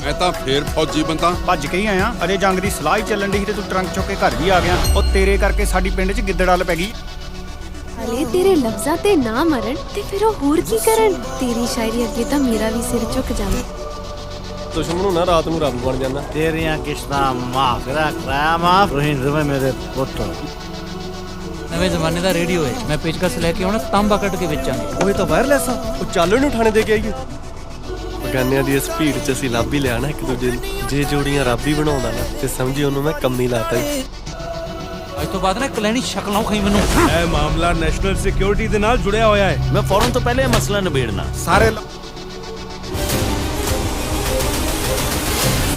ਮੈਂ ਤਾਂ ਫੇਰ ਫੌਜੀ ਬੰਦਾ। ਭੱਜ ਕੇ ਹੀ ਆਇਆ, ਅਜੇ ਜੰਗ ਦੀ ਸਲਾਹ ਹੀ ਚੱਲਣ ਦੀ ਸੀ ਤੇ ਤੂੰ ਟਰੰਕ ਚੁੱਕ ਕੇ ਘਰ ਵੀ ਆ ਗਿਆ। ਉਹ ਤੇਰੇ ਕਰਕੇ ਸਾਡੀ ਪਿੰਡ 'ਚ ਗਿੱਦੜਾਲ ਪੈ ਗਈ। ਹਲੇ ਤੇਰੇ ਲਫ਼ਜ਼ਾਂ ਤੇ ਨਾ ਮਰਨ ਤੇ ਫਿਰ ਉਹ ਹੋਰ ਕੀ ਕਰਨ। ਤੇਰੀ ਸ਼ਾਇਰੀ ਅੱਗੇ ਤਾਂ ਮੇਰਾ ਵੀ ਸਿਰ ਝੁਕ ਜਾਂਦਾ। ਦੁਸ਼ਮਣ ਨੂੰ ਨਾ ਰਾਤ ਨੂੰ ਰੱਬ ਬਣ ਜਾਂਦਾ। ਤੇਰੀਆਂ ਕਿਸ਼ਤਾਂ ਮਾਫ ਕਰਾਇਆ ਮਾਫ ਰੋਹਿੰਦ ਮੇਰੇ ਪੁੱਤ। ਨਵੇਂ ਜ਼ਮਾਨੇ ਦਾ ਰੇਡੀਓ ਹੈ, ਮੈਂ ਪੇਚਕਸ ਲੈ ਕੇ ਆਉਣਾ, ਤਾਂਬਾ ਕੱਢ ਕੇ ਵੇਚਾਂਗੇ। ਉਹ ਤਾਂ ਵਾਇਰਲੈਸ ਆ। ਉਹ ਚੱਲ ਇਹਨੂੰ ਥਾਣੇ ਦੇ ਕੇ ਆਈਏ। ਬਗਾਨਿਆਂ ਦੀ ਇਸ ਭੀੜ 'ਚ ਅਸੀਂ ਲੱਭ ਹੀ ਲਿਆ ਨਾ ਇੱਕ ਦੂਜੇ ਨੂੰ। ਜੇ ਜੋੜੀਆਂ ਰੱਬ ਹੀ ਬਣਾਉਂਦਾ ਨਾ ਤੇ ਸਮਝੀ ਉਹਨੂੰ ਮੈਂ ਕੰਮੀ ਲਾਤਾ। ਅੱਜ ਤੋਂ ਬਾਅਦ ਨਾ ਕਲੈਣੀ ਸ਼ਕਲਾਂ ਖਾਈ ਮੈਨੂੰ। ਇਹ ਮਾਮਲਾ ਨੈਸ਼ਨਲ ਸਿਕਿਉਰਿਟੀ ਦੇ ਨਾਲ ਜੁੜਿਆ ਹੋਇਆ ਹੈ। ਮੈਂ ਫੌਰਨ ਤੋਂ ਪਹਿਲੇ ਇਹ ਮਸਲਾ ਨਿਬੇੜਨਾ। ਸਾਰੇ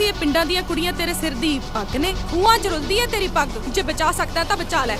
ਇਹ ਪਿੰਡਾਂ ਦੀਆਂ ਕੁੜੀਆਂ ਤੇਰੇ ਸਿਰ ਦੀ ਪੱਗ ਨੇ, ਖੂਹਾਂ 'ਚ ਰੁਲਦੀ ਹੈ ਤੇਰੀ ਪੱਗ। ਜੇ ਬਚਾ ਸਕਦਾ ਤਾਂ ਬਚਾ ਲੈ।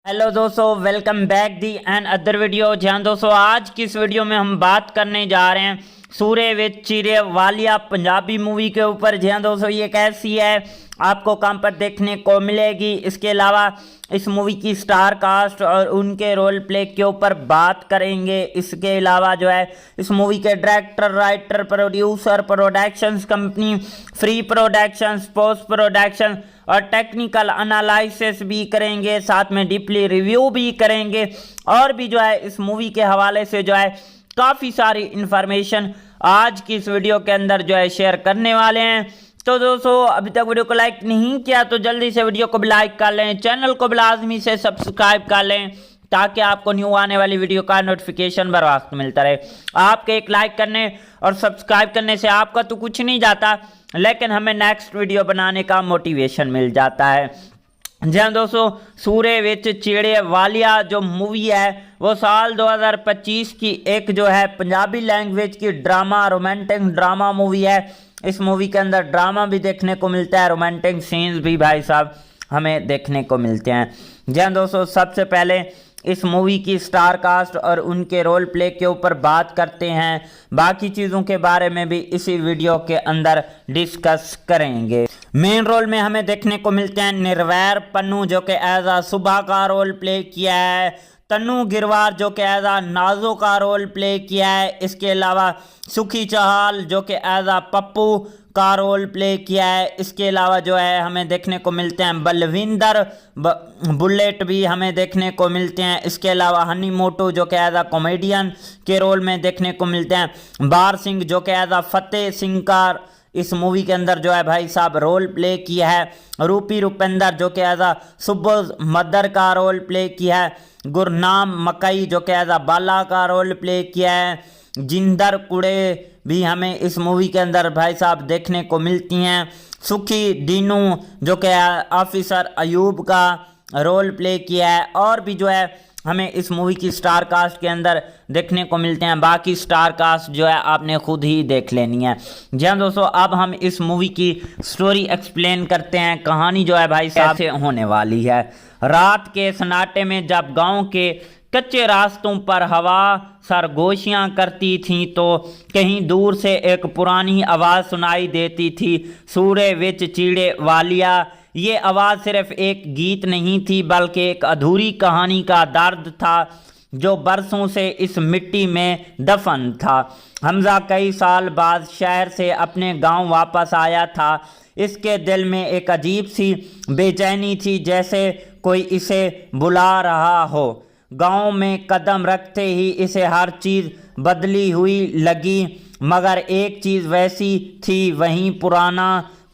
हेलो दोस्तों, welcome back the and other video. जहाँ दोस्तों आज की इस वीडियो में हम बात करने जा रहे हैं सूरे विच चीरे वालिया पंजाबी मूवी के ऊपर। जहाँ दोस्तों ये कैसी है, आपको कहाँ पर देखने को मिलेगी, इसके अलावा इस मूवी की स्टार कास्ट और उनके रोल प्ले के ऊपर बात करेंगे। इसके अलावा जो है इस मूवी के director, writer, producer, productions company, free productions, post production और टेक्निकल एनालिसिस भी करेंगे, साथ में डीपली रिव्यू भी करेंगे और भी जो है इस मूवी के हवाले से जो है काफ़ी सारी इंफॉर्मेशन आज की इस वीडियो के अंदर जो है शेयर करने वाले हैं। तो दोस्तों अभी तक वीडियो को लाइक नहीं किया तो जल्दी से वीडियो को भी लाइक कर लें, चैनल को भी लाजमी से सब्सक्राइब कर लें ताकि आपको न्यू आने वाली वीडियो का नोटिफिकेशन बर वक्त मिलता रहे। आपके एक लाइक करने और सब्सक्राइब करने से आपका तो कुछ नहीं जाता, लेकिन हमें नेक्स्ट वीडियो बनाने का मोटिवेशन मिल जाता है। जहाँ दोस्तों सूरे विच चीड़े वालिया जो मूवी है वो साल 2025 की एक जो है पंजाबी लैंग्वेज की ड्रामा, रोमांटिक ड्रामा मूवी है। इस मूवी के अंदर ड्रामा भी देखने को मिलता है, रोमांटिक सीन्स भी भाई साहब हमें देखने को मिलते हैं। जहाँ दोस्तों सबसे पहले इस मूवी की स्टार कास्ट और उनके रोल प्ले के ऊपर बात करते हैं, बाकी चीज़ों के बारे में भी इसी वीडियो के अंदर डिस्कस करेंगे। मेन रोल में हमें देखने को मिलते हैं निर्वैर पन्नू जो कि एज आ सुबह का रोल प्ले किया है, तन्नू गिरवार जो कि एज आ नाजो का रोल प्ले किया है, इसके अलावा सुखी चहाल जो कि एज आ पप्पू का रोल प्ले किया है। इसके अलावा जो है हमें देखने को मिलते हैं बलविंदर बुलेट भी हमें देखने को मिलते हैं। इसके अलावा हनी मोटू जो कि एज आ कॉमेडियन के रोल में देखने को मिलते हैं। बार सिंह जो कि एज आ फतेह सिंह का इस मूवी के अंदर जो है भाई साहब रोल प्ले किया है। रूपी रुपेंदर जो कि एज आ सुबोज मदर का रोल प्ले किया है। गुरनाम मकई जो कि एज आ बाला का रोल प्ले किया है। जिंदर कुड़े भी हमें इस मूवी के अंदर भाई साहब देखने को मिलती हैं। सुखी दीनू जो कि ऑफिसर अयूब का रोल प्ले किया है और भी जो है हमें इस मूवी की स्टार कास्ट के अंदर देखने को मिलते हैं। बाकी स्टार कास्ट जो है आपने खुद ही देख लेनी है। जी हाँ दोस्तों, अब हम इस मूवी की स्टोरी एक्सप्लेन करते हैं। कहानी जो है भाई साहब से होने वाली है। रात के सन्नाटे में जब गांव के कच्चे रास्तों पर हवा सरगोशियाँ करती थीं तो कहीं दूर से एक पुरानी आवाज़ सुनाई देती थी, सूरे विच चीड़े वालिया। ये आवाज़ सिर्फ एक गीत नहीं थी बल्कि एक अधूरी कहानी का दर्द था जो बरसों से इस मिट्टी में दफन था। हमजा कई साल बाद शहर से अपने गांव वापस आया था। इसके दिल में एक अजीब सी बेचैनी थी, जैसे कोई इसे बुला रहा हो। गांव में कदम रखते ही इसे हर चीज़ बदली हुई लगी, मगर एक चीज़ वैसी थी, वहीं पुराना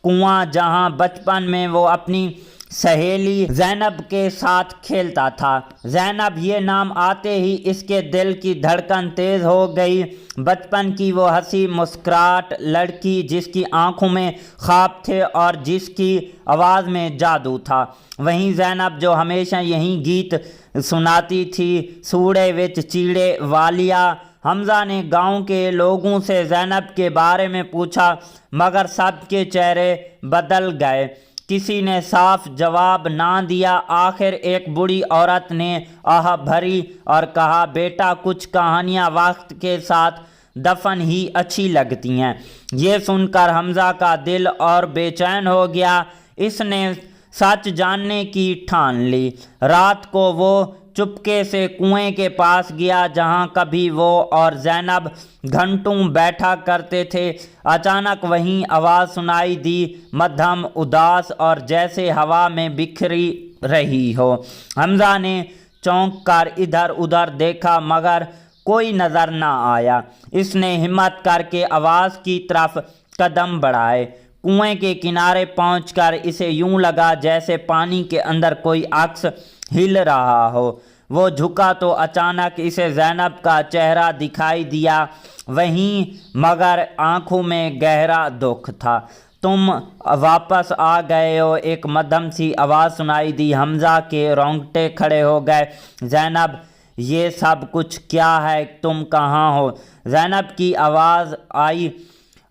कुआं जहां बचपन में वो अपनी सहेली जैनब के साथ खेलता था। जैनब ये नाम आते ही इसके दिल की धड़कन तेज़ हो गई। बचपन की वो हंसी मुस्कुराहट लड़की जिसकी आंखों में ख्वाब थे और जिसकी आवाज़ में जादू था, वहीं जैनब जो हमेशा यही गीत सुनाती थी, सूड़े विच चीड़े वालिया। हमजा ने गांव के लोगों से जैनब के बारे में पूछा, मगर सबके चेहरे बदल गए। किसी ने साफ जवाब ना दिया। आखिर एक बूढ़ी औरत ने आह भरी और कहा, बेटा कुछ कहानियाँ वक्त के साथ दफन ही अच्छी लगती हैं। ये सुनकर हमजा का दिल और बेचैन हो गया। इसने सच जानने की ठान ली। रात को वो चुपके से कुएं के पास गया जहां कभी वो और जैनब घंटों बैठा करते थे। अचानक वहीं आवाज़ सुनाई दी, मध्यम उदास और जैसे हवा में बिखरी रही हो। हमजा ने चौंक कर इधर उधर देखा मगर कोई नज़र ना आया। इसने हिम्मत करके आवाज़ की तरफ कदम बढ़ाए। कुएं के किनारे पहुंचकर इसे यूं लगा जैसे पानी के अंदर कोई अक्स हिल रहा हो। वो झुका तो अचानक इसे जैनब का चेहरा दिखाई दिया, वहीं मगर आंखों में गहरा दुख था। तुम वापस आ गए हो, एक मध्यम सी आवाज़ सुनाई दी। हमजा के रोंगटे खड़े हो गए। जैनब, ये सब कुछ क्या है? तुम कहाँ हो? जैनब की आवाज़ आई,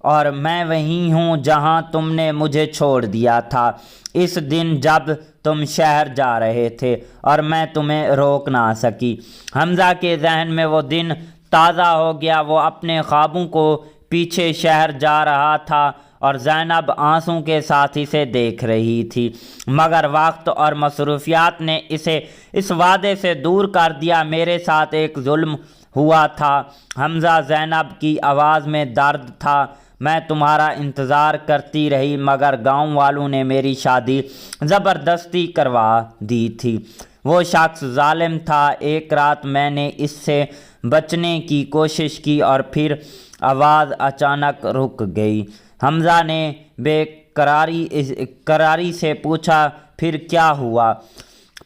और मैं वहीं हूँ जहाँ तुमने मुझे छोड़ दिया था। इस दिन जब तुम शहर जा रहे थे और मैं तुम्हें रोक ना सकी। हमजा के जहन में वो दिन ताज़ा हो गया। वो अपने ख्वाबों को पीछे शहर जा रहा था और ज़ैनब आंसू के साथ इसे देख रही थी, मगर वक्त और मसरूफियात ने इसे इस वादे से दूर कर दिया। मेरे साथ एक जुल्म हुआ था हमजा, ज़ैनब की आवाज़ में दर्द था। मैं तुम्हारा इंतज़ार करती रही मगर गांव वालों ने मेरी शादी ज़बरदस्ती करवा दी थी। वो शख्स जालिम था। एक रात मैंने इससे बचने की कोशिश की और फिर आवाज़ अचानक रुक गई। हमजा ने बेकरारी से पूछा, फिर क्या हुआ?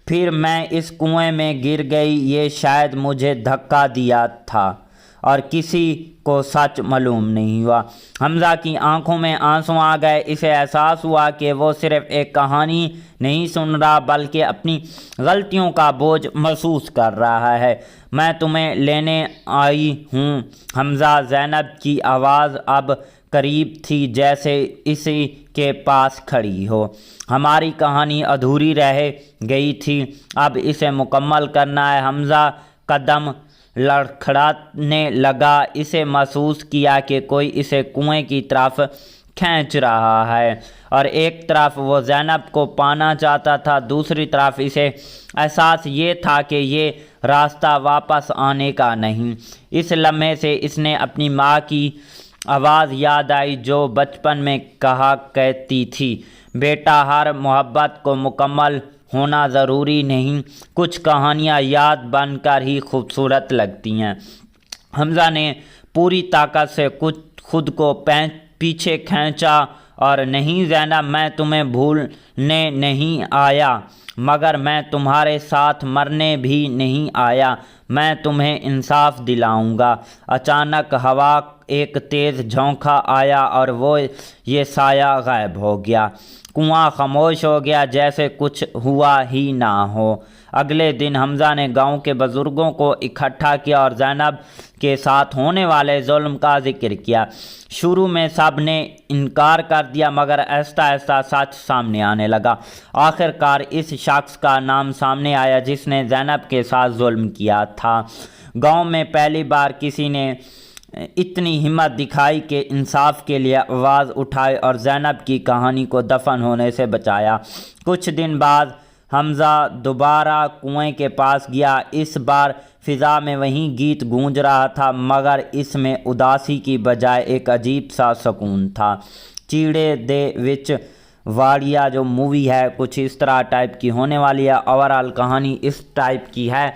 फिर मैं इस कुएं में गिर गई। ये शायद मुझे धक्का दिया था और किसी को सच मालूम नहीं हुआ। हमजा की आंखों में आंसू आ गए। इसे एहसास हुआ कि वो सिर्फ एक कहानी नहीं सुन रहा बल्कि अपनी गलतियों का बोझ महसूस कर रहा है। मैं तुम्हें लेने आई हूँ हमजा। ज़ैनब की आवाज़ अब करीब थी, जैसे इसी के पास खड़ी हो। हमारी कहानी अधूरी रह गई थी, अब इसे मुकम्मल करना है। हमजा कदम लड़खड़ाने लगा। इसे महसूस किया कि कोई इसे कुएं की तरफ खींच रहा है और एक तरफ वो ज़ैनब को पाना चाहता था, दूसरी तरफ इसे एहसास ये था कि ये रास्ता वापस आने का नहीं। इस लम्हे से इसने अपनी माँ की आवाज़ याद आई जो बचपन में कहा कहती थी, बेटा हर मोहब्बत को मुकम्मल होना ज़रूरी नहीं, कुछ कहानियाँ याद बनकर ही खूबसूरत लगती हैं। हमजा ने पूरी ताकत से खुद को पीछे खींचा और नहीं ज़ैनब, मैं तुम्हें भूलने नहीं आया मगर मैं तुम्हारे साथ मरने भी नहीं आया। मैं तुम्हें इंसाफ दिलाऊंगा। अचानक हवा एक तेज़ झोंका आया और वो ये साया गायब हो गया। कुआं खामोश हो गया जैसे कुछ हुआ ही ना हो। अगले दिन हमजा ने गांव के बुज़ुर्गों को इकट्ठा किया और ज़ैनब के साथ होने वाले जुल्म का जिक्र किया। शुरू में सब ने इनकार कर दिया मगर आहिस्ता आहिस्ता सच सामने आने लगा। आखिरकार इस शख्स का नाम सामने आया जिसने ज़ैनब के साथ जुल्म किया था। गांव में पहली बार किसी ने इतनी हिम्मत दिखाई कि इंसाफ के लिए आवाज़ उठाई और ज़ैनब की कहानी को दफन होने से बचाया। कुछ दिन बाद हमजा दोबारा कुएं के पास गया। इस बार फ़िज़ा में वही गीत गूंज रहा था मगर इसमें उदासी की बजाय एक अजीब सा सुकून था। चीड़े दे विच वाड़िया जो मूवी है कुछ इस तरह टाइप की होने वाली है। ओवरऑल कहानी इस टाइप की है।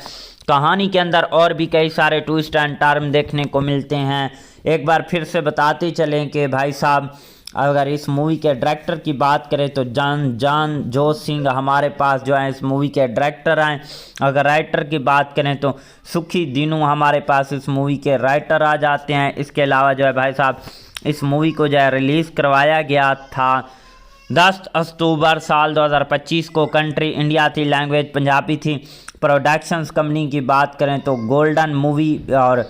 कहानी के अंदर और भी कई सारे ट्विस्ट एंड टर्न देखने को मिलते हैं। एक बार फिर से बताते चलें कि भाई साहब अगर इस मूवी के डायरेक्टर की बात करें तो जानजोत सिंह हमारे पास जो है इस मूवी के डायरेक्टर हैं। अगर राइटर की बात करें तो सुखी दिनू हमारे पास इस मूवी के राइटर आ जाते हैं। इसके अलावा जो है भाई साहब इस मूवी को जो है रिलीज़ करवाया गया था 10 अक्टूबर साल 2025 को। कंट्री इंडिया थी, लैंग्वेज पंजाबी थी। प्रोडक्शंस कंपनी की बात करें तो गोल्डन मूवी और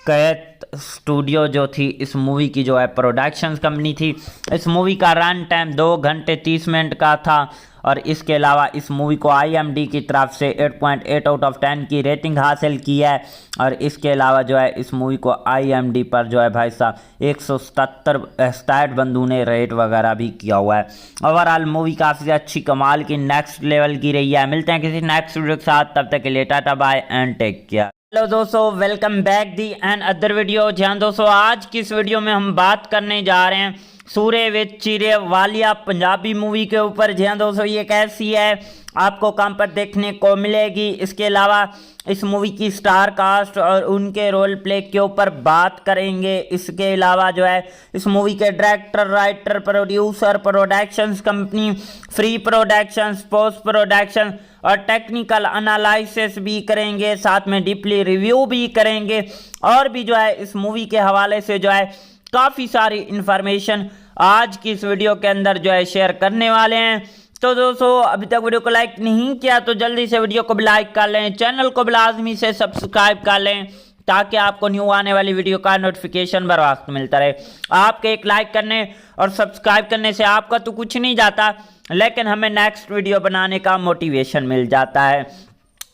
कैत स्टूडियो जो थी इस मूवी की जो है प्रोडक्शंस कंपनी थी। इस मूवी का रन टाइम 2 घंटे 30 मिनट का था और इसके अलावा इस मूवी को IMDb की तरफ से 8.8 आउट ऑफ 10 की रेटिंग हासिल की है। और इसके अलावा जो है इस मूवी को IMDb पर जो है भाई साहब 167 बंदों ने रेट वगैरह भी किया हुआ है। ओवरऑल मूवी काफ़ी अच्छी कमाल की नेक्स्ट लेवल की रही है। मिलते हैं किसी नेक्स्ट वीडियो के साथ, तब तक के लिए tata bye and take care. Hello दोस्तों, welcome back the and other video. जी हाँ दोस्तों, आज की इस वीडियो में हम बात करने जा रहे हैं सूरे विच चीरे वालिया पंजाबी मूवी के ऊपर। जी हाँ दोस्तों, ये कैसी है, आपको कहाँ पर देखने को मिलेगी। इसके अलावा इस मूवी की स्टार कास्ट और उनके रोल प्ले के ऊपर बात करेंगे। इसके अलावा जो है इस मूवी के director, writer, producer, productions company, free productions, post production और टेक्निकल एनालिसिस भी करेंगे। साथ में डीपली रिव्यू भी करेंगे और भी जो है इस मूवी के हवाले से जो है काफ़ी सारी इन्फॉर्मेशन आज की इस वीडियो के अंदर जो है शेयर करने वाले हैं। तो दोस्तों अभी तक वीडियो को लाइक नहीं किया तो जल्दी से वीडियो को भी लाइक कर लें, चैनल को भी लाजमी से सब्सक्राइब कर लें ताकि आपको न्यू आने वाली वीडियो का नोटिफिकेशन बर वक्त मिलता रहे। आपके एक लाइक करने और सब्सक्राइब करने से आपका तो कुछ नहीं जाता, लेकिन हमें नेक्स्ट वीडियो बनाने का मोटिवेशन मिल जाता है।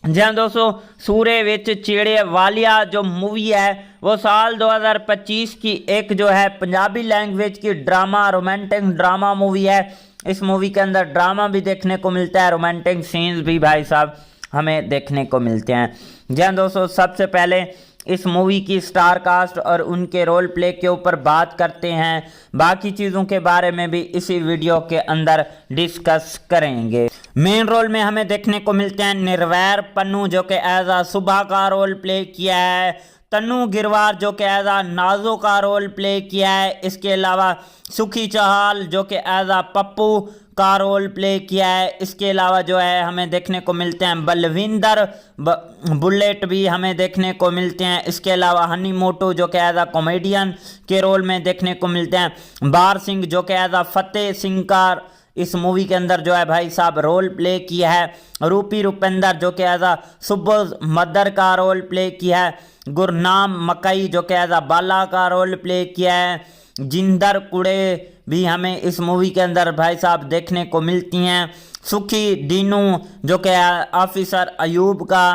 जी हाँ दोस्तों, सूरे विच चीड़े वालिया जो मूवी है वो साल 2025 की एक जो है पंजाबी लैंग्वेज की ड्रामा रोमांटिक ड्रामा मूवी है। इस मूवी के अंदर ड्रामा भी देखने को मिलता है, रोमांटिक सीन्स भी भाई साहब हमें देखने को मिलते हैं। जी हाँ दोस्तों, सबसे पहले इस मूवी की स्टार कास्ट और उनके रोल प्ले के ऊपर बात करते हैं। बाकी चीज़ों के बारे में भी इसी वीडियो के अंदर डिस्कस करेंगे। मेन रोल में हमें देखने को मिलते हैं निर्वैर पन्नू जो कि एज आ सुबह का रोल प्ले किया है, तन्नू गिरवार जो कि एज आ नाजो का रोल प्ले किया है। इसके अलावा सुखी चहाल जो कि एज आ पप्पू का रोल प्ले किया है। इसके अलावा जो है हमें देखने को मिलते हैं बलविंदर बुलेट भी हमें देखने को मिलते हैं। इसके अलावा हनी मोटू जो कि एज आ कॉमेडियन के रोल में देखने को मिलते हैं। बार सिंह जो कि एज आ फतेह सिंह का इस मूवी के अंदर जो है भाई साहब रोल प्ले किया है। रूपी रुपेंदर जो कि एज आ सुबोज मदर का रोल प्ले किया है। गुरनाम मकई जो कि एज आ बाला का रोल प्ले किया है। जिंदर कुड़े भी हमें इस मूवी के अंदर भाई साहब देखने को मिलती हैं। सुखी दीनू जो कि ऑफिसर अयूब का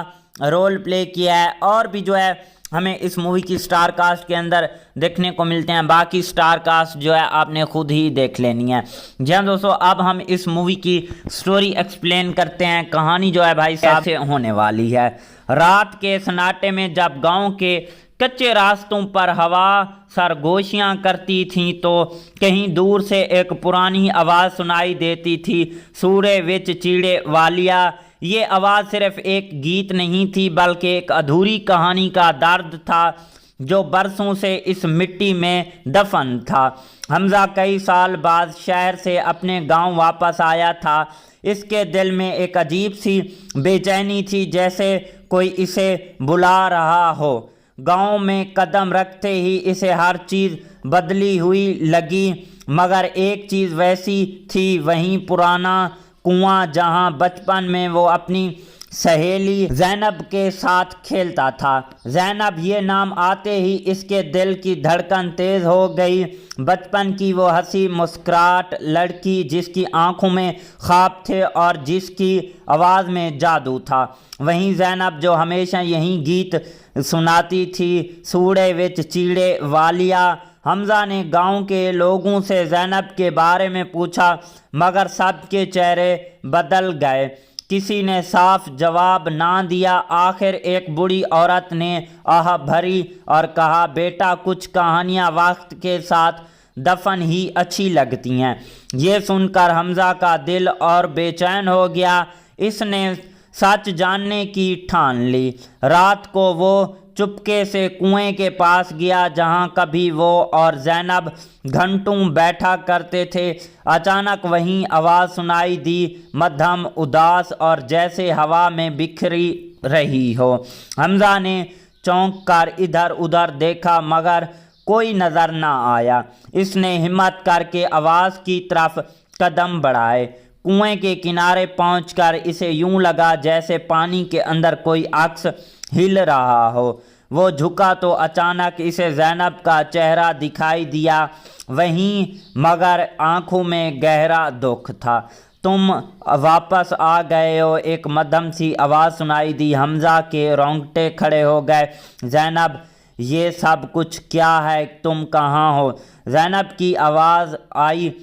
रोल प्ले किया है। और भी जो है हमें इस मूवी की स्टार कास्ट के अंदर देखने को मिलते हैं। बाकी स्टार कास्ट जो है आपने खुद ही देख लेनी है। जी हाँ दोस्तों, अब हम इस मूवी की स्टोरी एक्सप्लेन करते हैं। कहानी जो है भाई साहब से होने वाली है। रात के सन्नाटे में जब गांव के कच्चे रास्तों पर हवा सरगोशियाँ करती थीं तो कहीं दूर से एक पुरानी आवाज़ सुनाई देती थी, सूरे विच चीड़े वालिया। ये आवाज़ सिर्फ एक गीत नहीं थी बल्कि एक अधूरी कहानी का दर्द था जो बरसों से इस मिट्टी में दफन था। हमजा कई साल बाद शहर से अपने गांव वापस आया था। इसके दिल में एक अजीब सी बेचैनी थी, जैसे कोई इसे बुला रहा हो। गांव में कदम रखते ही इसे हर चीज़ बदली हुई लगी, मगर एक चीज़ वैसी थी, वहीं पुराना कुआं जहां बचपन में वो अपनी सहेली जैनब के साथ खेलता था। जैनब ये नाम आते ही इसके दिल की धड़कन तेज़ हो गई। बचपन की वो हंसी मुस्कुराहट लड़की जिसकी आंखों में ख्वाब थे और जिसकी आवाज़ में जादू था, वहीं जैनब जो हमेशा यही गीत सुनाती थी, सूड़े विच चीड़े वालिया। हमजा ने गांव के लोगों से जैनब के बारे में पूछा, मगर सबके चेहरे बदल गए। किसी ने साफ जवाब ना दिया। आखिर एक बूढ़ी औरत ने आह भरी और कहा, बेटा कुछ कहानियाँ वक्त के साथ दफन ही अच्छी लगती हैं। ये सुनकर हमजा का दिल और बेचैन हो गया। इसने सच जानने की ठान ली। रात को वो चुपके से कुएं के पास गया जहां कभी वो और जैनब घंटों बैठा करते थे। अचानक वहीं आवाज़ सुनाई दी, मध्यम उदास और जैसे हवा में बिखरी रही हो। हमजा ने चौंक कर इधर उधर देखा मगर कोई नज़र ना आया। इसने हिम्मत करके आवाज़ की तरफ कदम बढ़ाए। कुएं के किनारे पहुंचकर इसे यूं लगा जैसे पानी के अंदर कोई अक्स हिल रहा हो। वो झुका तो अचानक इसे जैनब का चेहरा दिखाई दिया, वहीं मगर आंखों में गहरा दुख था। तुम वापस आ गए हो, एक मध्यम सी आवाज़ सुनाई दी। हमजा के रोंगटे खड़े हो गए। जैनब, ये सब कुछ क्या है? तुम कहाँ हो? जैनब की आवाज़ आई,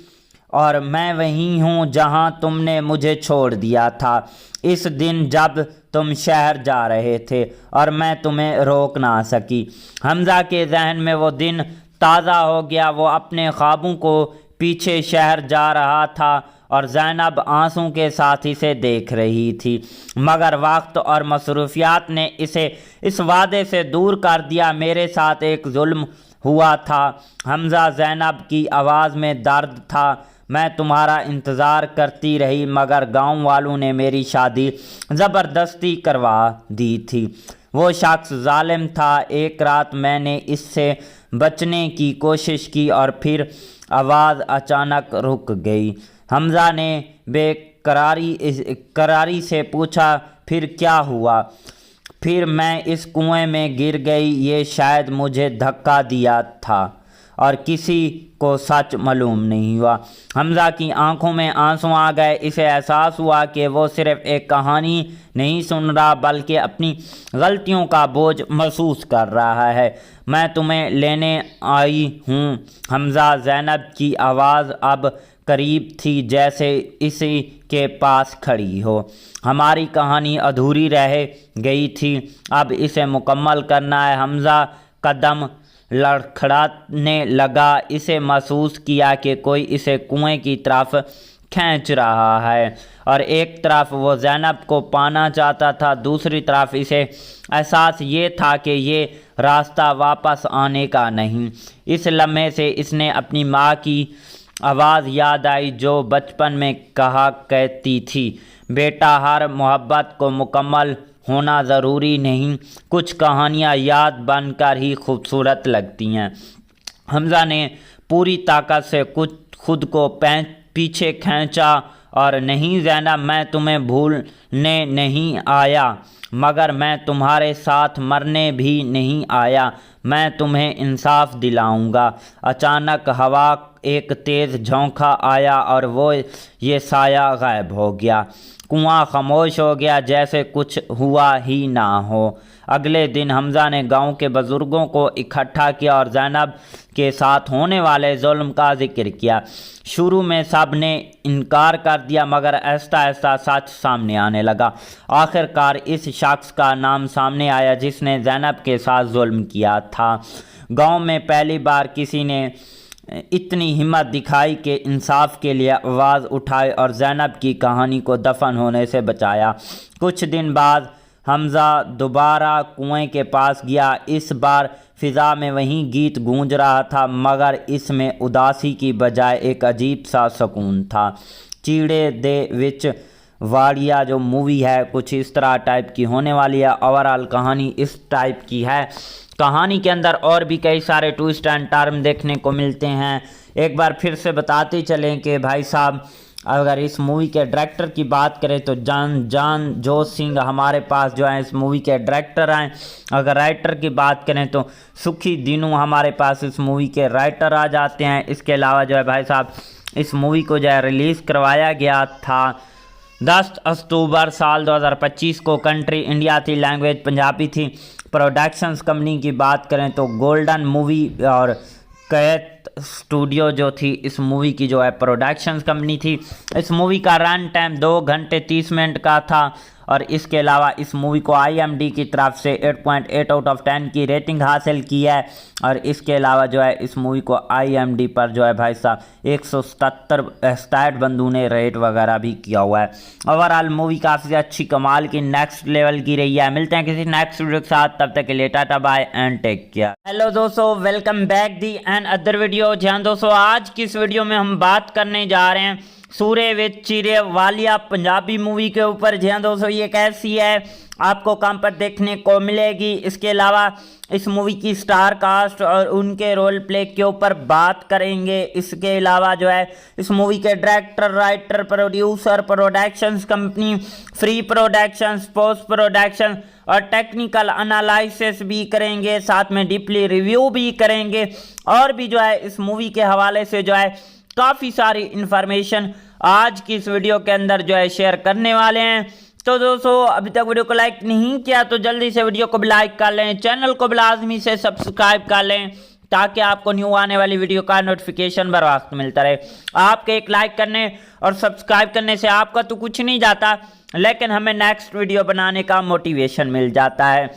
और मैं वहीं हूँ जहाँ तुमने मुझे छोड़ दिया था इस दिन जब तुम शहर जा रहे थे और मैं तुम्हें रोक ना सकी। हमजा के जहन में वो दिन ताज़ा हो गया। वो अपने ख्वाबों को पीछे शहर जा रहा था और जैनब आंसू के साथ इसे देख रही थी, मगर वक्त और मसरूफियात ने इसे इस वादे से दूर कर दिया। मेरे साथ एक जुल्म हुआ था हमजा, जैनब की आवाज़ में दर्द था। मैं तुम्हारा इंतज़ार करती रही मगर गांव वालों ने मेरी शादी ज़बरदस्ती करवा दी थी। वो शख्स जालिम था। एक रात मैंने इससे बचने की कोशिश की और फिर आवाज़ अचानक रुक गई। हमजा ने बेकरारी से पूछा, फिर क्या हुआ? फिर मैं इस कुएं में गिर गई। ये शायद मुझे धक्का दिया था और किसी को सच मालूम नहीं हुआ। हमज़ा की आंखों में आंसू आ गए। इसे एहसास हुआ कि वो सिर्फ एक कहानी नहीं सुन रहा बल्कि अपनी गलतियों का बोझ महसूस कर रहा है। मैं तुम्हें लेने आई हूँ हमज़ा। ज़ैनब की आवाज़ अब करीब थी जैसे इसी के पास खड़ी हो। हमारी कहानी अधूरी रह गई थी, अब इसे मुकम्मल करना है। हमज़ा कदम लड़खड़ाने लगा। इसे महसूस किया कि कोई इसे कुएं की तरफ खींच रहा है और एक तरफ वो ज़ैनब को पाना चाहता था, दूसरी तरफ इसे एहसास ये था कि ये रास्ता वापस आने का नहीं। इस लम्हे से इसने अपनी माँ की आवाज़ याद आई जो बचपन में कहा करती थी, बेटा हर मोहब्बत को मुकम्मल होना ज़रूरी नहीं, कुछ कहानियाँ याद बनकर ही खूबसूरत लगती हैं। हमज़ा ने पूरी ताकत से खुद को पीछे खींचा और नहीं ज़ैनब, मैं तुम्हें भूलने नहीं आया मगर मैं तुम्हारे साथ मरने भी नहीं आया। मैं तुम्हें इंसाफ दिलाऊंगा। अचानक हवा एक तेज़ झोंका आया और वो ये साया गायब हो गया। कुआं खामोश हो गया जैसे कुछ हुआ ही ना हो। अगले दिन हमज़ा ने गांव के बुज़ुर्गों को इकट्ठा किया और ज़ैनब के साथ होने वाले जुल्म का जिक्र किया। शुरू में सब ने इनकार कर दिया मगर आहिस्ता आहिस्ता सच सामने आने लगा। आखिरकार इस शख्स का नाम सामने आया जिसने ज़ैनब के साथ जुल्म किया था। गांव में पहली बार किसी ने इतनी हिम्मत दिखाई कि इंसाफ के लिए आवाज़ उठाई और ज़ैनब की कहानी को दफन होने से बचाया। कुछ दिन बाद हमज़ा दोबारा कुएं के पास गया। इस बार फ़िज़ा में वही गीत गूंज रहा था मगर इसमें उदासी की बजाय एक अजीब सा सुकून था। चीड़े दे विच वाड़िया जो मूवी है कुछ इस तरह टाइप की होने वाली है। ओवरऑल कहानी इस टाइप की है। कहानी के अंदर और भी कई सारे ट्विस्ट एंड टर्न देखने को मिलते हैं। एक बार फिर से बताते चलें कि भाई साहब अगर इस मूवी के डायरेक्टर की बात करें तो जानजोत सिंह हमारे पास जो है इस मूवी के डायरेक्टर हैं। अगर राइटर की बात करें तो सुखी दिनू हमारे पास इस मूवी के राइटर आ जाते हैं। इसके अलावा जो है भाई साहब इस मूवी को जो है रिलीज़ करवाया गया था 10 अक्टूबर साल 2025 को। कंट्री इंडिया थी, लैंग्वेज पंजाबी थी। प्रोडक्शंस कंपनी की बात करें तो गोल्डन मूवी और कैत स्टूडियो जो थी इस मूवी की जो है प्रोडक्शंस कंपनी थी। इस मूवी का रन टाइम 2 घंटे 30 मिनट का था और इसके अलावा इस मूवी को IMDb की तरफ से 8.8 आउट ऑफ 10 की रेटिंग हासिल की है और इसके अलावा जो है इस मूवी को IMDb पर जो है भाई साहब 167 बंदों ने रेट वगैरह भी किया हुआ है। ओवरऑल मूवी काफ़ी अच्छी कमाल की नेक्स्ट लेवल की रही है। मिलते हैं किसी नेक्स्ट वीडियो के साथ, तब तक के लिए tata bye and take care. Hello दोस्तों, welcome back the and other video. जहाँ दोस्तों आज की इस वीडियो में हम बात करने जा रहे हैं सूरे विच चीरे वालिया पंजाबी मूवी के ऊपर। जी हाँ दोस्तों, ये कैसी है आपको कहाँ पर देखने को मिलेगी। इसके अलावा इस मूवी की स्टार कास्ट और उनके रोल प्ले के ऊपर बात करेंगे। इसके अलावा जो है इस मूवी के director, writer, producer, productions company, free productions, post production और टेक्निकल एनालिसिस भी करेंगे, साथ में डीपली रिव्यू भी करेंगे और भी जो है इस मूवी के हवाले से जो है काफ़ी सारी इन्फॉर्मेशन आज की इस वीडियो के अंदर जो है शेयर करने वाले हैं। तो दोस्तों अभी तक वीडियो को लाइक नहीं किया तो जल्दी से वीडियो को भी लाइक कर लें, चैनल को भी लाजमी से सब्सक्राइब कर लें ताकि आपको न्यू आने वाली वीडियो का नोटिफिकेशन बर वक्त मिलता रहे। आपके एक लाइक करने और सब्सक्राइब करने से आपका तो कुछ नहीं जाता, लेकिन हमें नेक्स्ट वीडियो बनाने का मोटिवेशन मिल जाता है।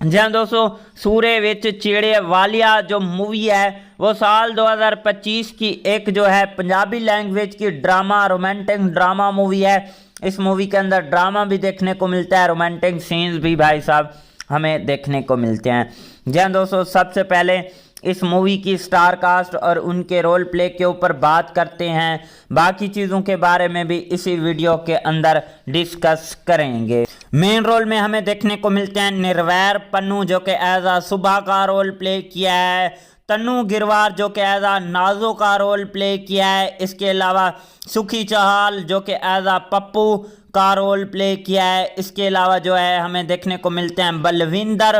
जी हाँ दोस्तों, सूरे विच चीड़े वालिया जो मूवी है वो साल 2025 की एक जो है पंजाबी लैंग्वेज की ड्रामा, रोमांटिक ड्रामा मूवी है। इस मूवी के अंदर ड्रामा भी देखने को मिलता है, रोमांटिक सीन्स भी भाई साहब हमें देखने को मिलते हैं। जी हाँ दोस्तों, सबसे पहले इस मूवी की स्टार कास्ट और उनके रोल प्ले के ऊपर बात करते हैं। बाकी चीज़ों के बारे में भी इसी वीडियो के अंदर डिस्कस करेंगे। मेन रोल में हमें देखने को मिलते हैं निर्वैर पन्नू जो कि एज आ सुबह का रोल प्ले किया है, तन्नू गिरवार जो कि एज आ नाजो का रोल प्ले किया है। इसके अलावा सुखी चहाल जो कि एज आ पप्पू کا رول پلے کیا ہے. اس کے علاوہ جو ہے ہمیں دیکھنے کو ملتے ہیں بلوندر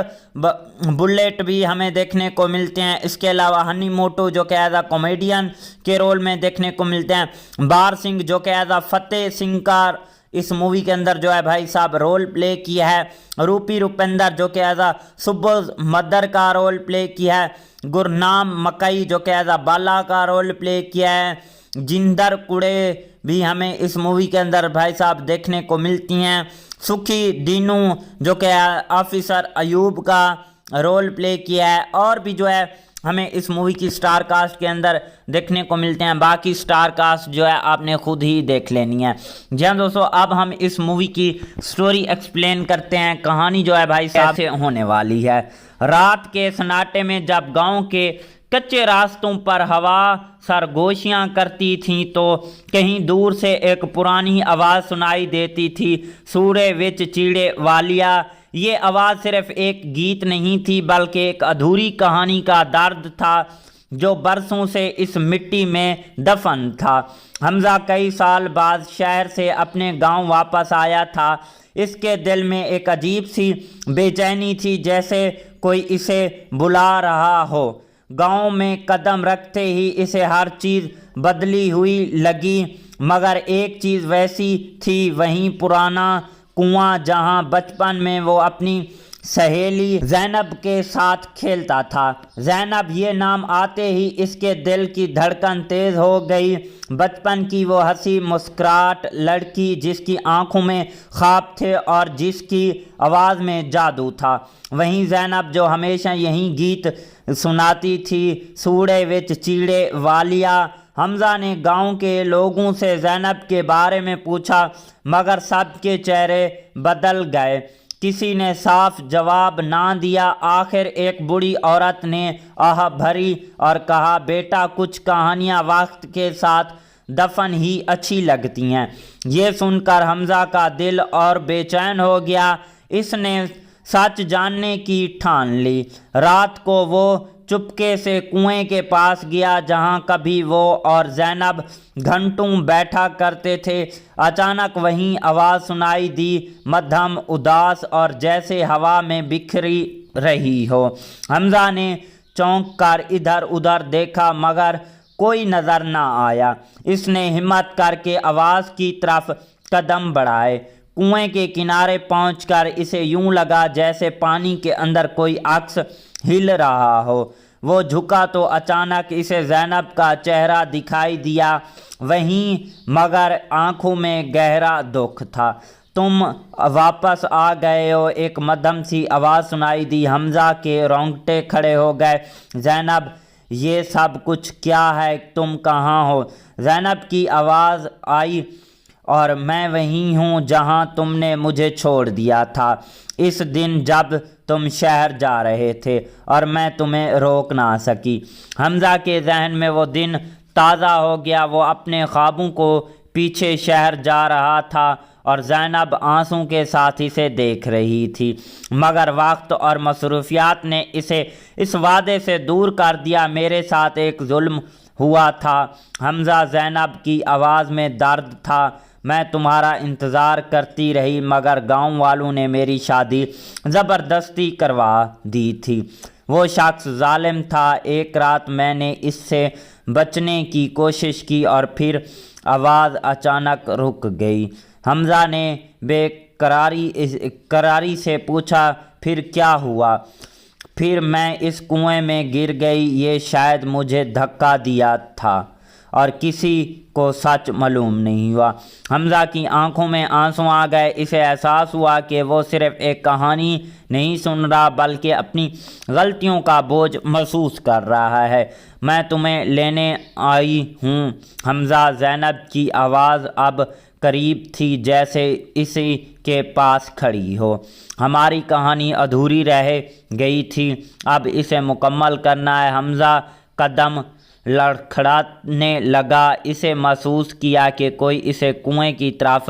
بلیٹ بھی ہمیں دیکھنے کو ملتے ہیں. اس کے علاوہ ہنی موٹو جو کہ ایز اے کامیڈین کے رول میں دیکھنے کو ملتے ہیں. بار سنگھ جو کہ ایز اے فتح سنگھ کا اس مووی کے اندر جو ہے بھائی صاحب رول پلے کیا ہے. روپی روپندر جو کہ ایز اے سبوز مدر کا رول پلے کیا ہے. گرنام مکئی جو کہ ایز اے بالا کا رول پلے کیا ہے. جندر کوڑے بھی ہمیں اس مووی کے اندر بھائی صاحب دیکھنے کو ملتی ہیں. سکھی ڈینو جو کہ آفیسر ایوب کا رول پلے کیا ہے. اور بھی جو ہے ہمیں اس مووی کی سٹار کاسٹ کے اندر دیکھنے کو ملتے ہیں. باقی سٹار کاسٹ جو ہے آپ نے خود ہی دیکھ لینی ہے. جی ہاں دوستو، اب ہم اس مووی کی سٹوری ایکسپلین کرتے ہیں. کہانی جو ہے بھائی صاحب سے ہونے والی ہے. رات کے سناٹے میں جب گاؤں کے کچے راستوں پر ہوا سرگوشیاں کرتی تھیں تو کہیں دور سے ایک پرانی آواز سنائی دیتی تھی، سورے وچ چیڑے والیا. یہ آواز صرف ایک گیت نہیں تھی بلکہ ایک ادھوری کہانی کا درد تھا جو برسوں سے اس مٹی میں دفن تھا. حمزہ کئی سال بعد شہر سے اپنے گاؤں واپس آیا تھا. اس کے دل میں ایک عجیب سی بے چینی تھی، جیسے کوئی اسے بلا رہا ہو. گاؤں میں قدم رکھتے ہی اسے ہر چیز بدلی ہوئی لگی، مگر ایک چیز ویسی تھی، وہیں پرانا کنواں جہاں بچپن میں وہ اپنی سہیلی زینب کے ساتھ کھیلتا تھا. زینب یہ نام آتے ہی اس کے دل کی دھڑکن تیز ہو گئی. بچپن کی وہ ہنسی مسکراہٹ لڑکی جس کی آنکھوں میں خواب تھے اور جس کی آواز میں جادو تھا، وہیں زینب جو ہمیشہ یہی گیت سناتی تھی، سوڑے وچ چیڑے والیا. حمزہ نے گاؤں کے لوگوں سے زینب کے بارے میں پوچھا، مگر سب کے چہرے بدل گئے. کسی نے صاف جواب نہ دیا. آخر ایک بوڑھی عورت نے آہ بھری اور کہا، بیٹا کچھ کہانیاں وقت کے ساتھ دفن ہی اچھی لگتی ہیں. یہ سن کر حمزہ کا دل اور بے چین ہو گیا. اس نے سچ جاننے کی ٹھان لی. رات کو وہ چپکے سے کنویں کے پاس گیا جہاں کبھی وہ اور زینب گھنٹوں بیٹھا کرتے تھے. اچانک وہیں آواز سنائی دی، مدھم اداس اور جیسے ہوا میں بکھری رہی ہو. حمزہ نے چونک کر ادھر ادھر دیکھا مگر کوئی نظر نہ آیا. اس نے ہمت کر کے آواز کی طرف قدم بڑھائے. کنویں کے کنارے پہنچ کر اسے یوں لگا جیسے پانی کے اندر کوئی عکس ہل رہا ہو. وہ جھکا تو اچانک اسے زینب کا چہرہ دکھائی دیا، وہیں مگر آنکھوں میں گہرا دکھ تھا. تم واپس آ گئے ہو، ایک مدھم سی آواز سنائی دی. حمزہ کے رونگٹے کھڑے ہو گئے. زینب، یہ سب کچھ کیا ہے؟ تم کہاں ہو؟ زینب کی آواز آئی، اور میں وہیں ہوں جہاں تم نے مجھے چھوڑ دیا تھا اس دن جب تم شہر جا رہے تھے اور میں تمہیں روک نہ سکی. حمزہ کے ذہن میں وہ دن تازہ ہو گیا. وہ اپنے خوابوں کو پیچھے شہر جا رہا تھا اور زینب آنسوں کے ساتھ اسے دیکھ رہی تھی، مگر وقت اور مصروفیات نے اسے اس وعدے سے دور کر دیا. میرے ساتھ ایک ظلم ہوا تھا حمزہ، زینب کی آواز میں درد تھا. میں تمہارا انتظار کرتی رہی مگر گاؤں والوں نے میری شادی زبردستی کروا دی تھی. وہ شخص ظالم تھا. ایک رات میں نے اس سے بچنے کی کوشش کی اور پھر آواز اچانک رک گئی. حمزہ نے بے قراری سے پوچھا، پھر کیا ہوا؟ پھر میں اس کنویں میں گر گئی. یہ شاید مجھے دھکا دیا تھا اور کسی کو سچ معلوم نہیں ہوا. حمزہ کی آنکھوں میں آنسو آ گئے. اسے احساس ہوا کہ وہ صرف ایک کہانی نہیں سن رہا بلکہ اپنی غلطیوں کا بوجھ محسوس کر رہا ہے. میں تمہیں لینے آئی ہوں حمزہ. زینب کی آواز اب قریب تھی جیسے اسی کے پاس کھڑی ہو. ہماری کہانی ادھوری رہ گئی تھی، اب اسے مکمل کرنا ہے. حمزہ قدم لڑکھڑانے لگا. اسے محسوس کیا کہ کوئی اسے کنویں کی طرف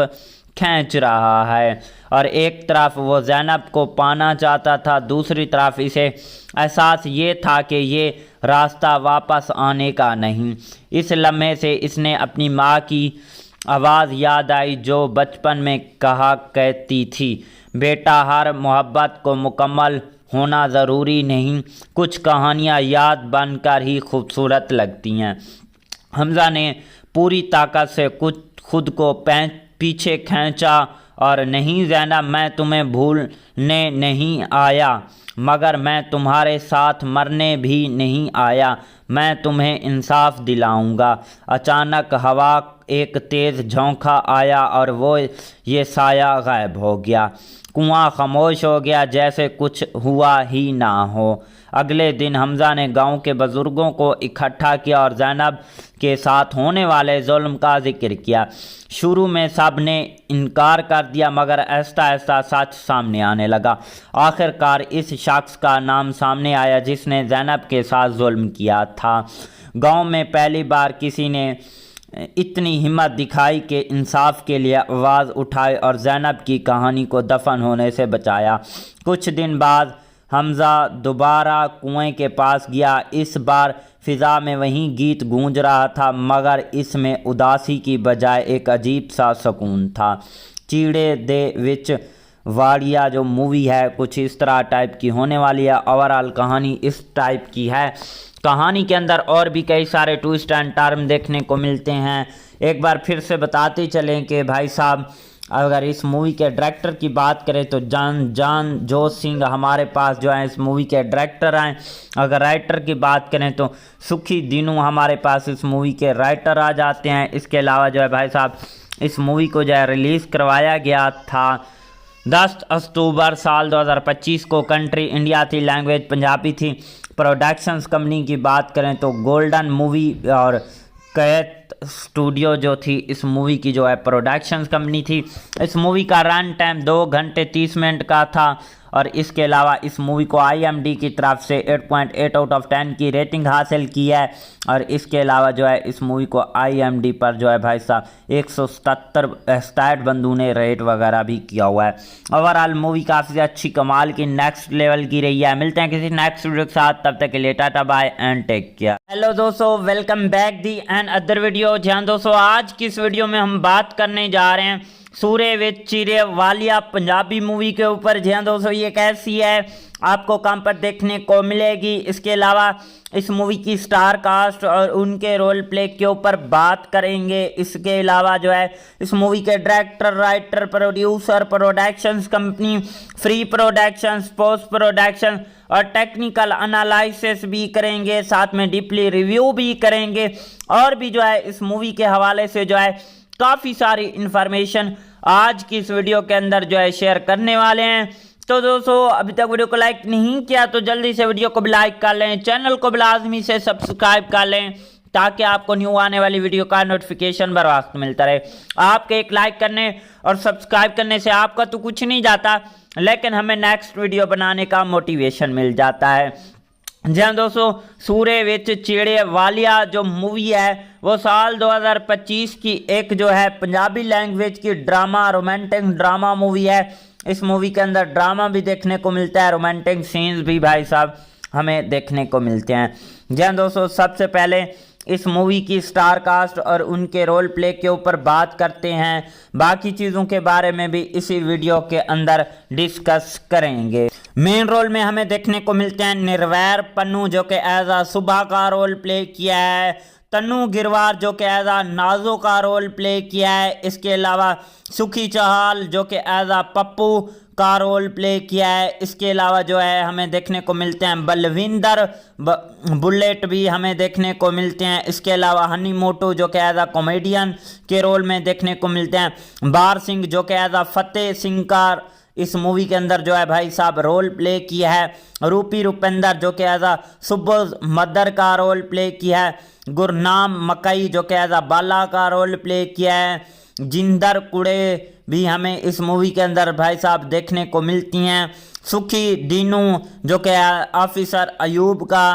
کھینچ رہا ہے اور ایک طرف وہ زینب کو پانا چاہتا تھا، دوسری طرف اسے احساس یہ تھا کہ یہ راستہ واپس آنے کا نہیں. اس لمحے سے اس نے اپنی ماں کی आवाज़ याद आई जो बचपन में कहा करती थी, बेटा हर मोहब्बत को मुकम्मल होना ज़रूरी नहीं, कुछ कहानियाँ याद बनकर ही खूबसूरत लगती हैं। हमज़ा ने पूरी ताकत से कुछ खुद को पीछे खींचा और नहीं ज़ैनब, मैं तुम्हें भूलने नहीं आया, मगर मैं तुम्हारे साथ मरने भी नहीं आया, मैं तुम्हें इंसाफ दिलाऊंगा। अचानक हवा एक तेज़ झोंका आया और वो ये साया गायब हो गया। कुआं खामोश हो गया जैसे कुछ हुआ ही ना हो। अगले दिन हमज़ा ने गांव के बुज़ुर्गों को इकट्ठा किया और ज़ैनब के साथ होने वाले जुल्म का जिक्र किया। शुरू में सब ने इनकार कर दिया, मगर आहिस्ता आहिस्ता सच सामने आने लगा। आखिरकार इस शख्स का नाम सामने आया जिसने ज़ैनब के साथ जुल्म किया था। गांव में पहली बार किसी ने इतनी हिम्मत दिखाई कि इंसाफ के लिए आवाज़ उठाई और ज़ैनब की कहानी को दफन होने से बचाया। कुछ दिन बाद हमज़ा दोबारा कुएं के पास गया। इस बार फ़िज़ा में वही गीत गूंज रहा था, मगर इसमें उदासी की बजाय एक अजीब सा सुकून था। चीड़े दे विच वाड़िया जो मूवी है कुछ इस तरह टाइप की होने वाली है। ओवरऑल कहानी इस टाइप की है। कहानी के अंदर और भी कई सारे ट्विस्ट एंड टर्न देखने को मिलते हैं। एक बार फिर से बताते चलें कि भाई साहब अगर इस मूवी के डायरेक्टर की बात करें तो जानजोत सिंह हमारे पास जो है इस मूवी के डायरेक्टर हैं। अगर राइटर की बात करें तो सुखी दीनू हमारे पास इस मूवी के राइटर आ जाते हैं। इसके अलावा जो है भाई साहब इस मूवी को जो है रिलीज़ करवाया गया था 10 अक्टूबर साल 2025 को। कंट्री इंडिया थी, लैंग्वेज पंजाबी थी। प्रोडक्शंस कंपनी की बात करें तो गोल्डन मूवी और कैत स्टूडियो जो थी इस मूवी की जो है प्रोडक्शंस कंपनी थी। इस मूवी का रन टाइम 2 घंटे 30 मिनट का था और इसके अलावा इस मूवी को IMDb की तरफ से 8.8 आउट ऑफ 10 की रेटिंग हासिल की है। और इसके अलावा जो है इस मूवी को IMDb पर जो है भाई साहब 167 बंदों ने रेट वगैरह भी किया हुआ है। ओवरऑल मूवी काफ़ी अच्छी कमाल की नेक्स्ट लेवल की रही है। मिलते हैं किसी नेक्स्ट वीडियो के साथ, तब तक के लिए tata bye and take care. Hello दोस्तों, welcome back the and other video. जी हाँ दोस्तों, आज की इस वीडियो में हम बात करने जा रहे हैं सूरे विच चीरे वालिया पंजाबी मूवी के ऊपर। जी हाँ दोस्तों, ये कैसी है, आपको कहाँ पर देखने को मिलेगी। इसके अलावा इस मूवी की स्टार कास्ट और उनके रोल प्ले के ऊपर बात करेंगे। इसके अलावा जो है इस मूवी के director, writer, producer, productions company, free productions, post production और टेक्निकल एनालिसिस भी करेंगे। साथ में डीपली रिव्यू भी करेंगे और भी जो है इस मूवी के हवाले से जो है काफ़ी सारी इंफॉर्मेशन आज की इस वीडियो के अंदर जो है शेयर करने वाले हैं। तो दोस्तों अभी तक वीडियो को लाइक नहीं किया तो जल्दी से वीडियो को भी लाइक कर लें, चैनल को भी लाजमी से सब्सक्राइब कर लें ताकि आपको न्यू आने वाली वीडियो का नोटिफिकेशन बर वक्त मिलता रहे। आपके एक लाइक करने और सब्सक्राइब करने से आपका तो कुछ नहीं जाता, लेकिन हमें नेक्स्ट वीडियो बनाने का मोटिवेशन मिल जाता है। जी हाँ दोस्तों, सूरे विच चीड़े वालिया जो मूवी है वो साल 2025 की एक जो है पंजाबी लैंग्वेज की ड्रामा, रोमांटिक ड्रामा मूवी है। इस मूवी के अंदर ड्रामा भी देखने को मिलता है, रोमांटिक सीन्स भी भाई साहब हमें देखने को मिलते हैं। जी हाँ दोस्तों, सबसे पहले इस मूवी की स्टार कास्ट और उनके रोल प्ले के ऊपर बात करते हैं। बाकी चीज़ों के बारे में भी इसी वीडियो के अंदर डिस्कस करेंगे। मेन रोल में हमें देखने को मिलते हैं निर्वैर पन्नू जो कि एज आ सुबह का रोल प्ले किया है, तन्नू गिरवार जो कि एज आ नाजो का रोल प्ले किया है। इसके अलावा सुखी चहाल जो कि एज आ पप्पू का रोल प्ले किया है। इसके अलावा जो है हमें देखने को मिलते हैं बलविंदर बुलेट भी हमें देखने को मिलते हैं। इसके अलावा हनी मोटू जो कि एज आ कॉमेडियन के रोल में देखने को मिलते हैं। बार सिंह जो कि एज आ फतेह सिंह का इस मूवी के अंदर जो है भाई साहब रोल प्ले किया है। रूपी रुपेंदर जो कि एज आ सुबोज मदर का रोल प्ले किया है। गुरनाम मकई जो कि एज आ बाला का रोल प्ले किया है। जिंदर कुड़े भी हमें इस मूवी के अंदर भाई साहब देखने को मिलती हैं। सुखी दीनू जो कि ऑफिसर अयूब का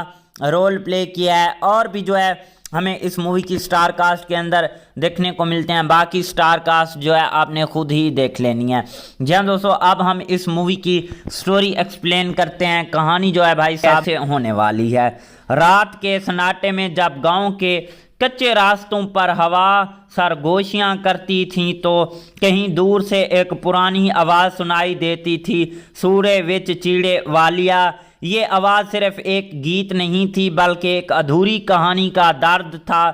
रोल प्ले किया है। और भी जो है हमें इस मूवी की स्टार कास्ट के अंदर देखने को मिलते हैं। बाकी स्टार कास्ट जो है आपने खुद ही देख लेनी है। जी हाँ दोस्तों, अब हम इस मूवी की स्टोरी एक्सप्लेन करते हैं। कहानी जो है भाई साहब से होने वाली है। रात के सन्नाटे में जब गांव के कच्चे रास्तों पर हवा सरगोशियाँ करती थीं तो कहीं दूर से एक पुरानी आवाज़ सुनाई देती थी, सूरे विच चीड़े वालिया। ये आवाज़ सिर्फ एक गीत नहीं थी बल्कि एक अधूरी कहानी का दर्द था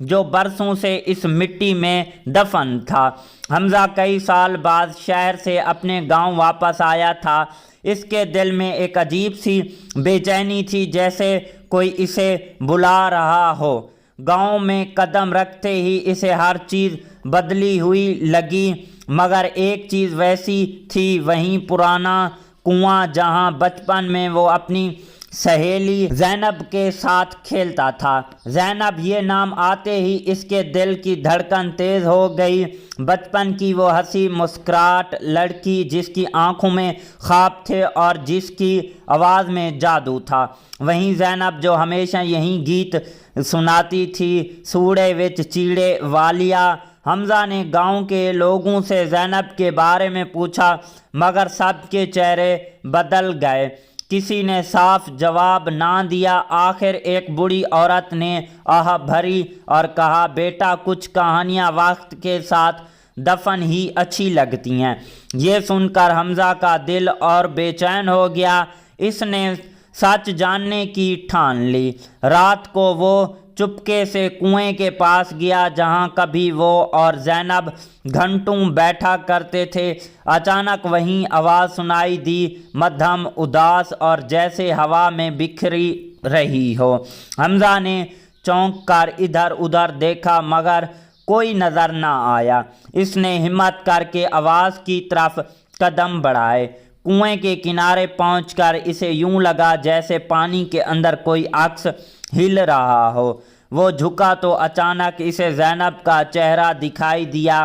जो बरसों से इस मिट्टी में दफन था। हमज़ा कई साल बाद शहर से अपने गांव वापस आया था। इसके दिल में एक अजीब सी बेचैनी थी, जैसे कोई इसे बुला रहा हो। गांव में कदम रखते ही इसे हर चीज़ बदली हुई लगी, मगर एक चीज़ वैसी थी, वहीं पुराना कुआं जहां बचपन में वो अपनी सहेली ज़ैनब के साथ खेलता था। ज़ैनब ये नाम आते ही इसके दिल की धड़कन तेज़ हो गई। बचपन की वो हंसी मुस्कुराहट लड़की जिसकी आंखों में ख्वाब थे और जिसकी आवाज़ में जादू था, वहीं ज़ैनब जो हमेशा यही गीत सुनाती थी, सूड़े विच चीड़े वालिया। हमज़ा ने गांव के लोगों से ज़ैनब के बारे में पूछा, मगर सबके चेहरे बदल गए। किसी ने साफ जवाब ना दिया। आखिर एक बूढ़ी औरत ने आह भरी और कहा, बेटा कुछ कहानियाँ वक्त के साथ दफन ही अच्छी लगती हैं। ये सुनकर हमज़ा का दिल और बेचैन हो गया। इसने सच जानने की ठान ली। रात को वो चुपके से कुएं के पास गया जहां कभी वो और ज़ैनब घंटों बैठा करते थे। अचानक वहीं आवाज़ सुनाई दी, मध्यम उदास और जैसे हवा में बिखरी रही हो। हमज़ा ने चौंक कर इधर उधर देखा, मगर कोई नज़र ना आया। इसने हिम्मत करके आवाज़ की तरफ कदम बढ़ाए। कुएं के किनारे पहुंचकर इसे यूं लगा जैसे पानी के अंदर कोई अक्स हिल रहा हो। वो झुका तो अचानक इसे ज़ैनब का चेहरा दिखाई दिया,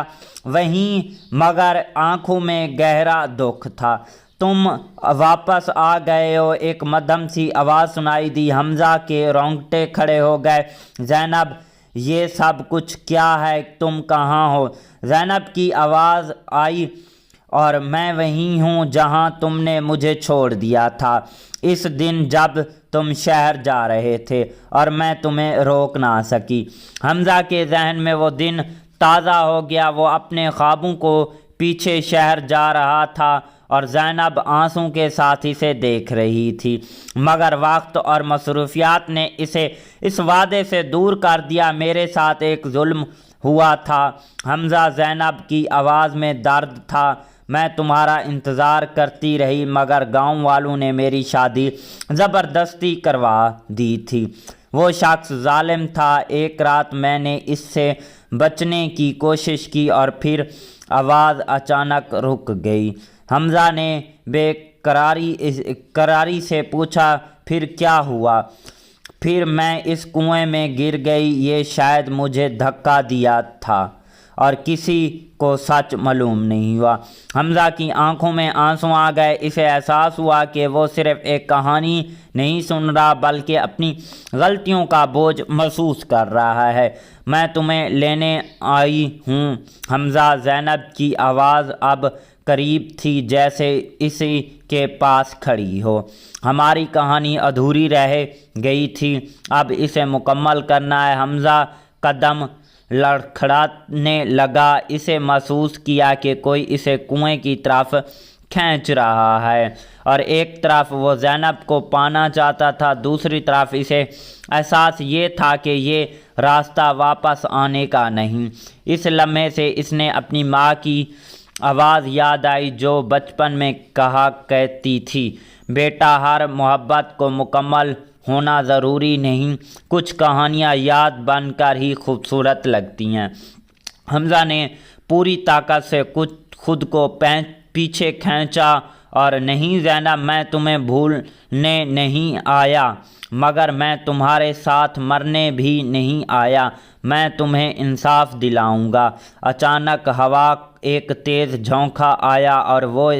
वहीं मगर आंखों में गहरा दुख था। तुम वापस आ गए हो, एक मध्यम सी आवाज़ सुनाई दी। हमज़ा के रोंगटे खड़े हो गए। ज़ैनब, ये सब कुछ क्या है? तुम कहाँ हो? ज़ैनब की आवाज़ आई, और मैं वहीं हूँ जहाँ तुमने मुझे छोड़ दिया था इस दिन जब तुम शहर जा रहे थे और मैं तुम्हें रोक ना सकी। हमज़ा के जहन में वो दिन ताज़ा हो गया। वो अपने ख्वाबों को पीछे शहर जा रहा था और ज़ैनब आंसू के साथ इसे देख रही थी, मगर वक्त और मसरूफियात ने इसे इस वादे से दूर कर दिया। मेरे साथ एक जुल्म हुआ था हमज़ा, ज़ैनब की आवाज़ में दर्द था। मैं तुम्हारा इंतज़ार करती रही, मगर गांव वालों ने मेरी शादी ज़बरदस्ती करवा दी थी। वो शख्स जालिम था। एक रात मैंने इससे बचने की कोशिश की और फिर आवाज़ अचानक रुक गई। हमज़ा ने बेकरारी से पूछा, फिर क्या हुआ? फिर मैं इस कुएं में गिर गई। ये शायद मुझे धक्का दिया था और किसी को सच मालूम नहीं हुआ। हमज़ा की आंखों में आंसू आ गए। इसे एहसास हुआ कि वो सिर्फ एक कहानी नहीं सुन रहा बल्कि अपनी गलतियों का बोझ महसूस कर रहा है। मैं तुम्हें लेने आई हूँ हमज़ा। ज़ैनब की आवाज़ अब करीब थी, जैसे इसी के पास खड़ी हो। हमारी कहानी अधूरी रह गई थी, अब इसे मुकम्मल करना है। हमज़ा कदम लड़खड़ाने लगा। इसे महसूस किया कि कोई इसे कुएं की तरफ खींच रहा है और एक तरफ वो ज़ैनब को पाना चाहता था, दूसरी तरफ इसे एहसास ये था कि ये रास्ता वापस आने का नहीं। इस लम्हे से इसने अपनी माँ की आवाज़ याद आई जो बचपन में कहा करती थी, बेटा हर मोहब्बत को मुकम्मल होना ज़रूरी नहीं, कुछ कहानियाँ याद बनकर ही खूबसूरत लगती हैं। हमज़ा ने पूरी ताकत से खुद को पीछे खींचा और नहीं ज़ैनब, मैं तुम्हें भूलने नहीं आया, मगर मैं तुम्हारे साथ मरने भी नहीं आया। मैं तुम्हें इंसाफ दिलाऊंगा। अचानक हवा एक तेज़ झोंका आया और वो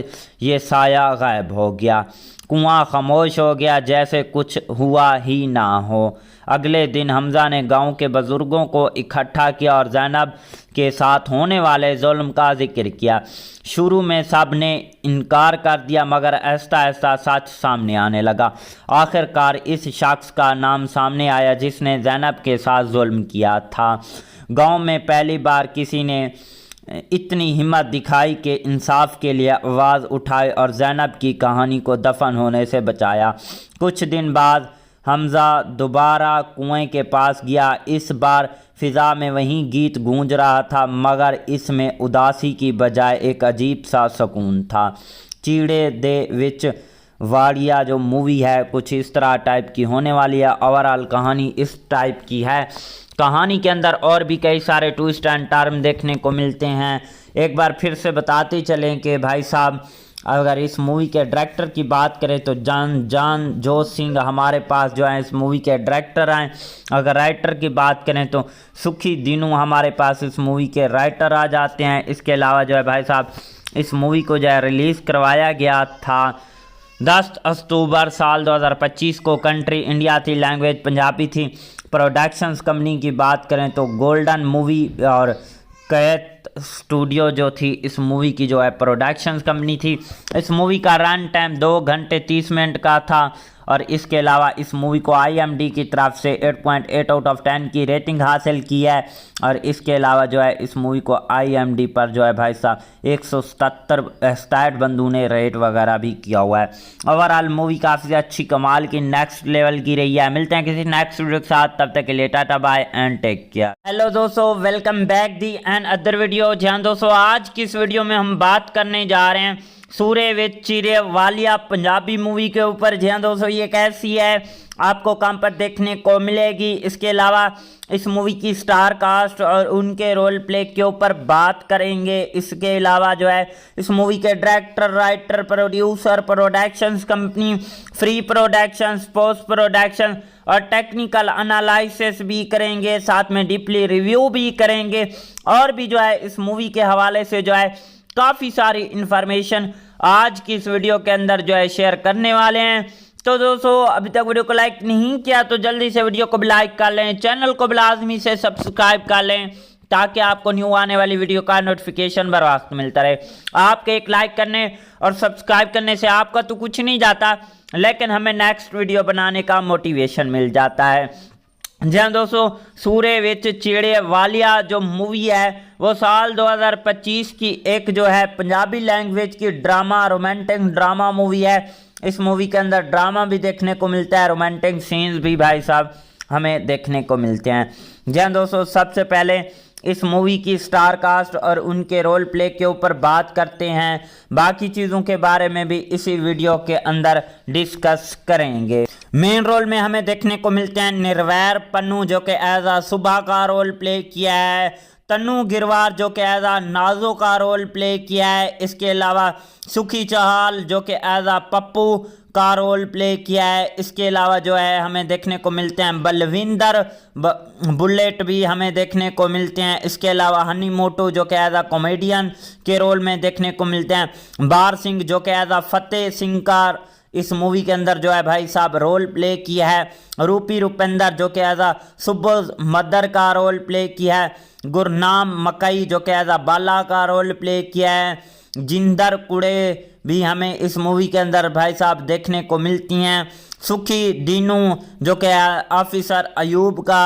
ये साया गायब हो गया। कुआं खामोश हो गया, जैसे कुछ हुआ ही ना हो। अगले दिन हमज़ा ने गांव के बुज़ुर्गों को इकट्ठा किया और ज़ैनब के साथ होने वाले जुल्म का जिक्र किया। शुरू में सब ने इनकार कर दिया, मगर आहिस्ता आहिस्ता सच सामने आने लगा। आखिरकार इस शख्स का नाम सामने आया जिसने ज़ैनब के साथ जुल्म किया था। गांव में पहली बार किसी ने इतनी हिम्मत दिखाई कि इंसाफ के लिए आवाज़ उठाई और ज़ैनब की कहानी को दफन होने से बचाया। कुछ दिन बाद हमज़ा दोबारा कुएं के पास गया। इस बार फ़िज़ा में वही गीत गूंज रहा था, मगर इसमें उदासी की बजाय एक अजीब सा सुकून था। चीड़े दे विच वाड़िया जो मूवी है कुछ इस तरह टाइप की होने वाली है। ओवरऑल कहानी इस टाइप की है। कहानी के अंदर और भी कई सारे ट्विस्ट एंड टर्न देखने को मिलते हैं। एक बार फिर से बताते चलें कि भाई साहब, अगर इस मूवी के डायरेक्टर की बात करें तो जानजोत सिंह हमारे पास जो है इस मूवी के डायरेक्टर हैं। अगर राइटर की बात करें तो सुखी दीनू हमारे पास इस मूवी के राइटर आ जाते हैं। इसके अलावा जो है भाई साहब, इस मूवी को जो है रिलीज़ करवाया गया था 10 अक्टूबर साल 2025 को। कंट्री इंडिया थी, लैंग्वेज पंजाबी थी। प्रोडक्शंस कंपनी की बात करें तो गोल्डन मूवी और कैत स्टूडियो जो थी इस मूवी की जो है प्रोडक्शंस कंपनी थी। इस मूवी का रन टाइम 2 घंटे 30 मिनट का था और इसके अलावा इस मूवी को IMDb की तरफ से 8.8 आउट ऑफ 10 की रेटिंग हासिल की है। और इसके अलावा जो है इस मूवी को IMDb पर जो है भाई साहब 167 बंदों ने रेट वगैरह भी किया हुआ है। ओवरऑल मूवी काफ़ी अच्छी कमाल की नेक्स्ट लेवल की रही है। मिलते हैं किसी नेक्स्ट वीडियो के साथ, तब तक के लिए tata bye and take care. Hello दोस्तों, welcome back the and other video. जहाँ दोस्तों आज की इस वीडियो में हम बात करने जा रहे हैं सूरे विच चीरे वालिया पंजाबी मूवी के ऊपर। जी हाँ दोस्तों, ये कैसी है, आपको कहाँ पर देखने को मिलेगी। इसके अलावा इस मूवी की स्टार कास्ट और उनके रोल प्ले के ऊपर बात करेंगे। इसके अलावा जो है इस मूवी के director, writer, producer, productions company, free productions, post production और टेक्निकल एनालिसिस भी करेंगे। साथ में डीपली रिव्यू भी करेंगे और भी जो है इस मूवी के हवाले से जो है काफ़ी सारी इन्फॉर्मेशन आज की इस वीडियो के अंदर जो है शेयर करने वाले हैं। तो दोस्तों, अभी तक वीडियो को लाइक नहीं किया तो जल्दी से वीडियो को भी लाइक कर लें, चैनल को भी लाजमी से सब्सक्राइब कर लें ताकि आपको न्यू आने वाली वीडियो का नोटिफिकेशन बर वक्त मिलता रहे। आपके एक लाइक करने और सब्सक्राइब करने से आपका तो कुछ नहीं जाता, लेकिन हमें नेक्स्ट वीडियो बनाने का मोटिवेशन मिल जाता है। जी हाँ दोस्तों, सूरे विच चीड़े वालिया जो मूवी है वो साल 2025 की एक जो है पंजाबी लैंग्वेज की ड्रामा, रोमांटिक ड्रामा मूवी है। इस मूवी के अंदर ड्रामा भी देखने को मिलता है, रोमांटिक सीन्स भी भाई साहब हमें देखने को मिलते हैं। जी हाँ दोस्तों, सबसे पहले इस मूवी की स्टार कास्ट और उनके रोल प्ले के ऊपर बात करते हैं। बाकी चीज़ों के बारे में भी इसी वीडियो के अंदर डिस्कस करेंगे। मेन रोल में हमें देखने को मिलते हैं निर्वैर पन्नू जो कि एज आ सुबह का रोल प्ले किया है, तन्नू गिरवार जो कि एज आ नाजो का रोल प्ले किया है। इसके अलावा सुखी चहाल जो कि एज आ पप्पू का रोल प्ले किया है। इसके अलावा जो है हमें देखने को मिलते हैं बलविंदर बुलेट भी हमें देखने को मिलते हैं। इसके अलावा हनी मोटू जो कि एज आ कॉमेडियन के रोल में देखने को मिलते हैं। बार सिंह जो कि एज आ फतेह सिंह का इस मूवी के अंदर जो है भाई साहब रोल प्ले किया है। रूपी रुपेंदर जो कि एज आ सुबोज मदर का रोल प्ले किया है। गुरनाम मकई जो कि एज आ बाला का रोल प्ले किया है। जिंदर कुड़े भी हमें इस मूवी के अंदर भाई साहब देखने को मिलती हैं। सुखी दीनू जो कि ऑफिसर अयूब का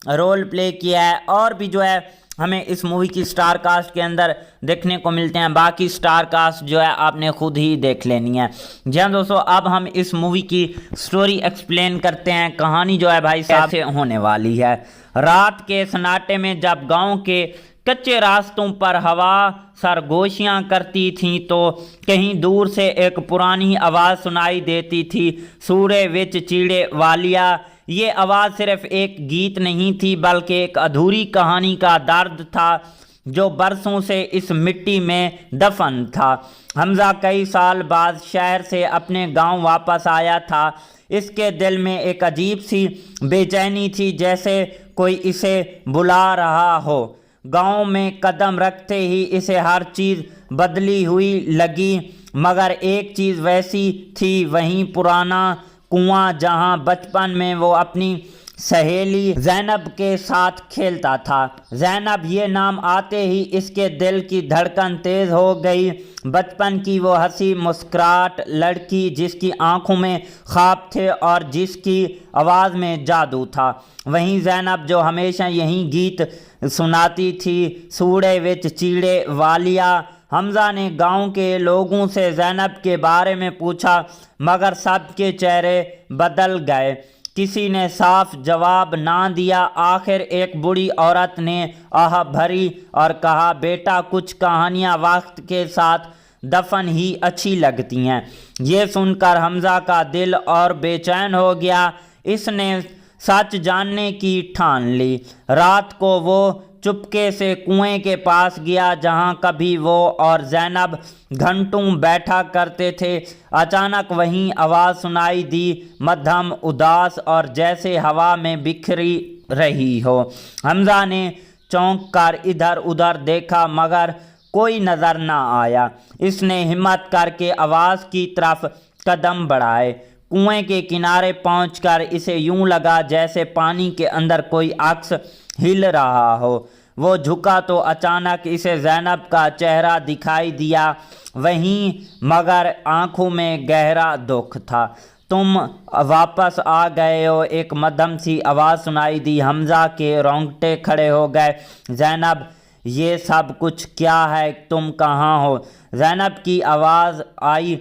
रोल प्ले किया है। और भी जो है हमें इस मूवी की स्टार कास्ट के अंदर देखने को मिलते हैं। बाकी स्टार कास्ट जो है आपने खुद ही देख लेनी है। जी हाँ दोस्तों, अब हम इस मूवी की स्टोरी एक्सप्लेन करते हैं। कहानी जो है भाई साहब से होने वाली है। रात के सन्नाटे में जब गांव के कच्चे रास्तों पर हवा सरगोशियां करती थीं तो कहीं दूर से एक पुरानी आवाज़ सुनाई देती थी, सूरे विच चीड़े वालिया। ये आवाज़ सिर्फ एक गीत नहीं थी बल्कि एक अधूरी कहानी का दर्द था जो बरसों से इस मिट्टी में दफन था। हमज़ा कई साल बाद शहर से अपने गांव वापस आया था। इसके दिल में एक अजीब सी बेचैनी थी, जैसे कोई इसे बुला रहा हो। गांव में कदम रखते ही इसे हर चीज़ बदली हुई लगी। मगर एक चीज़ वैसी थी, वहीं पुराना कुआं जहां बचपन में वो अपनी सहेली ज़ैनब के साथ खेलता था। ज़ैनब ये नाम आते ही इसके दिल की धड़कन तेज़ हो गई। बचपन की वो हंसी मुस्कुराहट लड़की जिसकी आंखों में ख्वाब थे और जिसकी आवाज़ में जादू था। वहीं ज़ैनब जो हमेशा यही गीत सुनाती थी, सूड़े विच चीड़े वालिया। हमज़ा ने गांव के लोगों से ज़ैनब के बारे में पूछा, मगर सबके चेहरे बदल गए। किसी ने साफ जवाब ना दिया। आखिर एक बूढ़ी औरत ने आह भरी और कहा, बेटा कुछ कहानियाँ वक्त के साथ दफन ही अच्छी लगती हैं। ये सुनकर हमज़ा का दिल और बेचैन हो गया। इसने सच जानने की ठान ली। रात को वो चुपके से कुएं के पास गया जहां कभी वो और ज़ैनब घंटों बैठा करते थे। अचानक वहीं आवाज़ सुनाई दी, मध्यम उदास और जैसे हवा में बिखरी रही हो। हमज़ा ने चौंक कर इधर उधर देखा मगर कोई नज़र ना आया। इसने हिम्मत करके आवाज़ की तरफ कदम बढ़ाए। कुएं के किनारे पहुंचकर इसे यूं लगा जैसे पानी के अंदर कोई अक्स हिल रहा हो। वो झुका तो अचानक इसे ज़ैनब का चेहरा दिखाई दिया, वहीं मगर आंखों में गहरा दुख था। तुम वापस आ गए हो, एक मध्यम सी आवाज़ सुनाई दी। हमज़ा के रोंगटे खड़े हो गए। ज़ैनब, ये सब कुछ क्या है? तुम कहाँ हो? ज़ैनब की आवाज़ आई,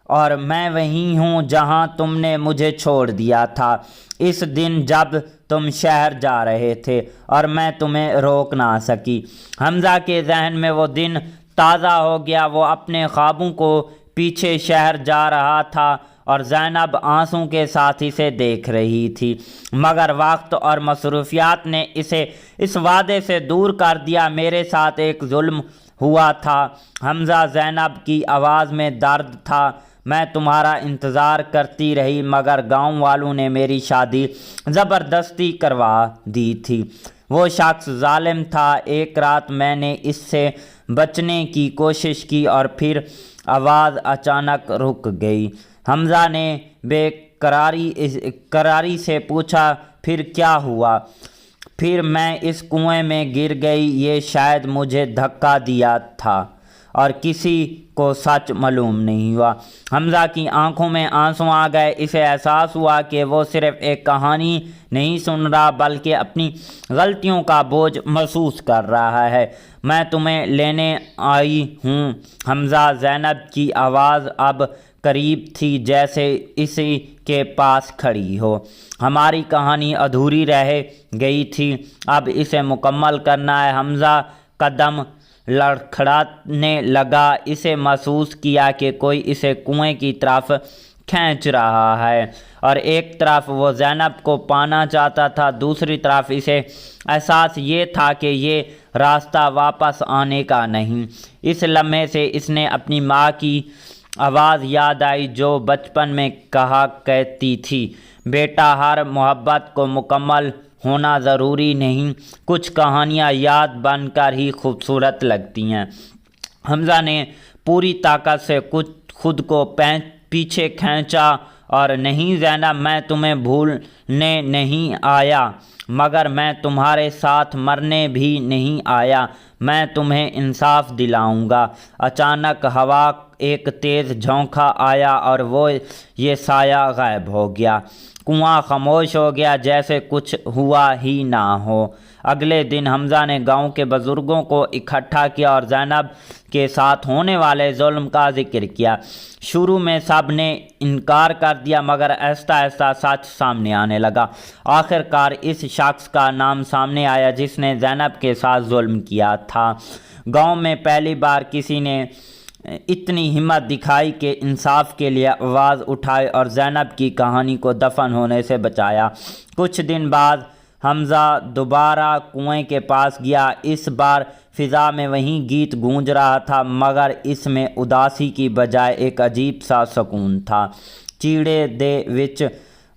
और मैं वहीं हूँ जहाँ तुमने मुझे छोड़ दिया था इस दिन जब तुम शहर जा रहे थे और मैं तुम्हें रोक ना सकी। हमज़ा के जहन में वो दिन ताज़ा हो गया। वो अपने ख्वाबों को पीछे शहर जा रहा था और ज़ैनब आंसू के साथ इसे देख रही थी, मगर वक्त और मसरूफियात ने इसे इस वादे से दूर कर दिया। मेरे साथ एक जुल्म हुआ था हमज़ा, ज़ैनब की आवाज़ में दर्द था। मैं तुम्हारा इंतज़ार करती रही मगर गांव वालों ने मेरी शादी ज़बरदस्ती करवा दी थी। वो शख्स जालिम था। एक रात मैंने इससे बचने की कोशिश की और फिर आवाज़ अचानक रुक गई। हमज़ा ने बेकरारी से पूछा, फिर क्या हुआ? फिर मैं इस कुएं में गिर गई। ये शायद मुझे धक्का दिया था और किसी को सच मालूम नहीं हुआ। हमज़ा की आंखों में आंसू आ गए। इसे एहसास हुआ कि वो सिर्फ एक कहानी नहीं सुन रहा बल्कि अपनी गलतियों का बोझ महसूस कर रहा है। मैं तुम्हें लेने आई हूँ हमज़ा। ज़ैनब की आवाज़ अब करीब थी जैसे इसी के पास खड़ी हो। हमारी कहानी अधूरी रह गई थी, अब इसे मुकम्मल करना है। हमज़ा कदम लड़खड़ाने लगा। इसे महसूस किया कि कोई इसे कुएं की तरफ खींच रहा है और एक तरफ वो ज़ैनब को पाना चाहता था, दूसरी तरफ इसे एहसास ये था कि ये रास्ता वापस आने का नहीं। इस लम्हे से इसने अपनी माँ की आवाज़ याद आई जो बचपन में कहा कहती थी, बेटा हर मोहब्बत को मुकम्मल होना ज़रूरी नहीं, कुछ कहानियाँ याद बनकर ही खूबसूरत लगती हैं। हमज़ा ने पूरी ताकत से खुद को पीछे खींचा और नहीं ज़ैनब, मैं तुम्हें भूलने नहीं आया मगर मैं तुम्हारे साथ मरने भी नहीं आया। मैं तुम्हें इंसाफ दिलाऊंगा। अचानक हवा एक तेज़ झोंका आया और वो ये साया गायब हो गया। कुआं खामोश हो गया जैसे कुछ हुआ ही ना हो। अगले दिन हमज़ा ने गांव के बुज़ुर्गों को इकट्ठा किया और ज़ैनब के साथ होने वाले जुल्म का जिक्र किया। शुरू में सब ने इनकार कर दिया मगर आहिस्ता आहिस्ता सच सामने आने लगा। आखिरकार इस शख्स का नाम सामने आया जिसने ज़ैनब के साथ जुल्म किया था। गांव में पहली बार किसी ने इतनी हिम्मत दिखाई कि इंसाफ के लिए आवाज़ उठाई और ज़ैनब की कहानी को दफन होने से बचाया। कुछ दिन बाद हमज़ा दोबारा कुएं के पास गया। इस बार फ़िज़ा में वही गीत गूंज रहा था मगर इसमें उदासी की बजाय एक अजीब सा सुकून था। चीड़े दे विच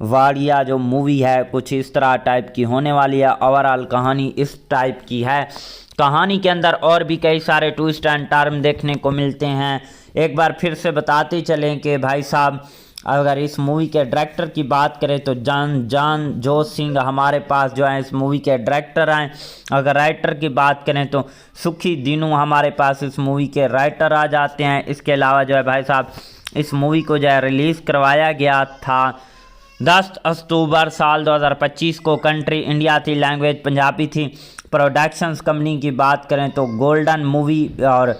वाड़िया जो मूवी है कुछ इस तरह टाइप की होने वाली है। ओवरऑल कहानी इस टाइप की है। कहानी के अंदर और भी कई सारे ट्विस्ट एंड टर्न देखने को मिलते हैं। एक बार फिर से बताते चलें कि भाई साहब अगर इस मूवी के डायरेक्टर की बात करें तो जानजोत सिंह हमारे पास जो है इस मूवी के डायरेक्टर हैं। अगर राइटर की बात करें तो सुखी दीनू हमारे पास इस मूवी के राइटर आ जाते हैं। इसके अलावा जो है भाई साहब इस मूवी को जो है रिलीज़ करवाया गया था 10 अक्टूबर साल 2025 को। कंट्री इंडिया थी, लैंग्वेज पंजाबी थी। प्रोडक्शंस कंपनी की बात करें तो गोल्डन मूवी और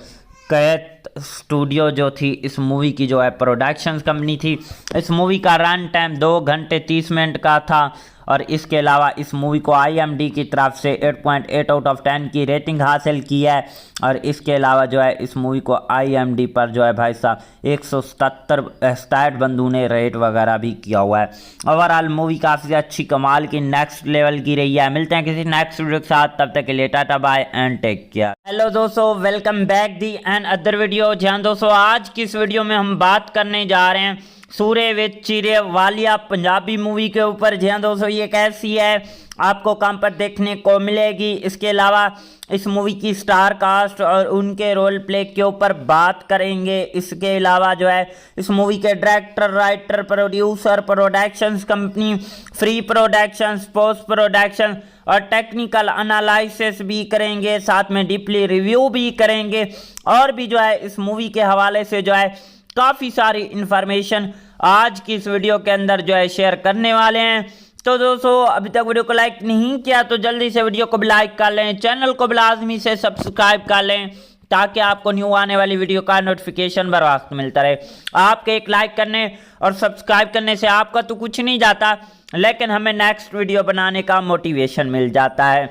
कैत स्टूडियो जो थी इस मूवी की जो है प्रोडक्शंस कंपनी थी। इस मूवी का रन टाइम 2 घंटे 30 मिनट का था और इसके अलावा इस मूवी को IMDb की तरफ से 8.8 आउट ऑफ 10 की रेटिंग हासिल की है। और इसके अलावा जो है इस मूवी को IMDb पर जो है भाई साहब 167 बंदों ने रेट वगैरह भी किया हुआ है। ओवरऑल मूवी काफ़ी अच्छी कमाल की नेक्स्ट लेवल की रही है। मिलते हैं किसी नेक्स्ट वीडियो के साथ, तब तक के लिए tata bye and take care. Hello दोस्तों, welcome back the and other video. जहाँ दोस्तों आज की इस वीडियो में हम बात करने जा रहे हैं सूर्य विच चीरे वालिया पंजाबी मूवी के ऊपर। जी हाँ दोस्तों, ये कैसी है, आपको कहाँ पर देखने को मिलेगी। इसके अलावा इस मूवी की स्टार कास्ट और उनके रोल प्ले के ऊपर बात करेंगे। इसके अलावा जो है इस मूवी के director, writer, producer, productions company, free productions, post production और टेक्निकल एनालिसिस भी करेंगे। साथ में डीपली रिव्यू भी करेंगे और भी जो है इस मूवी के हवाले से जो है काफ़ी सारी इंफॉर्मेशन आज की इस वीडियो के अंदर जो है शेयर करने वाले हैं। तो दोस्तों अभी तक वीडियो को लाइक नहीं किया तो जल्दी से वीडियो को भी लाइक कर लें, चैनल को भी लाजमी से सब्सक्राइब कर लें ताकि आपको न्यू आने वाली वीडियो का नोटिफिकेशन बर वक्त मिलता रहे। आपके एक लाइक करने और सब्सक्राइब करने से आपका तो कुछ नहीं जाता, लेकिन हमें नेक्स्ट वीडियो बनाने का मोटिवेशन मिल जाता है।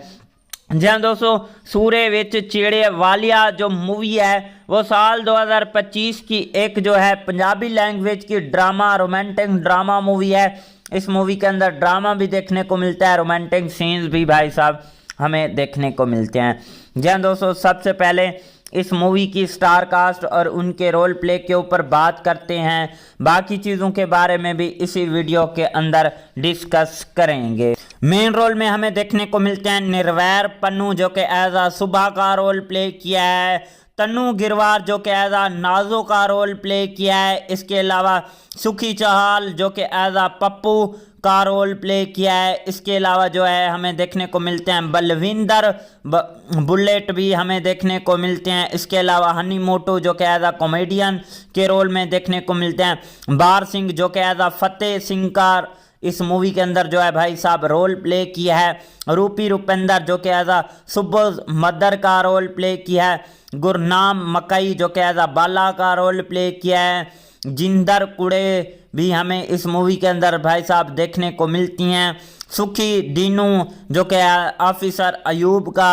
जहाँ दोस्तों सूर्य विच चीरे वालिया जो मूवी है वो साल 2025 की एक जो है पंजाबी लैंग्वेज की ड्रामा, रोमांटिक ड्रामा मूवी है। इस मूवी के अंदर ड्रामा भी देखने को मिलता है, रोमांटिक सीन्स भी भाई साहब हमें देखने को मिलते हैं। जहाँ दोस्तों सबसे पहले इस मूवी की स्टार कास्ट और उनके रोल प्ले के ऊपर बात करते हैं। बाकी चीज़ों के बारे में भी इसी वीडियो के अंदर डिस्कस करेंगे। मेन रोल में हमें देखने को मिलते हैं निर्वैर पन्नू जो कि एज आ सुबह का रोल प्ले किया है, तन्नू गिरवार जो कि एज आ नाजो का रोल प्ले किया है। इसके अलावा सुखी चहाल जो कि एज आ पप्पू का रोल प्ले किया है। इसके अलावा जो है हमें देखने को मिलते हैं बलविंदर बुलेट भी हमें देखने को मिलते हैं। इसके अलावा हनी मोटू जो कि एज आ कॉमेडियन के रोल में देखने को मिलते हैं। बार सिंह जो कि एज आ फतेह सिंह का इस मूवी के अंदर जो है भाई साहब रोल प्ले किया है। रूपी रुपेंदर जो कि एज आ सुबोज मदर का रोल प्ले किया है। गुरनाम मकई जो कि एज आ बाला का रोल प्ले किया है। जिंदर कुड़े भी हमें इस मूवी के अंदर भाई साहब देखने को मिलती हैं। सुखी दीनू जो कि ऑफिसर अयूब का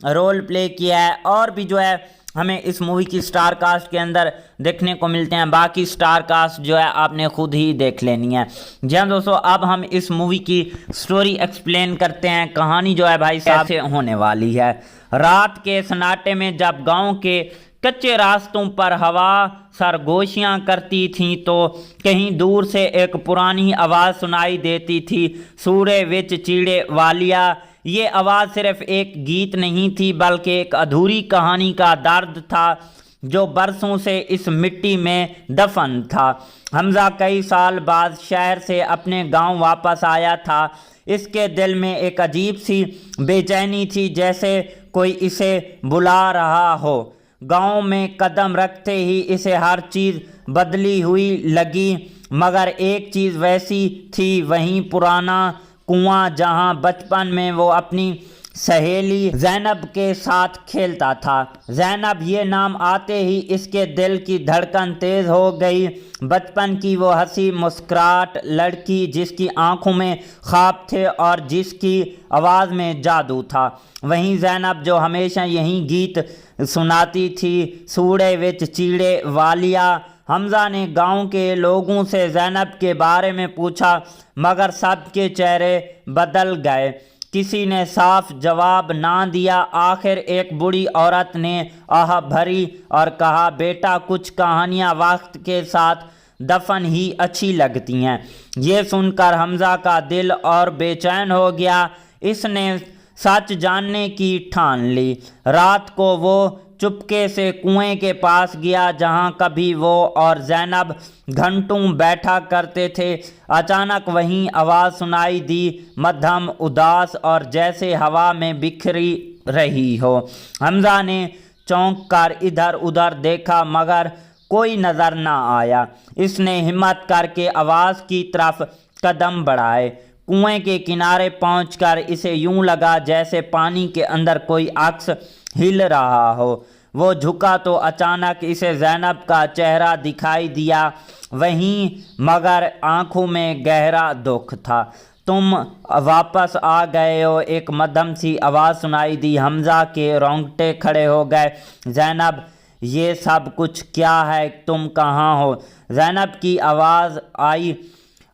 रोल प्ले किया है और भी जो है हमें इस मूवी की स्टार कास्ट के अंदर देखने को मिलते हैं। बाकी स्टार कास्ट जो है आपने खुद ही देख लेनी है। जी हाँ दोस्तों, अब हम इस मूवी की स्टोरी एक्सप्लेन करते हैं। कहानी जो है भाई साहब से होने वाली है। रात के सन्नाटे में जब गांव के कच्चे रास्तों पर हवा सरगोशियाँ करती थीं तो कहीं दूर से एक पुरानी आवाज़ सुनाई देती थी, सूर्य विच चीड़े वालिया। ये आवाज़ सिर्फ एक गीत नहीं थी बल्कि एक अधूरी कहानी का दर्द था जो बरसों से इस मिट्टी में दफन था। हमजा कई साल बाद शहर से अपने गांव वापस आया था। इसके दिल में एक अजीब सी बेचैनी थी, जैसे कोई इसे बुला रहा हो। गांव में कदम रखते ही इसे हर चीज़ बदली हुई लगी, मगर एक चीज़ वैसी थी, वहीं पुराना कुआं जहां बचपन में वो अपनी सहेली जैनब के साथ खेलता था। जैनब ये नाम आते ही इसके दिल की धड़कन तेज़ हो गई। बचपन की वो हंसी मुस्कुराहट लड़की जिसकी आंखों में ख्वाब थे और जिसकी आवाज़ में जादू था, वहीं जैनब जो हमेशा यही गीत सुनाती थी, सूड़े विच चीड़े वालिया। हमजा ने गांव के लोगों से जैनब के बारे में पूछा, मगर सबके चेहरे बदल गए। किसी ने साफ जवाब ना दिया। आखिर एक बूढ़ी औरत ने आह भरी और कहा, बेटा कुछ कहानियाँ वक्त के साथ दफन ही अच्छी लगती हैं। ये सुनकर हमजा का दिल और बेचैन हो गया। इसने सच जानने की ठान ली। रात को वो चुपके से कुएं के पास गया जहां कभी वो और ज़ैनब घंटों बैठा करते थे। अचानक वहीं आवाज़ सुनाई दी, मध्यम, उदास और जैसे हवा में बिखरी रही हो। हमजा ने चौंक कर इधर उधर देखा मगर कोई नज़र न आया। इसने हिम्मत करके आवाज़ की तरफ कदम बढ़ाए। कुएं के किनारे पहुंचकर इसे यूं लगा जैसे पानी के अंदर कोई अक्स हिल रहा हो। वो झुका तो अचानक इसे ज़ैनब का चेहरा दिखाई दिया, वहीं मगर आंखों में गहरा दुख था। तुम वापस आ गए हो, एक मध्यम सी आवाज़ सुनाई दी। हमजा के रोंगटे खड़े हो गए। ज़ैनब, ये सब कुछ क्या है? तुम कहाँ हो? ज़ैनब की आवाज़ आई,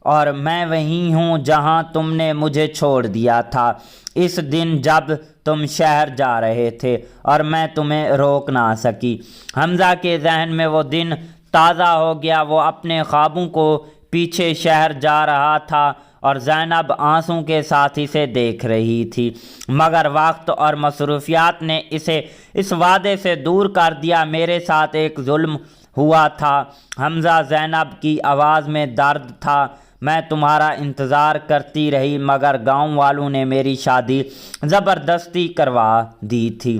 और मैं वहीं हूँ जहाँ तुमने मुझे छोड़ दिया था इस दिन जब तुम शहर जा रहे थे और मैं तुम्हें रोक ना सकी। हमजा के जहन में वो दिन ताज़ा हो गया। वो अपने ख्वाबों को पीछे शहर जा रहा था और ज़ैनब आंसू के साथ इसे देख रही थी, मगर वक्त और मसरूफियात ने इसे इस वादे से दूर कर दिया। मेरे साथ एक जुल्म हुआ था हमजा, ज़ैनब की आवाज़ में दर्द था। मैं तुम्हारा इंतज़ार करती रही मगर गांव वालों ने मेरी शादी ज़बरदस्ती करवा दी थी।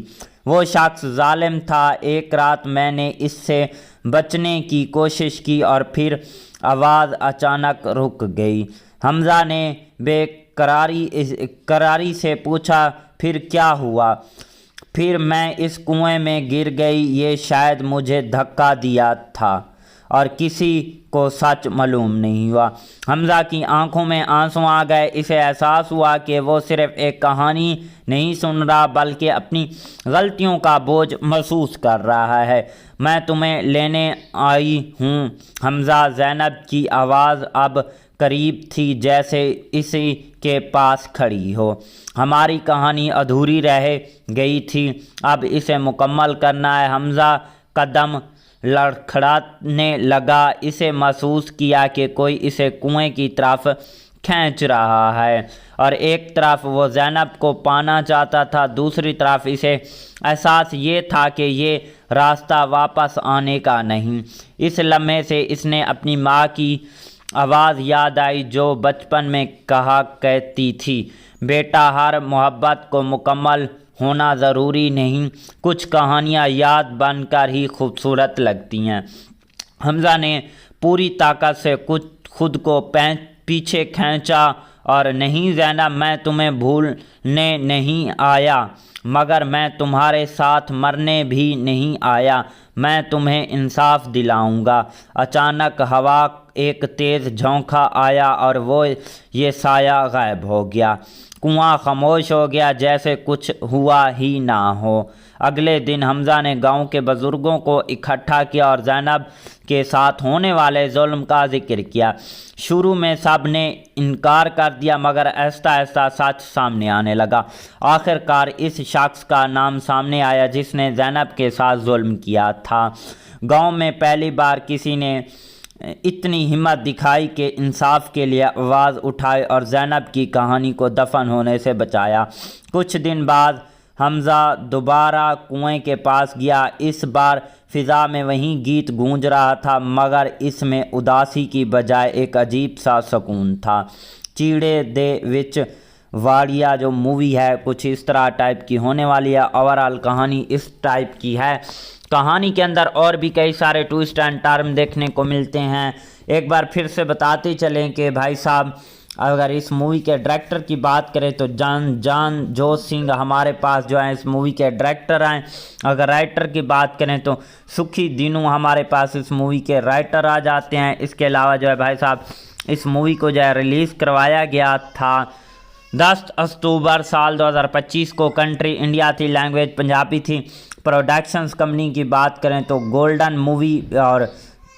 वो शख्स जालिम था। एक रात मैंने इससे बचने की कोशिश की और फिर आवाज़ अचानक रुक गई। हमजा ने बेकरारी से पूछा, फिर क्या हुआ? फिर मैं इस कुएं में गिर गई। ये शायद मुझे धक्का दिया था और किसी को सच मालूम नहीं हुआ। हमजा की आंखों में आंसू आ गए। इसे एहसास हुआ कि वो सिर्फ एक कहानी नहीं सुन रहा बल्कि अपनी गलतियों का बोझ महसूस कर रहा है। मैं तुम्हें लेने आई हूँ हमजा। ज़ैनब की आवाज़ अब करीब थी, जैसे इसी के पास खड़ी हो। हमारी कहानी अधूरी रह गई थी, अब इसे मुकम्मल करना है। हमजा कदम लड़खड़ाने लगा। इसे महसूस किया कि कोई इसे कुएं की तरफ खींच रहा है और एक तरफ वो ज़ैनब को पाना चाहता था, दूसरी तरफ इसे एहसास ये था कि ये रास्ता वापस आने का नहीं। इस लम्हे से इसने अपनी माँ की आवाज़ याद आई जो बचपन में कहा करती थी, बेटा, हर मोहब्बत को मुकम्मल होना ज़रूरी नहीं, कुछ कहानियाँ याद बनकर ही खूबसूरत लगती हैं। हमजा ने पूरी ताकत से खुद को पीछे खींचा और नहीं ज़ैनब, मैं तुम्हें भूलने नहीं आया मगर मैं तुम्हारे साथ मरने भी नहीं आया। मैं तुम्हें इंसाफ दिलाऊंगा। अचानक हवा एक तेज़ झोंका आया और वो ये साया गायब हो गया। कुआं खामोश हो गया जैसे कुछ हुआ ही ना हो। अगले दिन हमजा ने गांव के बुज़ुर्गों को इकट्ठा किया और ज़ैनब के साथ होने वाले जुल्म का जिक्र किया। शुरू में सब ने इनकार कर दिया मगर आहिस्ता आहिस्ता सच सामने आने लगा। आखिरकार इस शख्स का नाम सामने आया जिसने ज़ैनब के साथ जुल्म किया था। गांव में पहली बार किसी ने इतनी हिम्मत दिखाई कि इंसाफ के लिए आवाज़ उठाई और ज़ैनब की कहानी को दफन होने से बचाया। कुछ दिन बाद हमजा दोबारा कुएं के पास गया। इस बार फ़िज़ा में वही गीत गूंज रहा था मगर इसमें उदासी की बजाय एक अजीब सा सुकून था। चीड़े दे विच वाड़िया जो मूवी है कुछ इस तरह टाइप की होने वाली है। ओवरऑल कहानी इस टाइप की है। कहानी के अंदर और भी कई सारे ट्विस्ट एंड टर्न देखने को मिलते हैं। एक बार फिर से बताते चलें कि भाई साहब अगर इस मूवी के डायरेक्टर की बात करें तो जानजोत सिंह हमारे पास जो है इस मूवी के डायरेक्टर हैं। अगर राइटर की बात करें तो सुखी दिनू हमारे पास इस मूवी के राइटर आ जाते हैं। इसके अलावा जो है भाई साहब इस मूवी को जो है रिलीज़ करवाया गया था 10 अक्टूबर साल 2025 को। कंट्री इंडिया थी, लैंग्वेज पंजाबी थी। प्रोडक्शंस कंपनी की बात करें तो गोल्डन मूवी और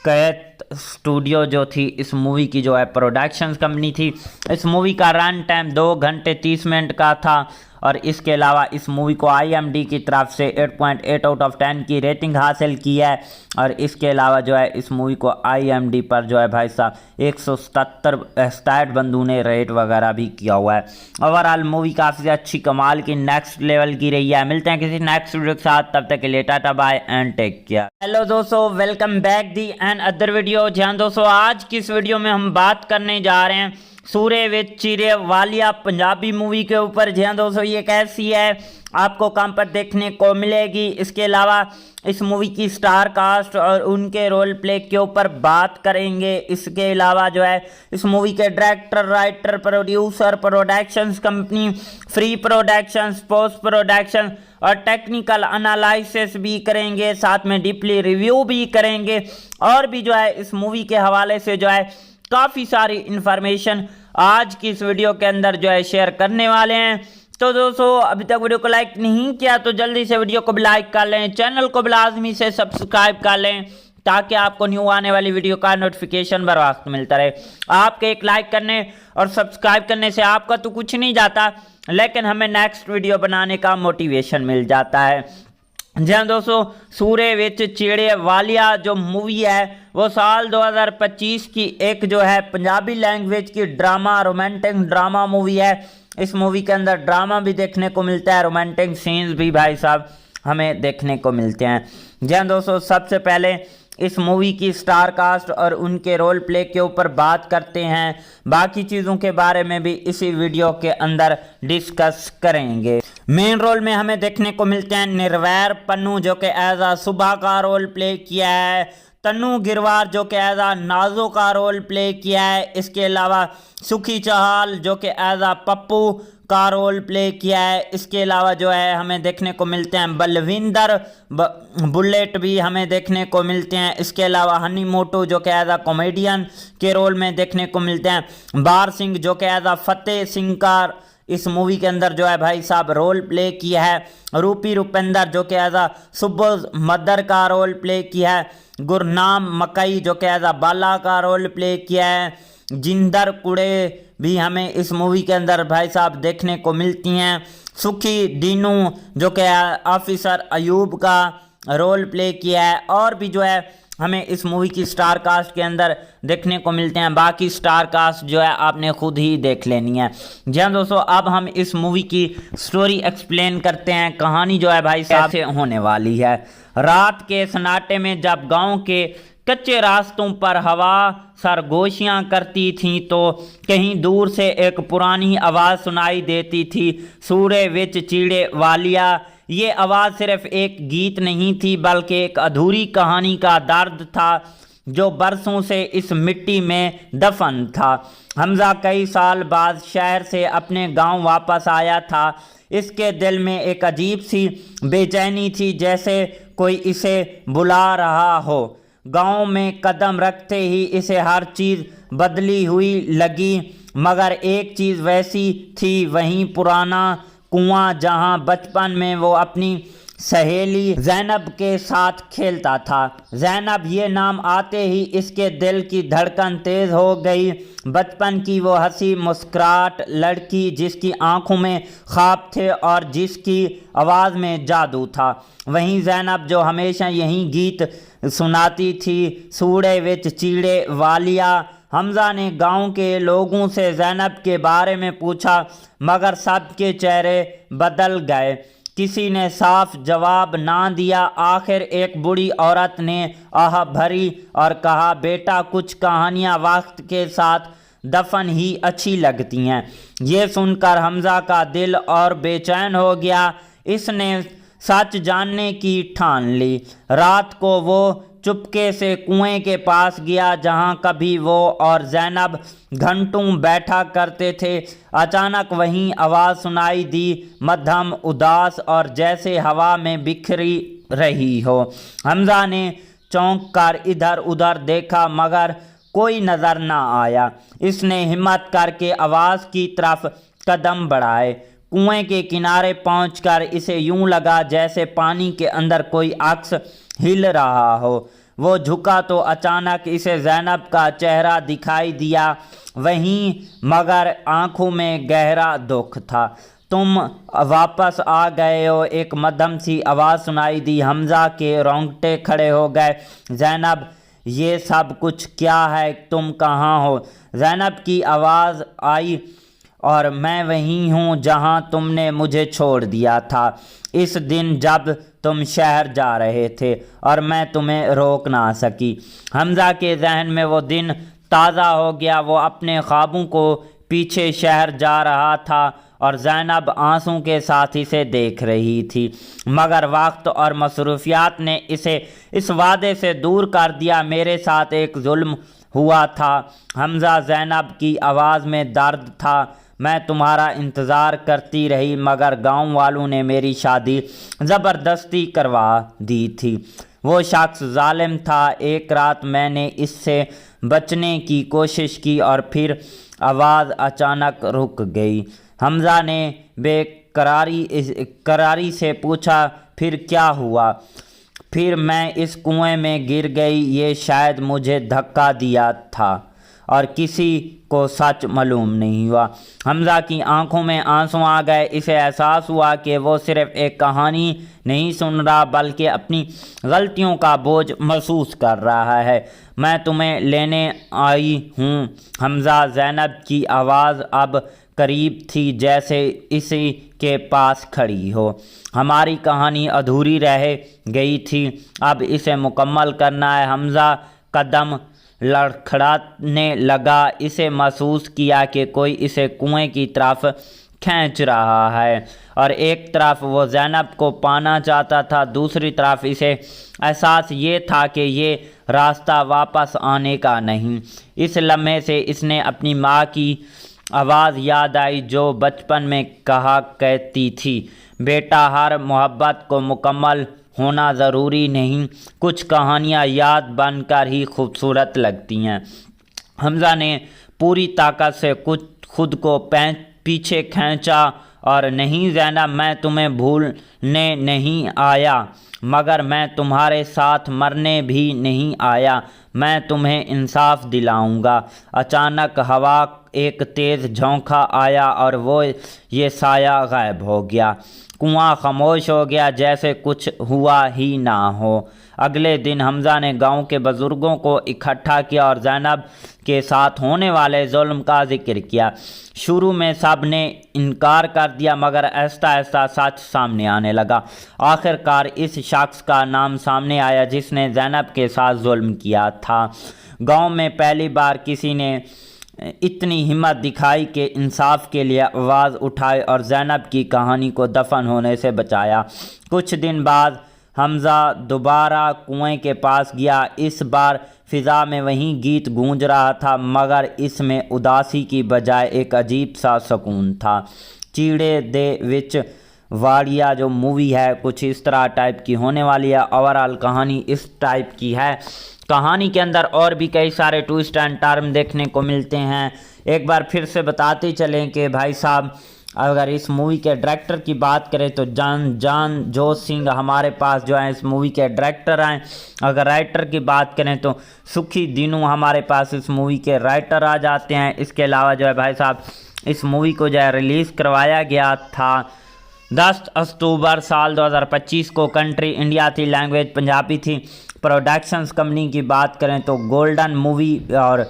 कैत स्टूडियो जो थी इस मूवी की जो है प्रोडक्शंस कंपनी थी। इस मूवी का रन टाइम 2 घंटे 30 मिनट का था और इसके अलावा इस मूवी को IMDb की तरफ से 8.8 आउट ऑफ 10 की रेटिंग हासिल की है। और इसके अलावा जो है इस मूवी को IMDb पर जो है भाई साहब 167 बंदों ने रेट वगैरह भी किया हुआ है। ओवरऑल मूवी काफ़ी अच्छी कमाल की नेक्स्ट लेवल की रही है। मिलते हैं किसी नेक्स्ट वीडियो के साथ, तब तक के लिए tata bye and take care. Hello दोस्तों, welcome back the and other video. जी हाँ दोस्तों, आज की इस वीडियो में हम बात करने जा रहे हैं सूरे विच चीरे वालिया पंजाबी मूवी के ऊपर। जी हाँ दोस्तों, ये कैसी है, आपको कहाँ पर देखने को मिलेगी, इसके अलावा इस मूवी की स्टार कास्ट और उनके रोल प्ले के ऊपर बात करेंगे। इसके अलावा जो है इस मूवी के director, writer, producer, productions company, free productions, post production और टेक्निकल एनालिसिस भी करेंगे, साथ में डीपली रिव्यू भी करेंगे। और भी जो है इस मूवी के हवाले से जो है काफ़ी सारी इंफॉर्मेशन आज की इस वीडियो के अंदर जो है शेयर करने वाले हैं। तो दोस्तों, अभी तक वीडियो को लाइक नहीं किया तो जल्दी से वीडियो को भी लाइक कर लें, चैनल को भी लाजमी से सब्सक्राइब कर लें ताकि आपको न्यू आने वाली वीडियो का नोटिफिकेशन बर वक्त मिलता रहे। आपके एक लाइक करने और सब्सक्राइब करने से आपका तो कुछ नहीं जाता, लेकिन हमें नेक्स्ट वीडियो बनाने का मोटिवेशन मिल जाता है। जी हाँ दोस्तों, सूरे विच चीरे वालिया जो मूवी है वो साल 2025 की एक जो है पंजाबी लैंग्वेज की ड्रामा, रोमांटिक ड्रामा मूवी है। इस मूवी के अंदर ड्रामा भी देखने को मिलता है, रोमांटिक सीन्स भी भाई साहब हमें देखने को मिलते हैं। जी हाँ दोस्तों, सबसे पहले इस मूवी की स्टार कास्ट और उनके रोल प्ले के ऊपर बात करते हैं। बाकी चीज़ों के बारे में भी इसी वीडियो के अंदर डिस्कस करेंगे। मेन रोल में हमें देखने को मिलते हैं निर्वैर पन्नू जो कि एज आ सुबह का रोल प्ले किया है, तन्नू गिरवार जो कि एज आ नाजो का रोल प्ले किया है। इसके अलावा सुखी चहाल जो कि एज आ पप्पू का रोल प्ले किया है। इसके अलावा जो है हमें देखने को मिलते हैं बलविंदर बुलेट भी हमें देखने को मिलते हैं। इसके अलावा हनी मोटू जो कि एज आ कॉमेडियन के रोल में देखने को मिलते हैं। बार सिंह जो कि एज आ फतेह सिंह का इस मूवी के अंदर जो है भाई साहब रोल प्ले किया है। रूपी रुपेंद्र जो कि एज आ सुबोज मदर का रोल प्ले किया है। गुरनाम मकई जो कि एज आ बाला का रोल प्ले किया है। जिंदर कुड़े भी हमें इस मूवी के अंदर भाई साहब देखने को मिलती हैं। सुखी डीनू जो कि ऑफिसर अयूब का रोल प्ले किया है। और भी जो है हमें इस मूवी की स्टार कास्ट के अंदर देखने को मिलते हैं। बाकी स्टार कास्ट जो है आपने खुद ही देख लेनी है। जी हाँ दोस्तों, अब हम इस मूवी की स्टोरी एक्सप्लेन करते हैं। कहानी जो है भाई साहब से होने वाली है। रात के सन्नाटे में जब गांव के कच्चे रास्तों पर हवा सरगोशियाँ करती थीं तो कहीं दूर से एक पुरानी आवाज़ सुनाई देती थी, सूरे विच चीड़े वालिया। ये आवाज़ सिर्फ एक गीत नहीं थी बल्कि एक अधूरी कहानी का दर्द था जो बरसों से इस मिट्टी में दफन था। हमजा कई साल बाद शहर से अपने गांव वापस आया था। इसके दिल में एक अजीब सी बेचैनी थी, जैसे कोई इसे बुला रहा हो। गांव में कदम रखते ही इसे हर चीज़ बदली हुई लगी, मगर एक चीज़ वैसी थी, वहीं पुराना कुआं जहां बचपन में वो अपनी सहेली जैनब के साथ खेलता था। जैनब ये नाम आते ही इसके दिल की धड़कन तेज़ हो गई। बचपन की वो हंसी मुस्कुराहट लड़की जिसकी आंखों में ख्वाब थे और जिसकी आवाज़ में जादू था। वहीं जैनब जो हमेशा यही गीत सुनाती थी, सूड़े विच चीड़े वालिया। हमजा ने गांव के लोगों से जैनब के बारे में पूछा, मगर सबके चेहरे बदल गए। किसी ने साफ जवाब ना दिया। आखिर एक बूढ़ी औरत ने आह भरी और कहा, बेटा कुछ कहानियाँ वक्त के साथ दफन ही अच्छी लगती हैं। ये सुनकर हमजा का दिल और बेचैन हो गया। इसने सच जानने की ठान ली। रात को वो चुपके से कुएं के पास गया जहां कभी वो और जैनब घंटों बैठा करते थे। अचानक वहीं आवाज़ सुनाई दी, मध्यम उदास और जैसे हवा में बिखरी रही हो। हमजा ने चौंक कर इधर उधर देखा मगर कोई नज़र ना आया। इसने हिम्मत करके आवाज़ की तरफ कदम बढ़ाए। कुएं के किनारे पहुंचकर इसे यूं लगा जैसे पानी के अंदर कोई अक्स हिल रहा हो। वो झुका तो अचानक इसे जैनब का चेहरा दिखाई दिया, वहीं मगर आंखों में गहरा दुख था। तुम वापस आ गए हो, एक मध्यम सी आवाज़ सुनाई दी। हमजा के रोंगटे खड़े हो गए। ज़ैनब, ये सब कुछ क्या है? तुम कहाँ हो? ज़ैनब की आवाज़ आई, और मैं वहीं हूँ जहाँ तुमने मुझे छोड़ दिया था इस दिन जब तुम शहर जा रहे थे, और मैं तुम्हें रोक ना सकी। हमजा के जहन में वो दिन ताज़ा हो गया। वो अपने ख्वाबों को पीछे शहर जा रहा था और ज़ैनब आंसू के साथ इसे देख रही थी, मगर वक्त और मसरूफियात ने इसे इस वादे से दूर कर दिया। मेरे साथ एक जुल्म हुआ था हमजा, ज़ैनब की आवाज़ में दर्द था। मैं तुम्हारा इंतज़ार करती रही, मगर गांव वालों ने मेरी शादी ज़बरदस्ती करवा दी थी। वो शख्स जालिम था। एक रात मैंने इससे बचने की कोशिश की और फिर आवाज़ अचानक रुक गई। हमजा ने बेकरारी से पूछा, फिर क्या हुआ? फिर मैं इस कुएं में गिर गई। ये शायद मुझे धक्का दिया था और किसी को सच मालूम नहीं हुआ। हमजा की आंखों में आंसू आ गए। इसे एहसास हुआ कि वो सिर्फ एक कहानी नहीं सुन रहा, बल्कि अपनी गलतियों का बोझ महसूस कर रहा है। मैं तुम्हें लेने आई हूँ हमजा। ज़ैनब की आवाज़ अब करीब थी, जैसे इसी के पास खड़ी हो। हमारी कहानी अधूरी रह गई थी, अब इसे मुकम्मल करना है। हमजा कदम लड़खड़ाने लगा। इसे महसूस किया कि कोई इसे कुएं की तरफ खींच रहा है, और एक तरफ वो ज़ैनब को पाना चाहता था, दूसरी तरफ इसे एहसास ये था कि ये रास्ता वापस आने का नहीं। इस लम्हे से इसने अपनी माँ की आवाज़ याद आई, जो बचपन में कहा कहती थी, बेटा, हर मोहब्बत को मुकम्मल होना ज़रूरी नहीं, कुछ कहानियाँ याद बनकर ही खूबसूरत लगती हैं। हमजा ने पूरी ताकत से खुद को पीछे खींचा, और नहीं ज़ैनब, मैं तुम्हें भूलने नहीं आया, मगर मैं तुम्हारे साथ मरने भी नहीं आया। मैं तुम्हें इंसाफ दिलाऊंगा। अचानक हवा एक तेज़ झोंका आया और वो ये साया गायब हो गया। कुआं खामोश हो गया, जैसे कुछ हुआ ही ना हो। अगले दिन हमजा ने गांव के बुज़ुर्गों को इकट्ठा किया और ज़ैनब के साथ होने वाले जुल्म का जिक्र किया। शुरू में सब ने इनकार कर दिया, मगर आहिस्ता आहिस्ता सच सामने आने लगा। आखिरकार इस शख्स का नाम सामने आया जिसने ज़ैनब के साथ जुल्म किया था। गांव में पहली बार किसी ने इतनी हिम्मत दिखाई कि इंसाफ के लिए आवाज़ उठाई और ज़ैनब की कहानी को दफन होने से बचाया। कुछ दिन बाद हमजा दोबारा कुएं के पास गया। इस बार फ़िज़ा में वही गीत गूंज रहा था, मगर इसमें उदासी की बजाय एक अजीब सा सुकून था। चीड़े दे विच वाड़िया जो मूवी है कुछ इस तरह टाइप की होने वाली है। ओवरऑल कहानी इस टाइप की है। कहानी के अंदर और भी कई सारे ट्विस्ट एंड टर्न देखने को मिलते हैं। एक बार फिर से बताते चलें कि भाई साहब, अगर इस मूवी के डायरेक्टर की बात करें तो जानजोत सिंह हमारे पास जो है इस मूवी के डायरेक्टर हैं। अगर राइटर की बात करें तो सुखी दिनू हमारे पास इस मूवी के राइटर आ जाते हैं। इसके अलावा जो है भाई साहब, इस मूवी को जो है रिलीज़ करवाया गया था 10 अक्टूबर साल 2025 को। कंट्री इंडिया थी, लैंग्वेज पंजाबी थी। प्रोडक्शंस कंपनी की बात करें तो गोल्डन मूवी और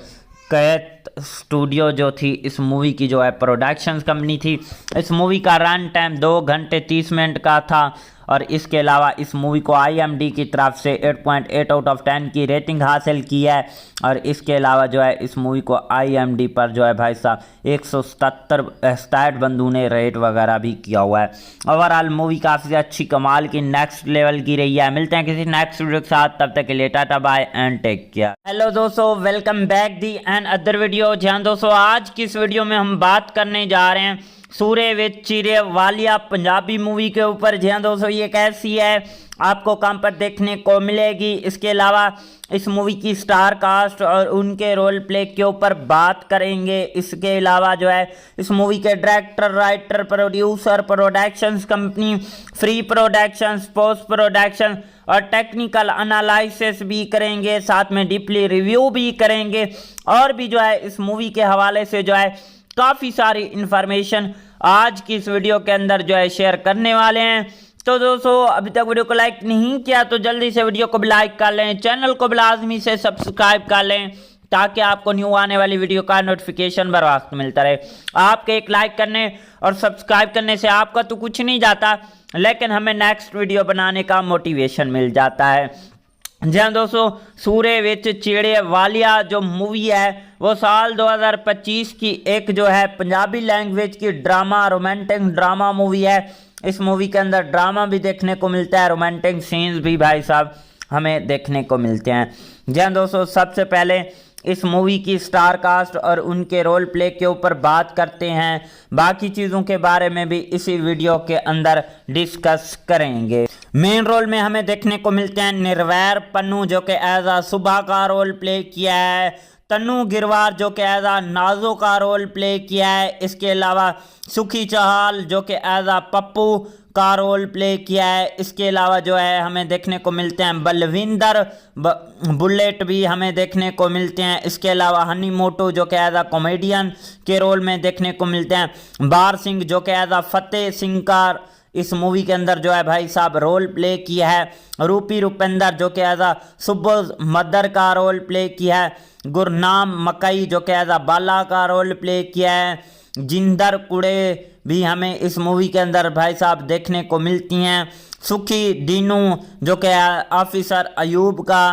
कैत स्टूडियो जो थी इस मूवी की जो है प्रोडक्शंस कंपनी थी। इस मूवी का रन टाइम 2 घंटे 30 मिनट का था, और इसके अलावा इस मूवी को IMDb की तरफ से 8.8 आउट ऑफ 10 की रेटिंग हासिल की है। और इसके अलावा जो है इस मूवी को IMDb पर जो है भाई साहब 167 बंदों ने रेट वगैरह भी किया हुआ है। ओवरऑल मूवी काफ़ी अच्छी कमाल की नेक्स्ट लेवल की रही है। मिलते हैं किसी नेक्स्ट वीडियो के साथ, तब तक के लिए tata bye and take care. Hello दोस्तों, welcome back the and other video. जहाँ दोस्तों आज की इस वीडियो में हम बात करने जा रहे हैं सूरे विच चीरे वालिया पंजाबी मूवी के ऊपर। जी हाँ दोस्तों, ये कैसी है, आपको कहाँ पर देखने को मिलेगी। इसके अलावा इस मूवी की स्टार कास्ट और उनके रोल प्ले के ऊपर बात करेंगे। इसके अलावा जो है इस मूवी के director, writer, producer, productions company, free productions, post production और टेक्निकल एनालिसिस भी करेंगे। साथ में डीपली रिव्यू भी करेंगे, और भी जो है इस मूवी के हवाले से जो है काफ़ी सारी इन्फॉर्मेशन आज की इस वीडियो के अंदर जो है शेयर करने वाले हैं। तो दोस्तों अभी तक वीडियो को लाइक नहीं किया तो जल्दी से वीडियो को भी लाइक कर लें, चैनल को भी लाजमी से सब्सक्राइब कर लें ताकि आपको न्यू आने वाली वीडियो का नोटिफिकेशन बर वक्त मिलता रहे। आपके एक लाइक करने और सब्सक्राइब करने से आपका तो कुछ नहीं जाता, लेकिन हमें नेक्स्ट वीडियो बनाने का मोटिवेशन मिल जाता है। जी हाँ दोस्तों, सूरे विच चिड़े वालिया जो मूवी है वो साल 2025 की एक जो है पंजाबी लैंग्वेज की ड्रामा रोमांटिक ड्रामा मूवी है। इस मूवी के अंदर ड्रामा भी देखने को मिलता है, रोमांटिक सीन्स भी भाई साहब हमें देखने को मिलते हैं। जी हाँ दोस्तों, सबसे पहले इस मूवी की स्टार कास्ट और उनके रोल प्ले के ऊपर बात करते हैं, बाकी चीज़ों के बारे में भी इसी वीडियो के अंदर डिस्कस करेंगे। मेन रोल में हमें देखने को मिलते हैं निर्वैर पन्नू जो कि एज आ सुबह का रोल प्ले किया है, तन्नू गिरवार जो कि एज आ नाजो का रोल प्ले किया है, इसके अलावा सुखी चहाल जो कि एज आ पप्पू का रोल प्ले किया है। इसके अलावा जो है हमें देखने को मिलते हैं बलविंदर बुलेट भी हमें देखने को मिलते हैं। इसके अलावा हनी मोटू जो कि एज आ कॉमेडियन के रोल में देखने को मिलते हैं। बार सिंह जो कि एज आ फतेह सिंह का इस मूवी के अंदर जो है भाई साहब रोल प्ले किया है। रूपी रुपेंदर जो कि एज आ सुबोध मदर का रोल प्ले किया है। गुरनाम मकई जो कि एज आ बाला का रोल प्ले किया है। जिंदर कुड़े भी हमें इस मूवी के अंदर भाई साहब देखने को मिलती हैं। सुखी दीनू जो कि ऑफिसर अयूब का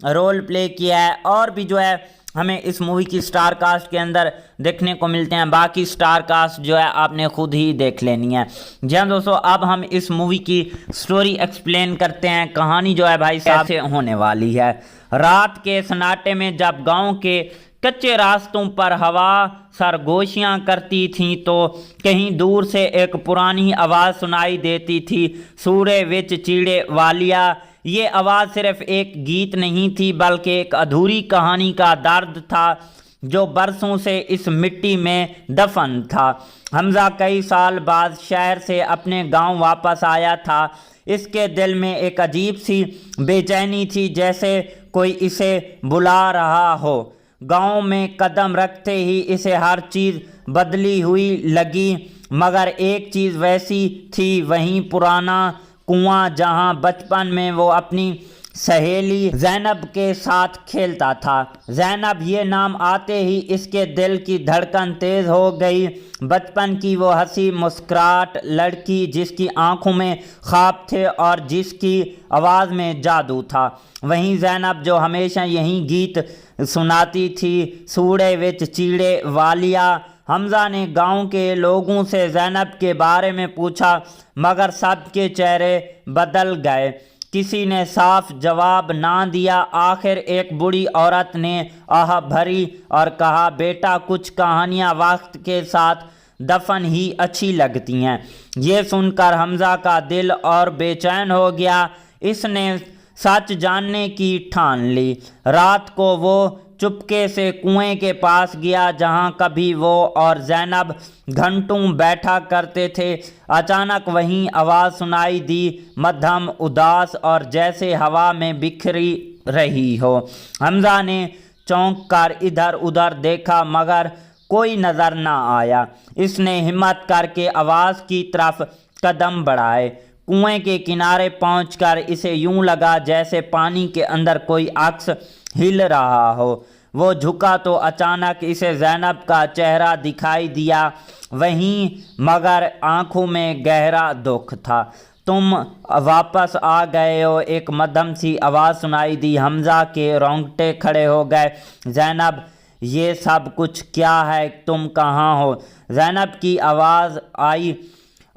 रोल प्ले किया है, और भी जो है हमें इस मूवी की स्टार कास्ट के अंदर देखने को मिलते हैं। बाकी स्टार कास्ट जो है आपने खुद ही देख लेनी है। जी हाँ दोस्तों, अब हम इस मूवी की स्टोरी एक्सप्लेन करते हैं। कहानी जो है भाई साहब से होने वाली है। रात के सन्नाटे में जब गांव के कच्चे रास्तों पर हवा सरगोशियाँ करती थीं तो कहीं दूर से एक पुरानी आवाज़ सुनाई देती थी, सूरे विच चिड़े वालिया। ये आवाज़ सिर्फ एक गीत नहीं थी बल्कि एक अधूरी कहानी का दर्द था जो बरसों से इस मिट्टी में दफन था। हमजा कई साल बाद शहर से अपने गांव वापस आया था। इसके दिल में एक अजीब सी बेचैनी थी, जैसे कोई इसे बुला रहा हो। गांव में कदम रखते ही इसे हर चीज़ बदली हुई लगी, मगर एक चीज़ वैसी थी, वहीं पुराना कुआं जहां बचपन में वो अपनी सहेली जैनब के साथ खेलता था। जैनब ये नाम आते ही इसके दिल की धड़कन तेज़ हो गई। बचपन की वो हंसी मुस्कुराहट लड़की जिसकी आंखों में ख्वाब थे और जिसकी आवाज़ में जादू था, वहीं जैनब जो हमेशा यही गीत सुनाती थी, सूड़े विच चीड़े वालिया। हमजा ने गांव के लोगों से जैनब के बारे में पूछा, मगर सबके चेहरे बदल गए। किसी ने साफ जवाब ना दिया। आखिर एक बूढ़ी औरत ने आह भरी और कहा, बेटा कुछ कहानियाँ वक्त के साथ दफन ही अच्छी लगती हैं। ये सुनकर हमजा का दिल और बेचैन हो गया। इसने सच जानने की ठान ली। रात को वो चुपके से कुएं के पास गया जहां कभी वो और जैनब घंटों बैठा करते थे। अचानक वहीं आवाज़ सुनाई दी, मध्यम उदास और जैसे हवा में बिखरी रही हो। हमजा ने चौंक कर इधर उधर देखा मगर कोई नज़र ना आया। इसने हिम्मत करके आवाज़ की तरफ कदम बढ़ाए। कुएं के किनारे पहुंचकर इसे यूं लगा जैसे पानी के अंदर कोई अक्स हिल रहा हो। वो झुका तो अचानक इसे जैनब का चेहरा दिखाई दिया, वहीं मगर आंखों में गहरा दुख था। तुम वापस आ गए हो, एक मध्यम सी आवाज़ सुनाई दी। हमजा के रोंगटे खड़े हो गए। जैनब, ये सब कुछ क्या है? तुम कहाँ हो? जैनब की आवाज़ आई,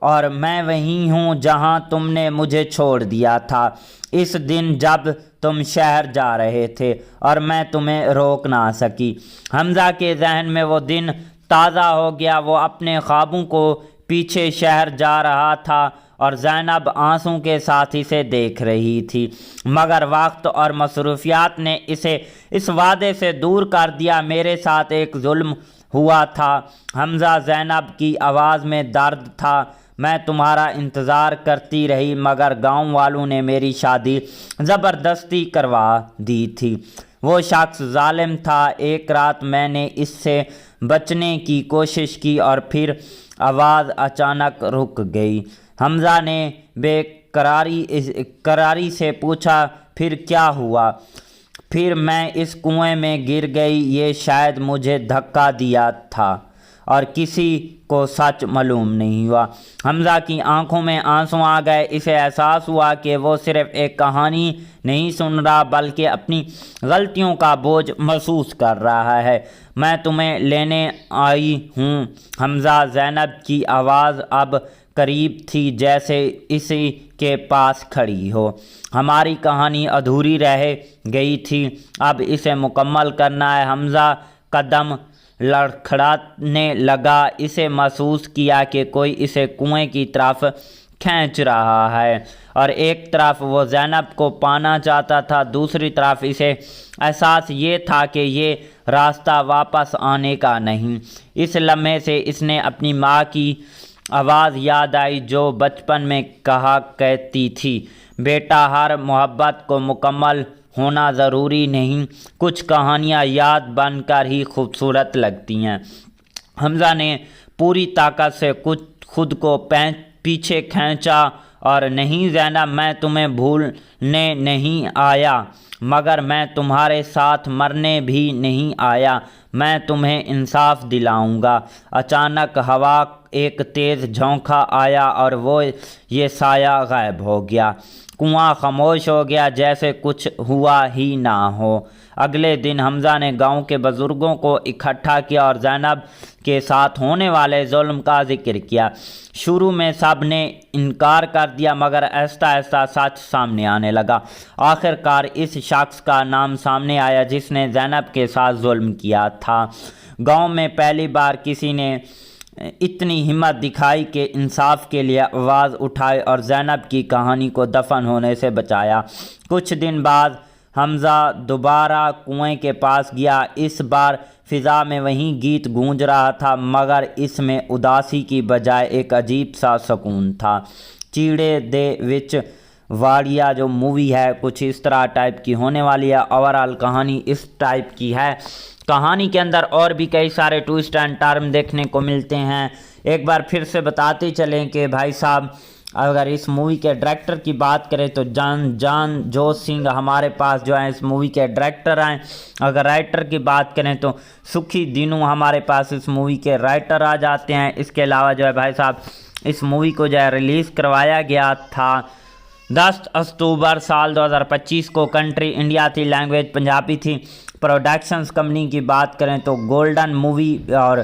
और मैं वहीं हूँ जहाँ तुमने मुझे छोड़ दिया था इस दिन जब तुम शहर जा रहे थे और मैं तुम्हें रोक ना सकी। हमजा के जहन में वो दिन ताज़ा हो गया। वो अपने ख्वाबों को पीछे शहर जा रहा था और ज़ैनब आंसू के साथ इसे देख रही थी, मगर वक्त और मसरूफियात ने इसे इस वादे से दूर कर दिया। मेरे साथ एक जुल्म हुआ था हमजा, ज़ैनब की आवाज़ में दर्द था। मैं तुम्हारा इंतज़ार करती रही मगर गांव वालों ने मेरी शादी ज़बरदस्ती करवा दी थी। वो शख्स जालिम था। एक रात मैंने इससे बचने की कोशिश की और फिर आवाज़ अचानक रुक गई। हमज़ा ने बेकरारी से पूछा, फिर क्या हुआ? फिर मैं इस कुएं में गिर गई। ये शायद मुझे धक्का दिया था और किसी को सच मालूम नहीं हुआ। हमज़ा की आंखों में आंसू आ गए। इसे एहसास हुआ कि वो सिर्फ एक कहानी नहीं सुन रहा बल्कि अपनी गलतियों का बोझ महसूस कर रहा है। मैं तुम्हें लेने आई हूँ हमज़ा। ज़ैनब की आवाज़ अब करीब थी, जैसे इसी के पास खड़ी हो। हमारी कहानी अधूरी रह गई थी, अब इसे मुकम्मल करना है। हमज़ा कदम लड़खड़ाने लगा। इसे महसूस किया कि कोई इसे कुएं की तरफ खींच रहा है और एक तरफ वो ज़ैनब को पाना चाहता था, दूसरी तरफ इसे एहसास ये था कि ये रास्ता वापस आने का नहीं। इस लम्हे से इसने अपनी माँ की आवाज़ याद आई जो बचपन में कहा कहती थी, बेटा हर मोहब्बत को मुकम्मल होना ज़रूरी नहीं, कुछ कहानियाँ याद बनकर ही खूबसूरत लगती हैं। हमज़ा ने पूरी ताकत से खुद को पीछे खींचा और नहीं ज़ैनब, मैं तुम्हें भूलने नहीं आया, मगर मैं तुम्हारे साथ मरने भी नहीं आया। मैं तुम्हें इंसाफ दिलाऊंगा। अचानक हवा एक तेज़ झोंका आया और वो ये साया गायब हो गया। कुआं खामोश हो गया, जैसे कुछ हुआ ही ना हो। अगले दिन हमज़ा ने गांव के बुज़ुर्गों को इकट्ठा किया और ज़ैनब के साथ होने वाले जुल्म का जिक्र किया। शुरू में सब ने इनकार कर दिया, मगर आहिस्ता आहिस्ता सच सामने आने लगा। आखिरकार इस शख्स का नाम सामने आया जिसने ज़ैनब के साथ जुल्म किया था। गांव में पहली बार किसी ने इतनी हिम्मत दिखाई कि इंसाफ के लिए आवाज़ उठाई और ज़ैनब की कहानी को दफन होने से बचाया। कुछ दिन बाद हमज़ा दोबारा कुएं के पास गया। इस बार फ़िज़ा में वही गीत गूंज रहा था, मगर इसमें उदासी की बजाय एक अजीब सा सुकून था। चीड़े दे विच वाड़िया जो मूवी है कुछ इस तरह टाइप की होने वाली है। ओवरऑल कहानी इस टाइप की है। कहानी के अंदर और भी कई सारे ट्विस्ट एंड टर्न देखने को मिलते हैं। एक बार फिर से बताते चलें कि भाई साहब, अगर इस मूवी के डायरेक्टर की बात करें तो जानजोत सिंह हमारे पास जो है इस मूवी के डायरेक्टर हैं। अगर राइटर की बात करें तो सुखी दिनू हमारे पास इस मूवी के राइटर आ जाते हैं। इसके अलावा जो है भाई साहब इस मूवी को जो है रिलीज़ करवाया गया था 10 अक्टूबर साल 2025 को। कंट्री इंडिया थी, लैंग्वेज पंजाबी थी। प्रोडक्शंस कंपनी की बात करें तो गोल्डन मूवी और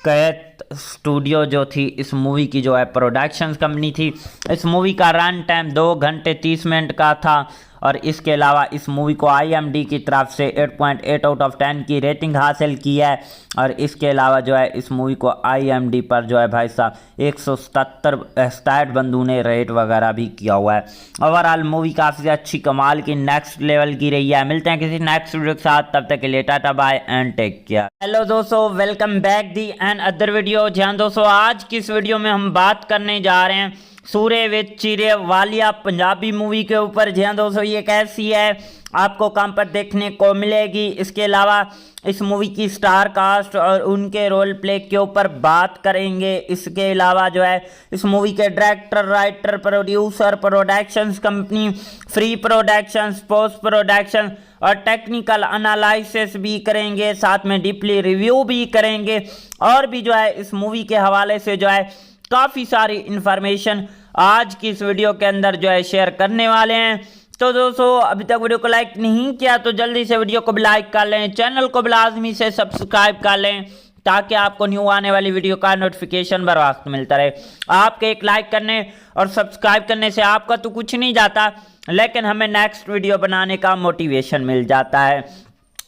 कैत स्टूडियो जो थी इस मूवी की जो है प्रोडक्शंस कंपनी थी। इस मूवी का रन टाइम 2 घंटे 30 मिनट का था और इसके अलावा इस मूवी को IMDb की तरफ से 8.8 आउट ऑफ 10 की रेटिंग हासिल की है। और इसके अलावा जो है इस मूवी को IMDb पर जो है भाई साहब 167 बंदों ने रेट वगैरह भी किया हुआ है। ओवरऑल मूवी काफ़ी अच्छी कमाल की नेक्स्ट लेवल की रही है। मिलते हैं किसी नेक्स्ट वीडियो के साथ, तब तक के लिए tata bye and take care. Hello दोस्तों, welcome back the and other video. जी हाँ दोस्तों, आज की इस वीडियो में हम बात करने जा रहे हैं सूर्य विच चीरे वालिया पंजाबी मूवी के ऊपर। जी हाँ दोस्तों, ये कैसी है, आपको कहाँ पर देखने को मिलेगी। इसके अलावा इस मूवी की स्टार कास्ट और उनके रोल प्ले के ऊपर बात करेंगे। इसके अलावा जो है इस मूवी के director, writer, producer, productions company, free productions, post production और टेक्निकल एनालिसिस भी करेंगे। साथ में डीपली रिव्यू भी करेंगे और भी जो है इस मूवी के हवाले से जो है काफ़ी सारी इन्फॉर्मेशन आज की इस वीडियो के अंदर जो है शेयर करने वाले हैं। तो दोस्तों, अभी तक वीडियो को लाइक नहीं किया तो जल्दी से वीडियो को भी लाइक कर लें, चैनल को भी लाजमी से सब्सक्राइब कर लें ताकि आपको न्यू आने वाली वीडियो का नोटिफिकेशन बर वक्त मिलता रहे। आपके एक लाइक करने और सब्सक्राइब करने से आपका तो कुछ नहीं जाता, लेकिन हमें नेक्स्ट वीडियो बनाने का मोटिवेशन मिल जाता है।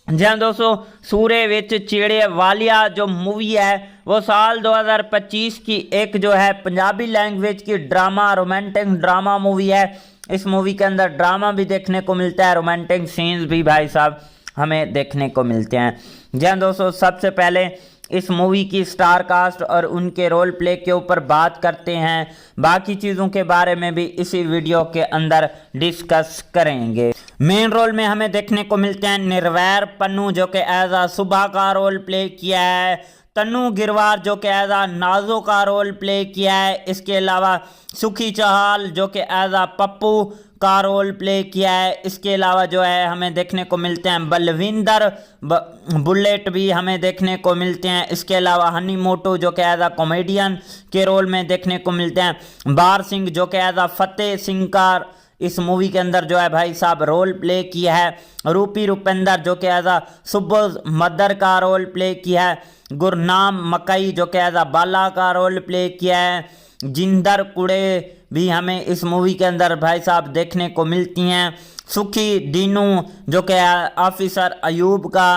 जी हाँ दोस्तों, सूर्य विच चीड़े वालिया जो मूवी है वो साल 2025 की एक जो है पंजाबी लैंग्वेज की ड्रामा, रोमांटिक ड्रामा मूवी है। इस मूवी के अंदर ड्रामा भी देखने को मिलता है, रोमांटिक सीन्स भी भाई साहब हमें देखने को मिलते हैं। जी हाँ दोस्तों, सबसे पहले इस मूवी की स्टार कास्ट और उनके रोल प्ले के ऊपर बात करते हैं। बाकी चीज़ों के बारे में भी इसी वीडियो के अंदर डिस्कस करेंगे। मेन रोल में हमें देखने को मिलते हैं निर्वैर पन्नू जो कि एज आ सुबह का रोल प्ले किया है। तन्नू गिरवार जो कि एज आ नाजो का रोल प्ले किया है। इसके अलावा सुखी चहाल जो कि एज आ पप्पू का रोल प्ले किया है। इसके अलावा जो है हमें देखने को मिलते हैं बलविंदर बुलेट भी हमें देखने को मिलते हैं। इसके अलावा हनी मोटू जो कि एज आ कॉमेडियन के रोल में देखने को मिलते हैं। बार सिंह जो कि एज आ फतेह सिंह का इस मूवी के अंदर जो है भाई साहब रोल प्ले किया है। रूपी रुपेंद्र जो कि एज आ सुबोज मदर का रोल प्ले किया है। गुरनाम मकई जो कि एज आ बाला का रोल प्ले किया है। जिंदर कुड़े भी हमें इस मूवी के अंदर भाई साहब देखने को मिलती हैं। सुखी दीनू जो कि ऑफिसर अयूब का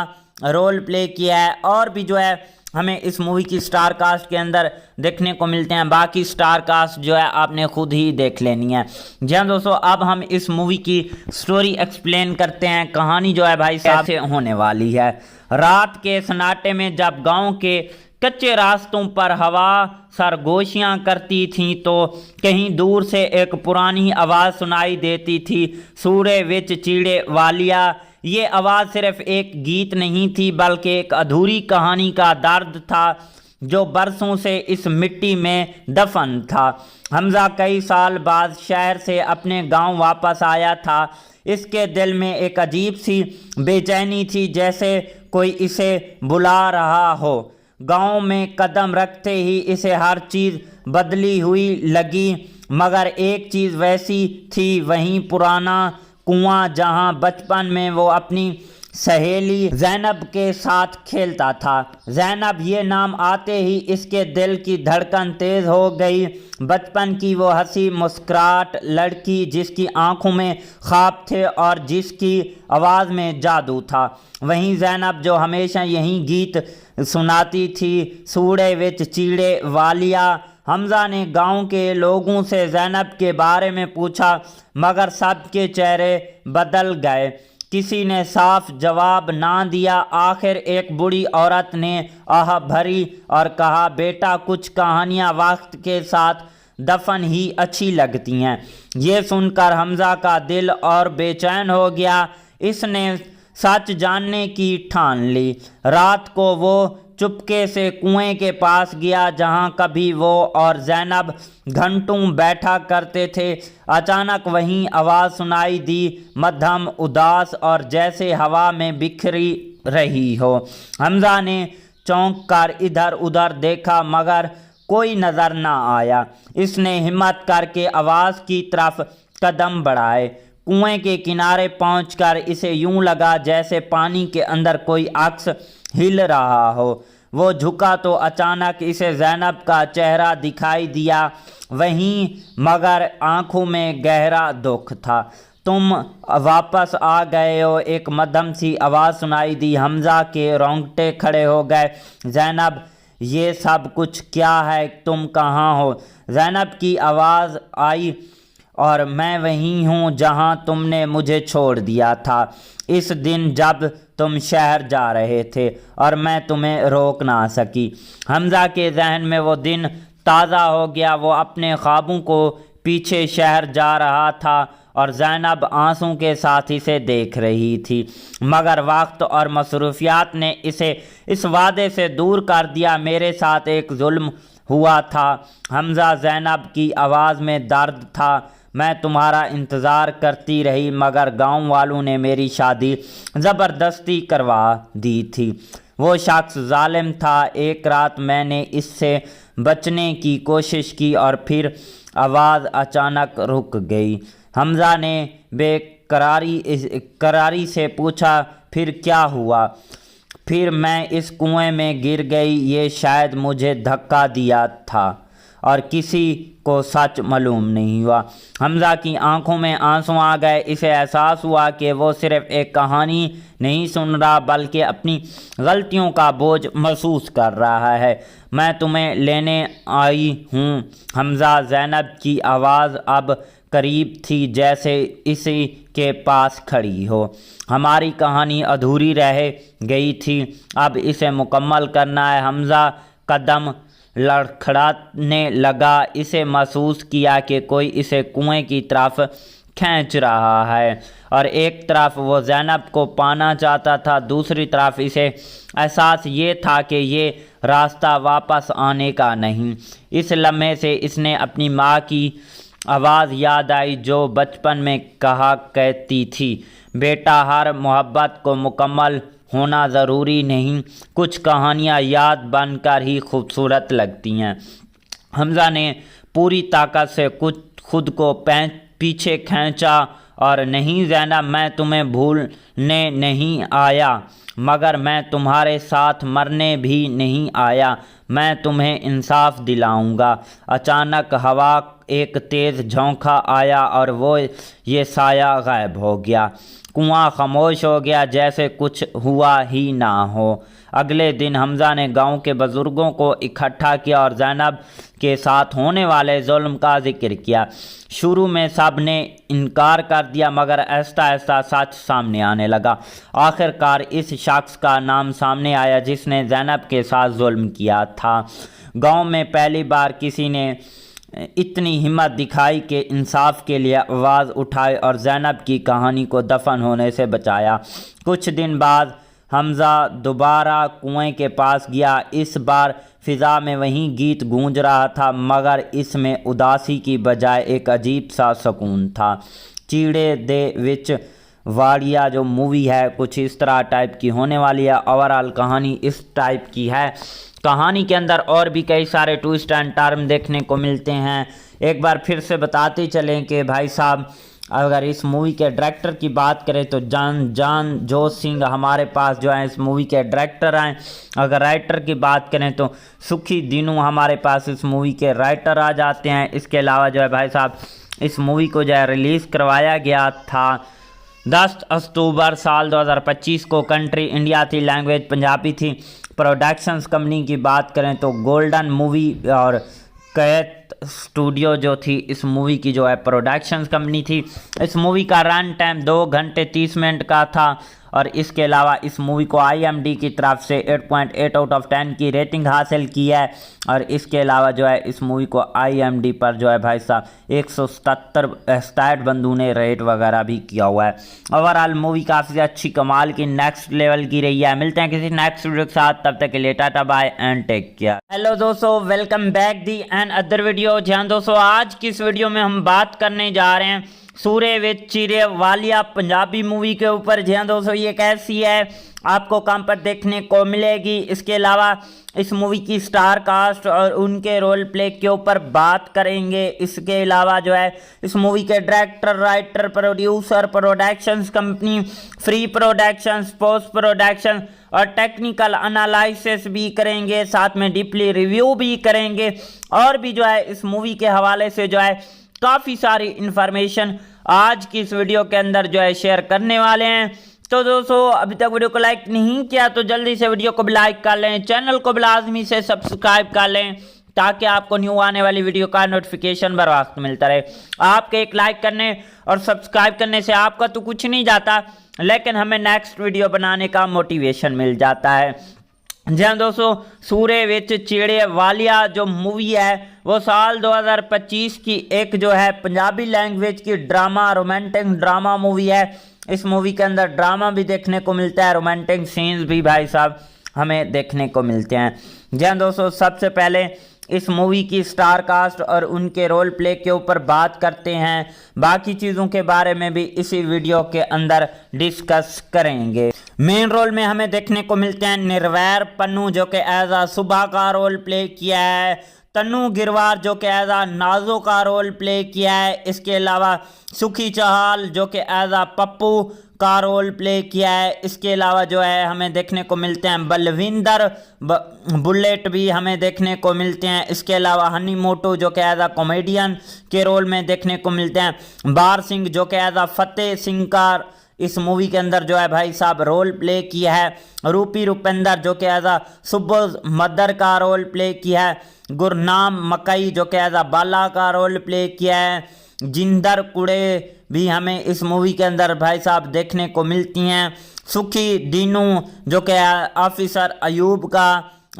रोल प्ले किया है। और भी जो है हमें इस मूवी की स्टार कास्ट के अंदर देखने को मिलते हैं। बाकी स्टार कास्ट जो है आपने खुद ही देख लेनी है। जी हाँ दोस्तों, अब हम इस मूवी की स्टोरी एक्सप्लेन करते हैं। कहानी जो है भाई साहब से होने वाली है। रात के सन्नाटे में जब गांव के कच्चे रास्तों पर हवा सरगोशियां करती थीं तो कहीं दूर से एक पुरानी आवाज़ सुनाई देती थी, सूरे विच चीड़े वालिया। ये आवाज़ सिर्फ एक गीत नहीं थी बल्कि एक अधूरी कहानी का दर्द था जो बरसों से इस मिट्टी में दफन था। हमजा कई साल बाद शहर से अपने गांव वापस आया था। इसके दिल में एक अजीब सी बेचैनी थी, जैसे कोई इसे बुला रहा हो। गांव में कदम रखते ही इसे हर चीज़ बदली हुई लगी, मगर एक चीज़ वैसी थी, वहीं पुराना कुआं जहां बचपन में वो अपनी सहेली जैनब के साथ खेलता था। जैनब ये नाम आते ही इसके दिल की धड़कन तेज़ हो गई। बचपन की वो हंसी मुस्कुराहट लड़की जिसकी आंखों में ख्वाब थे और जिसकी आवाज़ में जादू था, वहीं जैनब जो हमेशा यही गीत सुनाती थी, सूड़े विच चीड़े वालिया। हमजा ने गांव के लोगों से जैनब के बारे में पूछा, मगर सबके चेहरे बदल गए। किसी ने साफ जवाब ना दिया। आखिर एक बूढ़ी औरत ने आह भरी और कहा, बेटा कुछ कहानियाँ वक्त के साथ दफन ही अच्छी लगती हैं। ये सुनकर हमजा का दिल और बेचैन हो गया। इसने सच जानने की ठान ली। रात को वो चुपके से कुएं के पास गया जहां कभी वो और जैनब घंटों बैठा करते थे। अचानक वहीं आवाज़ सुनाई दी, मध्यम उदास और जैसे हवा में बिखरी रही हो। हमजा ने चौंक कर इधर उधर देखा मगर कोई नज़र ना आया। इसने हिम्मत करके आवाज़ की तरफ कदम बढ़ाए। कुएं के किनारे पहुंचकर इसे यूं लगा जैसे पानी के अंदर कोई अक्स हिल रहा हो। वो झुका तो अचानक इसे जैनब का चेहरा दिखाई दिया, वहीं मगर आंखों में गहरा दुख था। तुम वापस आ गए हो, एक मध्यम सी आवाज़ सुनाई दी। हमजा के रोंगटे खड़े हो गए। जैनब, ये सब कुछ क्या है? तुम कहाँ हो? जैनब की आवाज़ आई, और मैं वहीं हूँ जहाँ तुमने मुझे छोड़ दिया था इस दिन जब तुम शहर जा रहे थे और मैं तुम्हें रोक ना सकी। हमजा के जहन में वो दिन ताज़ा हो गया। वो अपने ख्वाबों को पीछे शहर जा रहा था और जैनब आंसू के साथ इसे देख रही थी, मगर वक्त और मसरूफियात ने इसे इस वादे से दूर कर दिया। मेरे साथ एक जुल्म हुआ था हमजा, जैनब की आवाज़ में दर्द था। मैं तुम्हारा इंतज़ार करती रही मगर गांव वालों ने मेरी शादी ज़बरदस्ती करवा दी थी। वो शख्स जालिम था। एक रात मैंने इससे बचने की कोशिश की और फिर आवाज़ अचानक रुक गई। हमजा ने बेकरारी से पूछा, फिर क्या हुआ? फिर मैं इस कुएं में गिर गई। ये शायद मुझे धक्का दिया था और किसी को सच मालूम नहीं हुआ। हमजा की आंखों में आंसू आ गए। इसे एहसास हुआ कि वो सिर्फ एक कहानी नहीं सुन रहा बल्कि अपनी गलतियों का बोझ महसूस कर रहा है। मैं तुम्हें लेने आई हूँ हमजा। जैनब की आवाज़ अब करीब थी, जैसे इसी के पास खड़ी हो। हमारी कहानी अधूरी रह गई थी, अब इसे मुकम्मल करना है। हमजा कदम लड़खड़ाने लगा। इसे महसूस किया कि कोई इसे कुएं की तरफ खींच रहा है और एक तरफ वो जैनब को पाना चाहता था, दूसरी तरफ इसे एहसास ये था कि ये रास्ता वापस आने का नहीं। इस लम्हे से इसने अपनी माँ की आवाज़ याद आई जो बचपन में कहा करती थी, बेटा हर मोहब्बत को मुकम्मल होना ज़रूरी नहीं, कुछ कहानियाँ याद बनकर ही खूबसूरत लगती हैं। हमज़ा ने पूरी ताकत से खुद को पीछे खींचा और नहीं ज़ैनब, मैं तुम्हें भूलने नहीं आया, मगर मैं तुम्हारे साथ मरने भी नहीं आया, मैं तुम्हें इंसाफ दिलाऊंगा। अचानक हवा एक तेज़ झोंका आया और वो ये साया गायब हो गया। कुआं खामोश हो गया जैसे कुछ हुआ ही ना हो। अगले दिन हमज़ा ने गांव के बुज़ुर्गों को इकट्ठा किया और ज़ैनब के साथ होने वाले जुल्म का जिक्र किया। शुरू में सब ने इनकार कर दिया, मगर आहिस्ता आहिस्ता सच सामने आने लगा। आखिरकार इस शख्स का नाम सामने आया जिसने ज़ैनब के साथ जुल्म किया था। गांव में पहली बार किसी ने इतनी हिम्मत दिखाई कि इंसाफ के लिए आवाज़ उठाई और ज़ैनब की कहानी को दफन होने से बचाया। कुछ दिन बाद हमज़ा दोबारा कुएं के पास गया। इस बार फ़िज़ा में वही गीत गूंज रहा था, मगर इसमें उदासी की बजाय एक अजीब सा सुकून था। चीड़े दे विच वाड़िया जो मूवी है कुछ इस तरह टाइप की होने वाली है। ओवरऑल कहानी इस टाइप की है। कहानी के अंदर और भी कई सारे ट्विस्ट एंड टर्न देखने को मिलते हैं। एक बार फिर से बताते चलें कि भाई साहब अगर इस मूवी के डायरेक्टर की बात करें तो जानजोत सिंह हमारे पास जो है इस मूवी के डायरेक्टर हैं। अगर राइटर की बात करें तो सुखी दीनू हमारे पास इस मूवी के राइटर आ जाते हैं। इसके अलावा जो है भाई साहब इस मूवी को जो है रिलीज़ करवाया गया था 10 अक्टूबर साल 2025 को। कंट्री इंडिया थी, लैंग्वेज पंजाबी थी। प्रोडक्शंस कंपनी की बात करें तो गोल्डन मूवी और कैत स्टूडियो जो थी इस मूवी की जो है प्रोडक्शंस कंपनी थी। इस मूवी का रन टाइम 2 घंटे 30 मिनट का था और इसके अलावा इस मूवी को IMDb की तरफ से 8.8 आउट ऑफ 10 की रेटिंग हासिल की है। और इसके अलावा जो है इस मूवी को IMDb पर जो है भाई साहब 167 बंदों ने रेट वगैरह भी किया हुआ है। ओवरऑल मूवी काफ़ी अच्छी कमाल की नेक्स्ट लेवल की रही है। मिलते हैं किसी नेक्स्ट वीडियो के साथ, तब तक के लिए tata bye and take care. Hello दोस्तों, welcome back the and other video. जहाँ दोस्तों आज की इस वीडियो में हम बात करने जा रहे हैं सूरे विच चीरे वालिया पंजाबी मूवी के ऊपर। जी हाँ दोस्तों, ये कैसी है आपको कहाँ पर देखने को मिलेगी। इसके अलावा इस मूवी की स्टार कास्ट और उनके रोल प्ले के ऊपर बात करेंगे। इसके अलावा जो है इस मूवी के director, writer, producer, productions company, free productions, post production और टेक्निकल एनालिसिस भी करेंगे। साथ में डीपली रिव्यू भी करेंगे और भी जो है इस मूवी के हवाले से जो है काफ़ी सारी इन्फॉर्मेशन आज की इस वीडियो के अंदर जो है शेयर करने वाले हैं। तो दोस्तों अभी तक वीडियो को लाइक नहीं किया तो जल्दी से वीडियो को भी लाइक कर लें, चैनल को भी लाजमी से सब्सक्राइब कर लें ताकि आपको न्यू आने वाली वीडियो का नोटिफिकेशन बर वक्त मिलता रहे। आपके एक लाइक करने और सब्सक्राइब करने से आपका तो कुछ नहीं जाता, लेकिन हमें नेक्स्ट वीडियो बनाने का मोटिवेशन मिल जाता है। जी हाँ दोस्तों, सूरे विच चीड़े वालिया जो मूवी है वो साल 2025 की एक जो है पंजाबी लैंग्वेज की ड्रामा, रोमांटिक ड्रामा मूवी है। इस मूवी के अंदर ड्रामा भी देखने को मिलता है, रोमांटिक सीन्स भी भाई साहब हमें देखने को मिलते हैं। जी हाँ दोस्तों, सबसे पहले इस मूवी की स्टार कास्ट और उनके रोल प्ले के ऊपर बात करते हैं। बाकी चीज़ों के बारे में भी इसी वीडियो के अंदर डिस्कस करेंगे। मेन रोल में हमें देखने को मिलते हैं निर्वैर पन्नू जो कि एज आ सुबह का रोल प्ले किया है, तन्नू गिरवार जो कि एज आ नाजो का रोल प्ले किया है। इसके अलावा सुखी चहाल जो कि एज आ पप्पू का रोल प्ले किया है। इसके अलावा जो है हमें देखने को मिलते हैं बलविंदर बुलेट भी हमें देखने को मिलते हैं। इसके अलावा हनी मोटू जो कि एज आ कॉमेडियन के रोल में देखने को मिलते हैं। बार सिंह जो कि एज आ फतेह सिंह का इस मूवी के अंदर जो है भाई साहब रोल प्ले किया है। रूपी रुपेंदर जो कि एज आ सुबोज मदर का रोल प्ले किया है। गुरनाम मकई जो कि एज आ बाला का रोल प्ले किया है। जिंदर कुड़े भी हमें इस मूवी के अंदर भाई साहब देखने को मिलती हैं। सुखी दीनू जो कि ऑफिसर अयूब का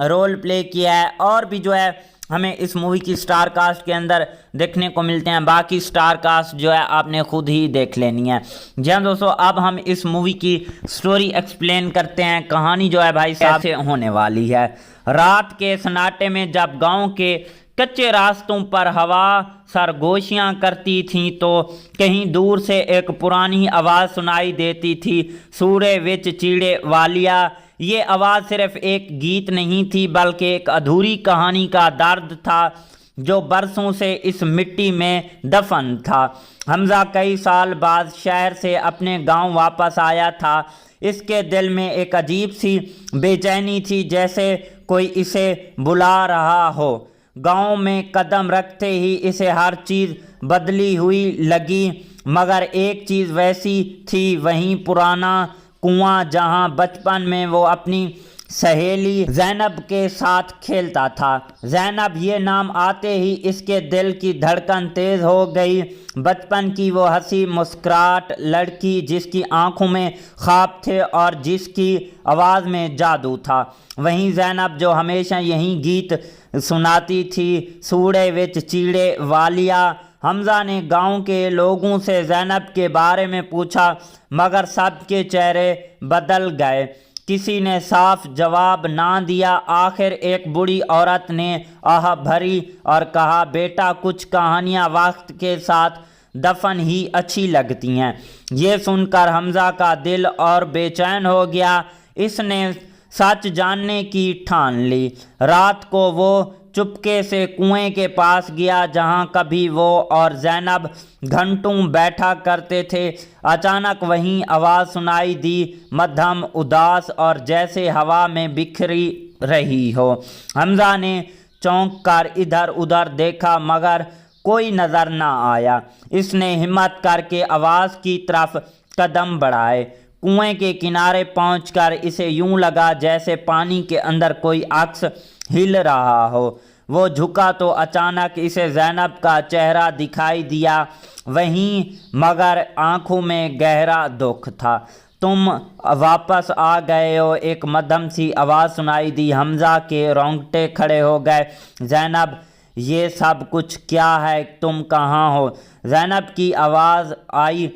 रोल प्ले किया है। और भी जो है हमें इस मूवी की स्टार कास्ट के अंदर देखने को मिलते हैं। बाकी स्टार कास्ट जो है आपने खुद ही देख लेनी है। जी हाँ दोस्तों, अब हम इस मूवी की स्टोरी एक्सप्लेन करते हैं। कहानी जो है भाई साहब से होने वाली है। रात के सन्नाटे में जब गांव के कच्चे रास्तों पर हवा सरगोशियां करती थी तो कहीं दूर से एक पुरानी आवाज़ सुनाई देती थी, सूरे विच चीड़े वालिया। ये आवाज़ सिर्फ एक गीत नहीं थी बल्कि एक अधूरी कहानी का दर्द था जो बरसों से इस मिट्टी में दफन था। हमज़ा कई साल बाद शहर से अपने गांव वापस आया था। इसके दिल में एक अजीब सी बेचैनी थी, जैसे कोई इसे बुला रहा हो। गांव में कदम रखते ही इसे हर चीज़ बदली हुई लगी, मगर एक चीज़ वैसी थी, वहीं पुराना कुआं जहां बचपन में वो अपनी सहेली ज़ैनब के साथ खेलता था। ज़ैनब ये नाम आते ही इसके दिल की धड़कन तेज़ हो गई। बचपन की वो हंसी मुस्कुराहट लड़की जिसकी आंखों में ख्वाब थे और जिसकी आवाज़ में जादू था, वहीं ज़ैनब जो हमेशा यही गीत सुनाती थी, सूड़े विच चीड़े वालिया। हमज़ा ने गांव के लोगों से ज़ैनब के बारे में पूछा, मगर सबके चेहरे बदल गए। किसी ने साफ जवाब ना दिया। आखिर एक बूढ़ी औरत ने आह भरी और कहा, बेटा कुछ कहानियाँ वक्त के साथ दफन ही अच्छी लगती हैं। ये सुनकर हमज़ा का दिल और बेचैन हो गया। इसने सच जानने की ठान ली। रात को वो चुपके से कुएं के पास गया जहां कभी वो और ज़ैनब घंटों बैठा करते थे। अचानक वहीं आवाज़ सुनाई दी, मध्यम उदास और जैसे हवा में बिखरी रही हो। हमज़ा ने चौंक कर इधर उधर देखा मगर कोई नज़र ना आया। इसने हिम्मत करके आवाज़ की तरफ कदम बढ़ाए। कुएं के किनारे पहुंचकर इसे यूं लगा जैसे पानी के अंदर कोई अक्स हिल रहा हो। वो झुका तो अचानक इसे ज़ैनब का चेहरा दिखाई दिया, वहीं मगर आंखों में गहरा दुख था। तुम वापस आ गए हो, एक मध्यम सी आवाज़ सुनाई दी। हमज़ा के रोंगटे खड़े हो गए। ज़ैनब, ये सब कुछ क्या है? तुम कहाँ हो? ज़ैनब की आवाज़ आई,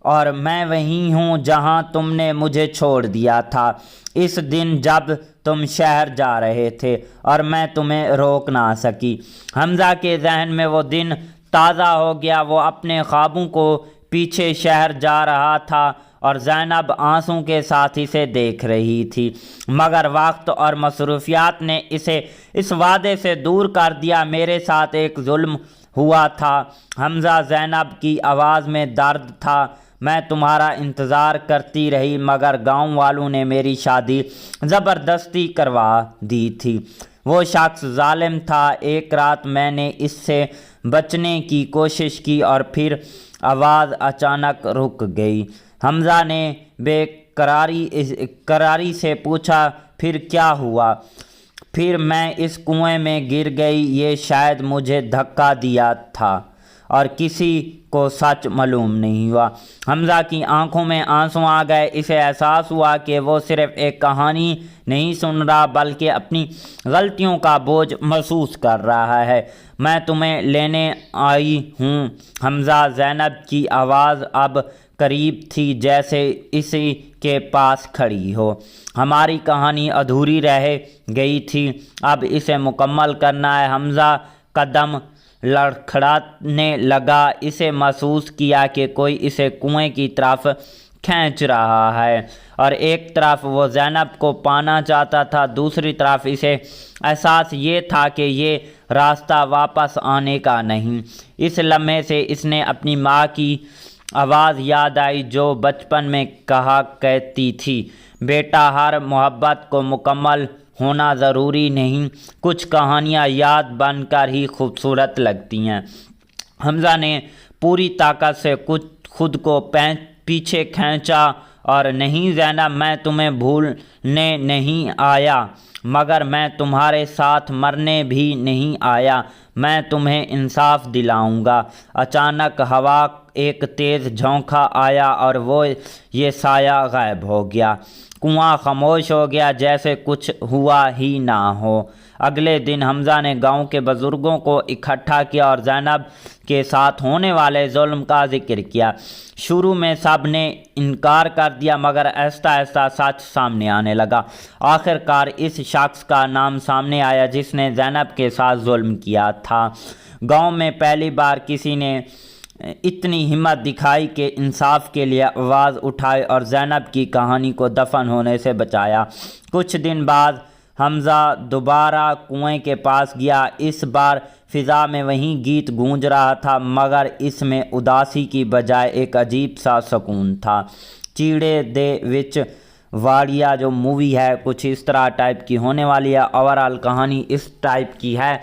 और मैं वहीं हूँ जहाँ तुमने मुझे छोड़ दिया था इस दिन जब तुम शहर जा रहे थे और मैं तुम्हें रोक ना सकी। हमज़ा के जहन में वो दिन ताज़ा हो गया। वो अपने ख्वाबों को पीछे शहर जा रहा था और ज़ैनब आंसू के साथ इसे देख रही थी, मगर वक्त और मसरूफियात ने इसे इस वादे से दूर कर दिया। मेरे साथ एक जुल्म हुआ था हमज़ा, ज़ैनब की आवाज़ में दर्द था। मैं तुम्हारा इंतज़ार करती रही मगर गांव वालों ने मेरी शादी ज़बरदस्ती करवा दी थी। वो शख्स जालिम था। एक रात मैंने इससे बचने की कोशिश की और फिर आवाज़ अचानक रुक गई। हमज़ा ने बेकरारी से पूछा, फिर क्या हुआ? फिर मैं इस कुएं में गिर गई। ये शायद मुझे धक्का दिया था और किसी को सच मालूम नहीं हुआ। हमज़ा की आंखों में आंसू आ गए। इसे एहसास हुआ कि वो सिर्फ एक कहानी नहीं सुन रहा बल्कि अपनी गलतियों का बोझ महसूस कर रहा है। मैं तुम्हें लेने आई हूँ हमज़ा। ज़ैनब की आवाज़ अब करीब थी, जैसे इसी के पास खड़ी हो। हमारी कहानी अधूरी रह गई थी, अब इसे मुकम्मल करना है। हमज़ा कदम लड़खड़ाने लगा। इसे महसूस किया कि कोई इसे कुएं की तरफ खींच रहा है और एक तरफ वो ज़ैनब को पाना चाहता था, दूसरी तरफ इसे एहसास ये था कि ये रास्ता वापस आने का नहीं। इस लम्हे से इसने अपनी माँ की आवाज़ याद आई जो बचपन में कहा कहती थी, बेटा हर मोहब्बत को मुकम्मल होना ज़रूरी नहीं, कुछ कहानियाँ याद बनकर ही खूबसूरत लगती हैं। हमज़ा ने पूरी ताकत से खुद को पीछे खींचा और नहीं ज़ैनब, मैं तुम्हें भूलने नहीं आया मगर मैं तुम्हारे साथ मरने भी नहीं आया। मैं तुम्हें इंसाफ दिलाऊंगा। अचानक हवा एक तेज़ झोंका आया और वो ये साया गायब हो गया। कुआं खामोश हो गया, जैसे कुछ हुआ ही ना हो। अगले दिन हमज़ा ने गांव के बुज़ुर्गों को इकट्ठा किया और ज़ैनब के साथ होने वाले जुल्म का जिक्र किया। शुरू में सब ने इनकार कर दिया, मगर आहिस्ता आहिस्ता सच सामने आने लगा। आखिरकार इस शख्स का नाम सामने आया जिसने ज़ैनब के साथ जुल्म किया था। गांव में पहली बार किसी ने इतनी हिम्मत दिखाई कि इंसाफ के लिए आवाज़ उठाई और ज़ैनब की कहानी को दफन होने से बचाया। कुछ दिन बाद हमज़ा दोबारा कुएं के पास गया। इस बार फ़िज़ा में वही गीत गूंज रहा था, मगर इसमें उदासी की बजाय एक अजीब सा सुकून था। चीड़े दे विच वाड़िया जो मूवी है कुछ इस तरह टाइप की होने वाली है। ओवरऑल कहानी इस टाइप की है।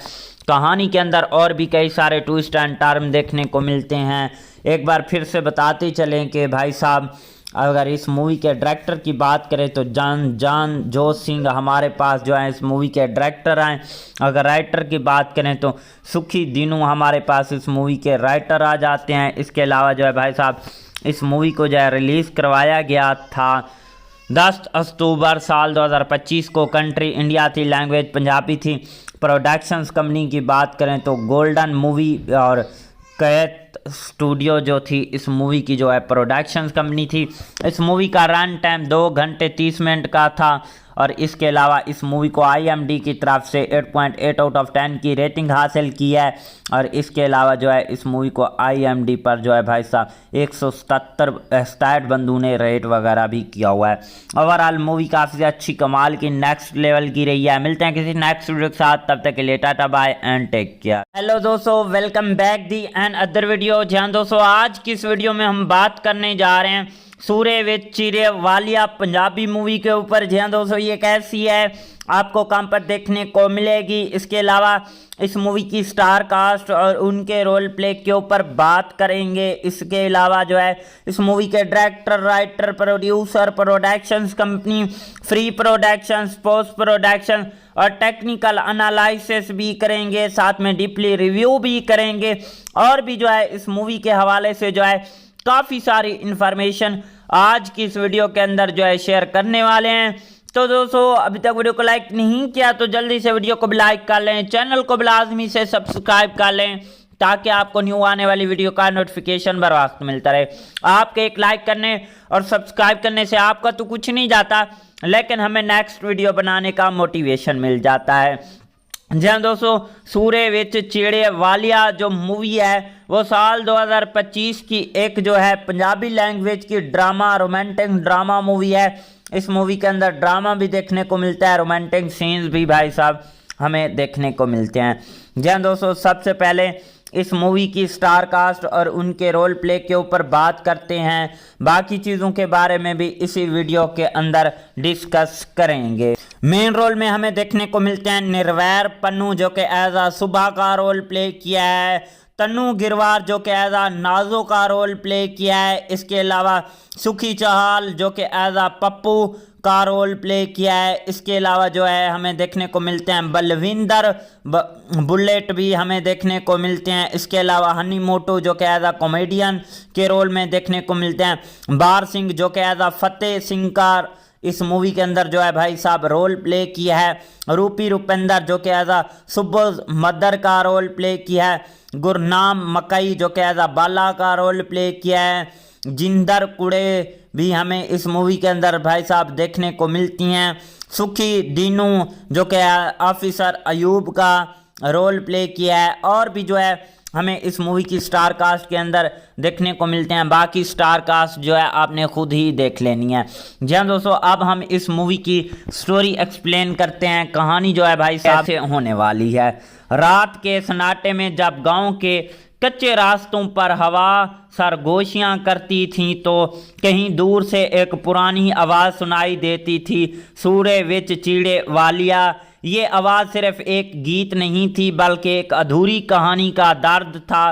कहानी के अंदर और भी कई सारे ट्विस्ट एंड टर्न देखने को मिलते हैं। एक बार फिर से बताते चलें कि भाई साहब अगर इस मूवी के डायरेक्टर की बात करें तो जानजोत सिंह हमारे पास जो है इस मूवी के डायरेक्टर हैं। अगर राइटर की बात करें तो सुखी दीनू हमारे पास इस मूवी के राइटर आ जाते हैं। इसके अलावा जो है भाई साहब इस मूवी को जो है रिलीज़ करवाया गया था 10 अक्टूबर साल 2025 को। कंट्री इंडिया थी, लैंग्वेज पंजाबी थी। प्रोडक्शंस कंपनी की बात करें तो गोल्डन मूवी और कैत स्टूडियो जो थी इस मूवी की जो है प्रोडक्शंस कंपनी थी। इस मूवी का रन टाइम 2 घंटे 30 मिनट का था और इसके अलावा इस मूवी को IMDb की तरफ से 8.8 आउट ऑफ 10 की रेटिंग हासिल की है। और इसके अलावा जो है इस मूवी को IMDb पर जो है भाई साहब 167 बंदों ने रेट वगैरह भी किया हुआ है। ओवरऑल मूवी काफ़ी अच्छी कमाल की नेक्स्ट लेवल की रही है। मिलते हैं किसी नेक्स्ट वीडियो के साथ, तब तक के लिए tata bye and take care. Hello दोस्तों, welcome back the and other video. जहाँ दोस्तों आज की इस वीडियो में हम बात करने जा रहे हैं सूरे विच चीरे वालिया पंजाबी मूवी के ऊपर। जी हाँ दोस्तों, ये कैसी है आपको कहाँ पर देखने को मिलेगी। इसके अलावा इस मूवी की स्टार कास्ट और उनके रोल प्ले के ऊपर बात करेंगे। इसके अलावा जो है इस मूवी के director, writer, producer, productions company, free productions, post production और टेक्निकल एनालिसिस भी करेंगे। साथ में डीपली रिव्यू भी करेंगे और भी जो है इस मूवी के हवाले से जो है काफ़ी सारी इन्फॉर्मेशन आज की इस वीडियो के अंदर जो है शेयर करने वाले हैं। तो दोस्तों अभी तक वीडियो को लाइक नहीं किया तो जल्दी से वीडियो को भी लाइक कर लें, चैनल को भी लाजमी से सब्सक्राइब कर लें ताकि आपको न्यू आने वाली वीडियो का नोटिफिकेशन बर वक्त मिलता रहे। आपके एक लाइक करने और सब्सक्राइब करने से आपका तो कुछ नहीं जाता, लेकिन हमें नेक्स्ट वीडियो बनाने का मोटिवेशन मिल जाता है। जहाँ दोस्तों सूरे विच चीड़े वालिया जो मूवी है वो साल 2025 की एक जो है पंजाबी लैंग्वेज की ड्रामा, रोमांटिक ड्रामा मूवी है। इस मूवी के अंदर ड्रामा भी देखने को मिलता है, रोमांटिक सीन्स भी भाई साहब हमें देखने को मिलते हैं। जहाँ दोस्तों सबसे पहले इस मूवी की स्टार कास्ट और उनके रोल प्ले के ऊपर बात करते हैं। बाकी चीज़ों के बारे में भी इसी वीडियो के अंदर डिस्कस करेंगे। मेन रोल में हमें देखने को मिलते हैं निर्वैर पन्नू जो कि एज आ सुबह का रोल प्ले किया है, तन्नू गिरवार जो कि एज आ नाजो का रोल प्ले किया है। इसके अलावा सुखी चहाल जो कि एज आ पप्पू का रोल प्ले किया है। इसके अलावा जो है हमें देखने को मिलते हैं बलविंदर बुलेट भी हमें देखने को मिलते हैं। इसके अलावा हनी मोटू जो कि एज आ कॉमेडियन के रोल में देखने को मिलते हैं। बार सिंह जो कि एज आ फतेह सिंह का इस मूवी के अंदर जो है भाई साहब रोल प्ले किया है। रूपी रुपेंदर जो कि एज आ सुबोज मदर का रोल प्ले किया है। गुरनाम मकई जो कि एज आ बाला का रोल प्ले किया है। जिंदर कुड़े भी हमें इस मूवी के अंदर भाई साहब देखने को मिलती हैं। सुखी दीनू जो कि ऑफिसर अयूब का रोल प्ले किया है। और भी जो है हमें इस मूवी की स्टार कास्ट के अंदर देखने को मिलते हैं। बाकी स्टार कास्ट जो है आपने खुद ही देख लेनी है। जी हाँ दोस्तों, अब हम इस मूवी की स्टोरी एक्सप्लेन करते हैं। कहानी जो है भाई साहब से होने वाली है। रात के सन्नाटे में जब गांव के कच्चे रास्तों पर हवा सरगोशियाँ करती थीं तो कहीं दूर से एक पुरानी आवाज़ सुनाई देती थी, सूरे विच चीड़े वालिया। ये आवाज़ सिर्फ एक गीत नहीं थी बल्कि एक अधूरी कहानी का दर्द था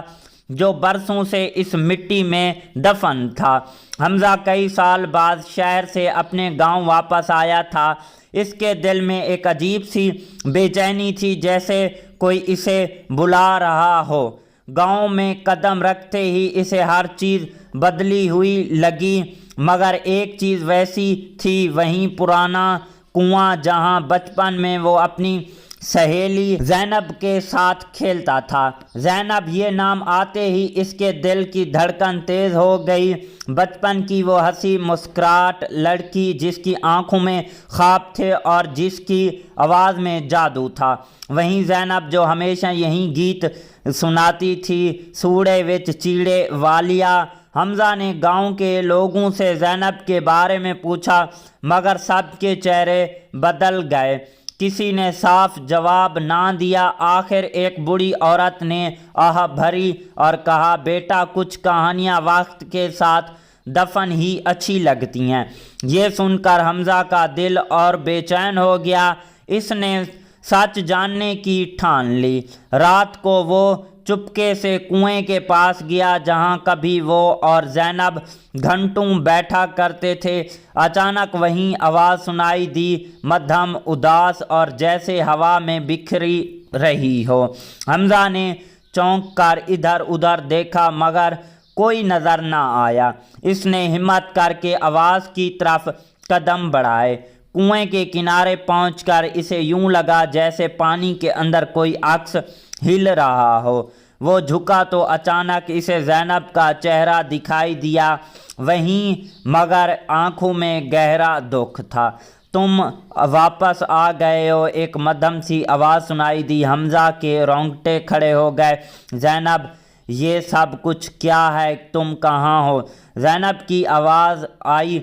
जो बरसों से इस मिट्टी में दफन था। हमज़ा कई साल बाद शहर से अपने गांव वापस आया था। इसके दिल में एक अजीब सी बेचैनी थी, जैसे कोई इसे बुला रहा हो। गांव में कदम रखते ही इसे हर चीज़ बदली हुई लगी, मगर एक चीज़ वैसी थी, वहीं पुराना कुआं जहां बचपन में वो अपनी सहेली जैनब के साथ खेलता था। जैनब ये नाम आते ही इसके दिल की धड़कन तेज हो गई। बचपन की वो हंसी मुस्कुराहट लड़की जिसकी आंखों में ख्वाब थे और जिसकी आवाज़ में जादू था, वहीं जैनब जो हमेशा यही गीत सुनाती थी, सूड़े विच चीड़े वालिया। हमज़ा ने गांव के लोगों से जैनब के बारे में पूछा, मगर सबके चेहरे बदल गए। किसी ने साफ जवाब ना दिया। आखिर एक बूढ़ी औरत ने आह भरी और कहा, बेटा कुछ कहानियाँ वक्त के साथ दफन ही अच्छी लगती हैं। ये सुनकर हमज़ा का दिल और बेचैन हो गया। इसने सच जानने की ठान ली। रात को वो चुपके से कुएं के पास गया जहां कभी वो और जैनब घंटों बैठा करते थे। अचानक वहीं आवाज़ सुनाई दी, मध्यम उदास और जैसे हवा में बिखरी रही हो। हमज़ा ने चौंक कर इधर उधर देखा मगर कोई नज़र ना आया। इसने हिम्मत करके आवाज़ की तरफ कदम बढ़ाए। कुएं के किनारे पहुंचकर इसे यूं लगा जैसे पानी के अंदर कोई अक्स हिल रहा हो। वो झुका तो अचानक इसे जैनब का चेहरा दिखाई दिया, वहीं मगर आंखों में गहरा दुख था। तुम वापस आ गए हो, एक मध्यम सी आवाज़ सुनाई दी। हमज़ा के रोंगटे खड़े हो गए। जैनब ये सब कुछ क्या है, तुम कहाँ हो? जैनब की आवाज़ आई,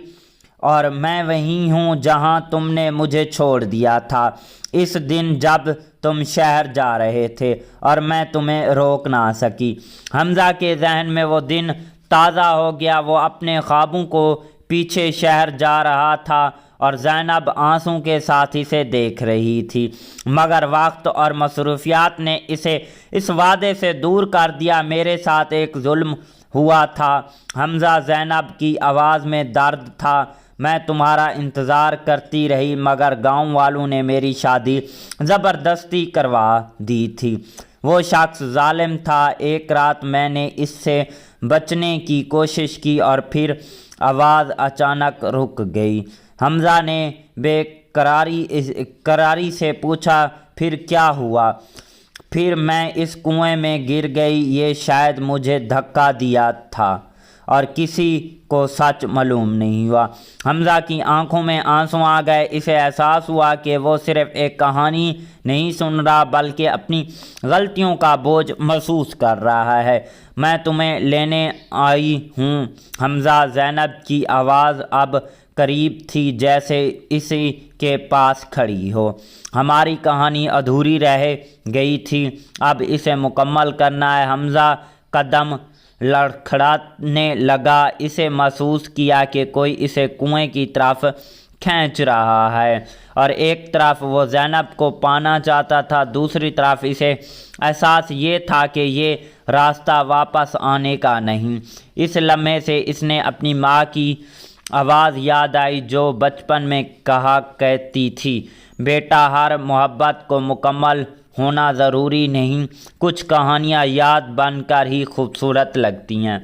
और मैं वहीं हूँ जहाँ तुमने मुझे छोड़ दिया था इस दिन जब तुम शहर जा रहे थे और मैं तुम्हें रोक ना सकी। हमज़ा के जहन में वो दिन ताज़ा हो गया। वो अपने ख्वाबों को पीछे शहर जा रहा था और जैनब आंसू के साथ इसे देख रही थी, मगर वक्त और मसरूफियात ने इसे इस वादे से दूर कर दिया। मेरे साथ एक जुल्म हुआ था हमज़ा, जैनब की आवाज़ में दर्द था। मैं तुम्हारा इंतज़ार करती रही मगर गांव वालों ने मेरी शादी ज़बरदस्ती करवा दी थी। वो शख्स जालिम था। एक रात मैंने इससे बचने की कोशिश की और फिर आवाज़ अचानक रुक गई। हमज़ा ने बेकरारी से पूछा, फिर क्या हुआ? फिर मैं इस कुएं में गिर गई। ये शायद मुझे धक्का दिया था और किसी को सच मालूम नहीं हुआ। हमज़ा की आंखों में आंसू आ गए। इसे एहसास हुआ कि वो सिर्फ एक कहानी नहीं सुन रहा बल्कि अपनी गलतियों का बोझ महसूस कर रहा है। मैं तुम्हें लेने आई हूँ हमज़ा। जैनब की आवाज़ अब करीब थी, जैसे इसी के पास खड़ी हो। हमारी कहानी अधूरी रह गई थी, अब इसे मुकम्मल करना है। हमज़ा कदम लड़खड़ाने लगा। इसे महसूस किया कि कोई इसे कुएं की तरफ खींच रहा है और एक तरफ वो जैनब को पाना चाहता था, दूसरी तरफ इसे एहसास ये था कि ये रास्ता वापस आने का नहीं। इस लम्हे से इसने अपनी माँ की आवाज़ याद आई जो बचपन में कहा कहती थी, बेटा हर मोहब्बत को मुकम्मल होना ज़रूरी नहीं, कुछ कहानियाँ याद बनकर ही खूबसूरत लगती हैं।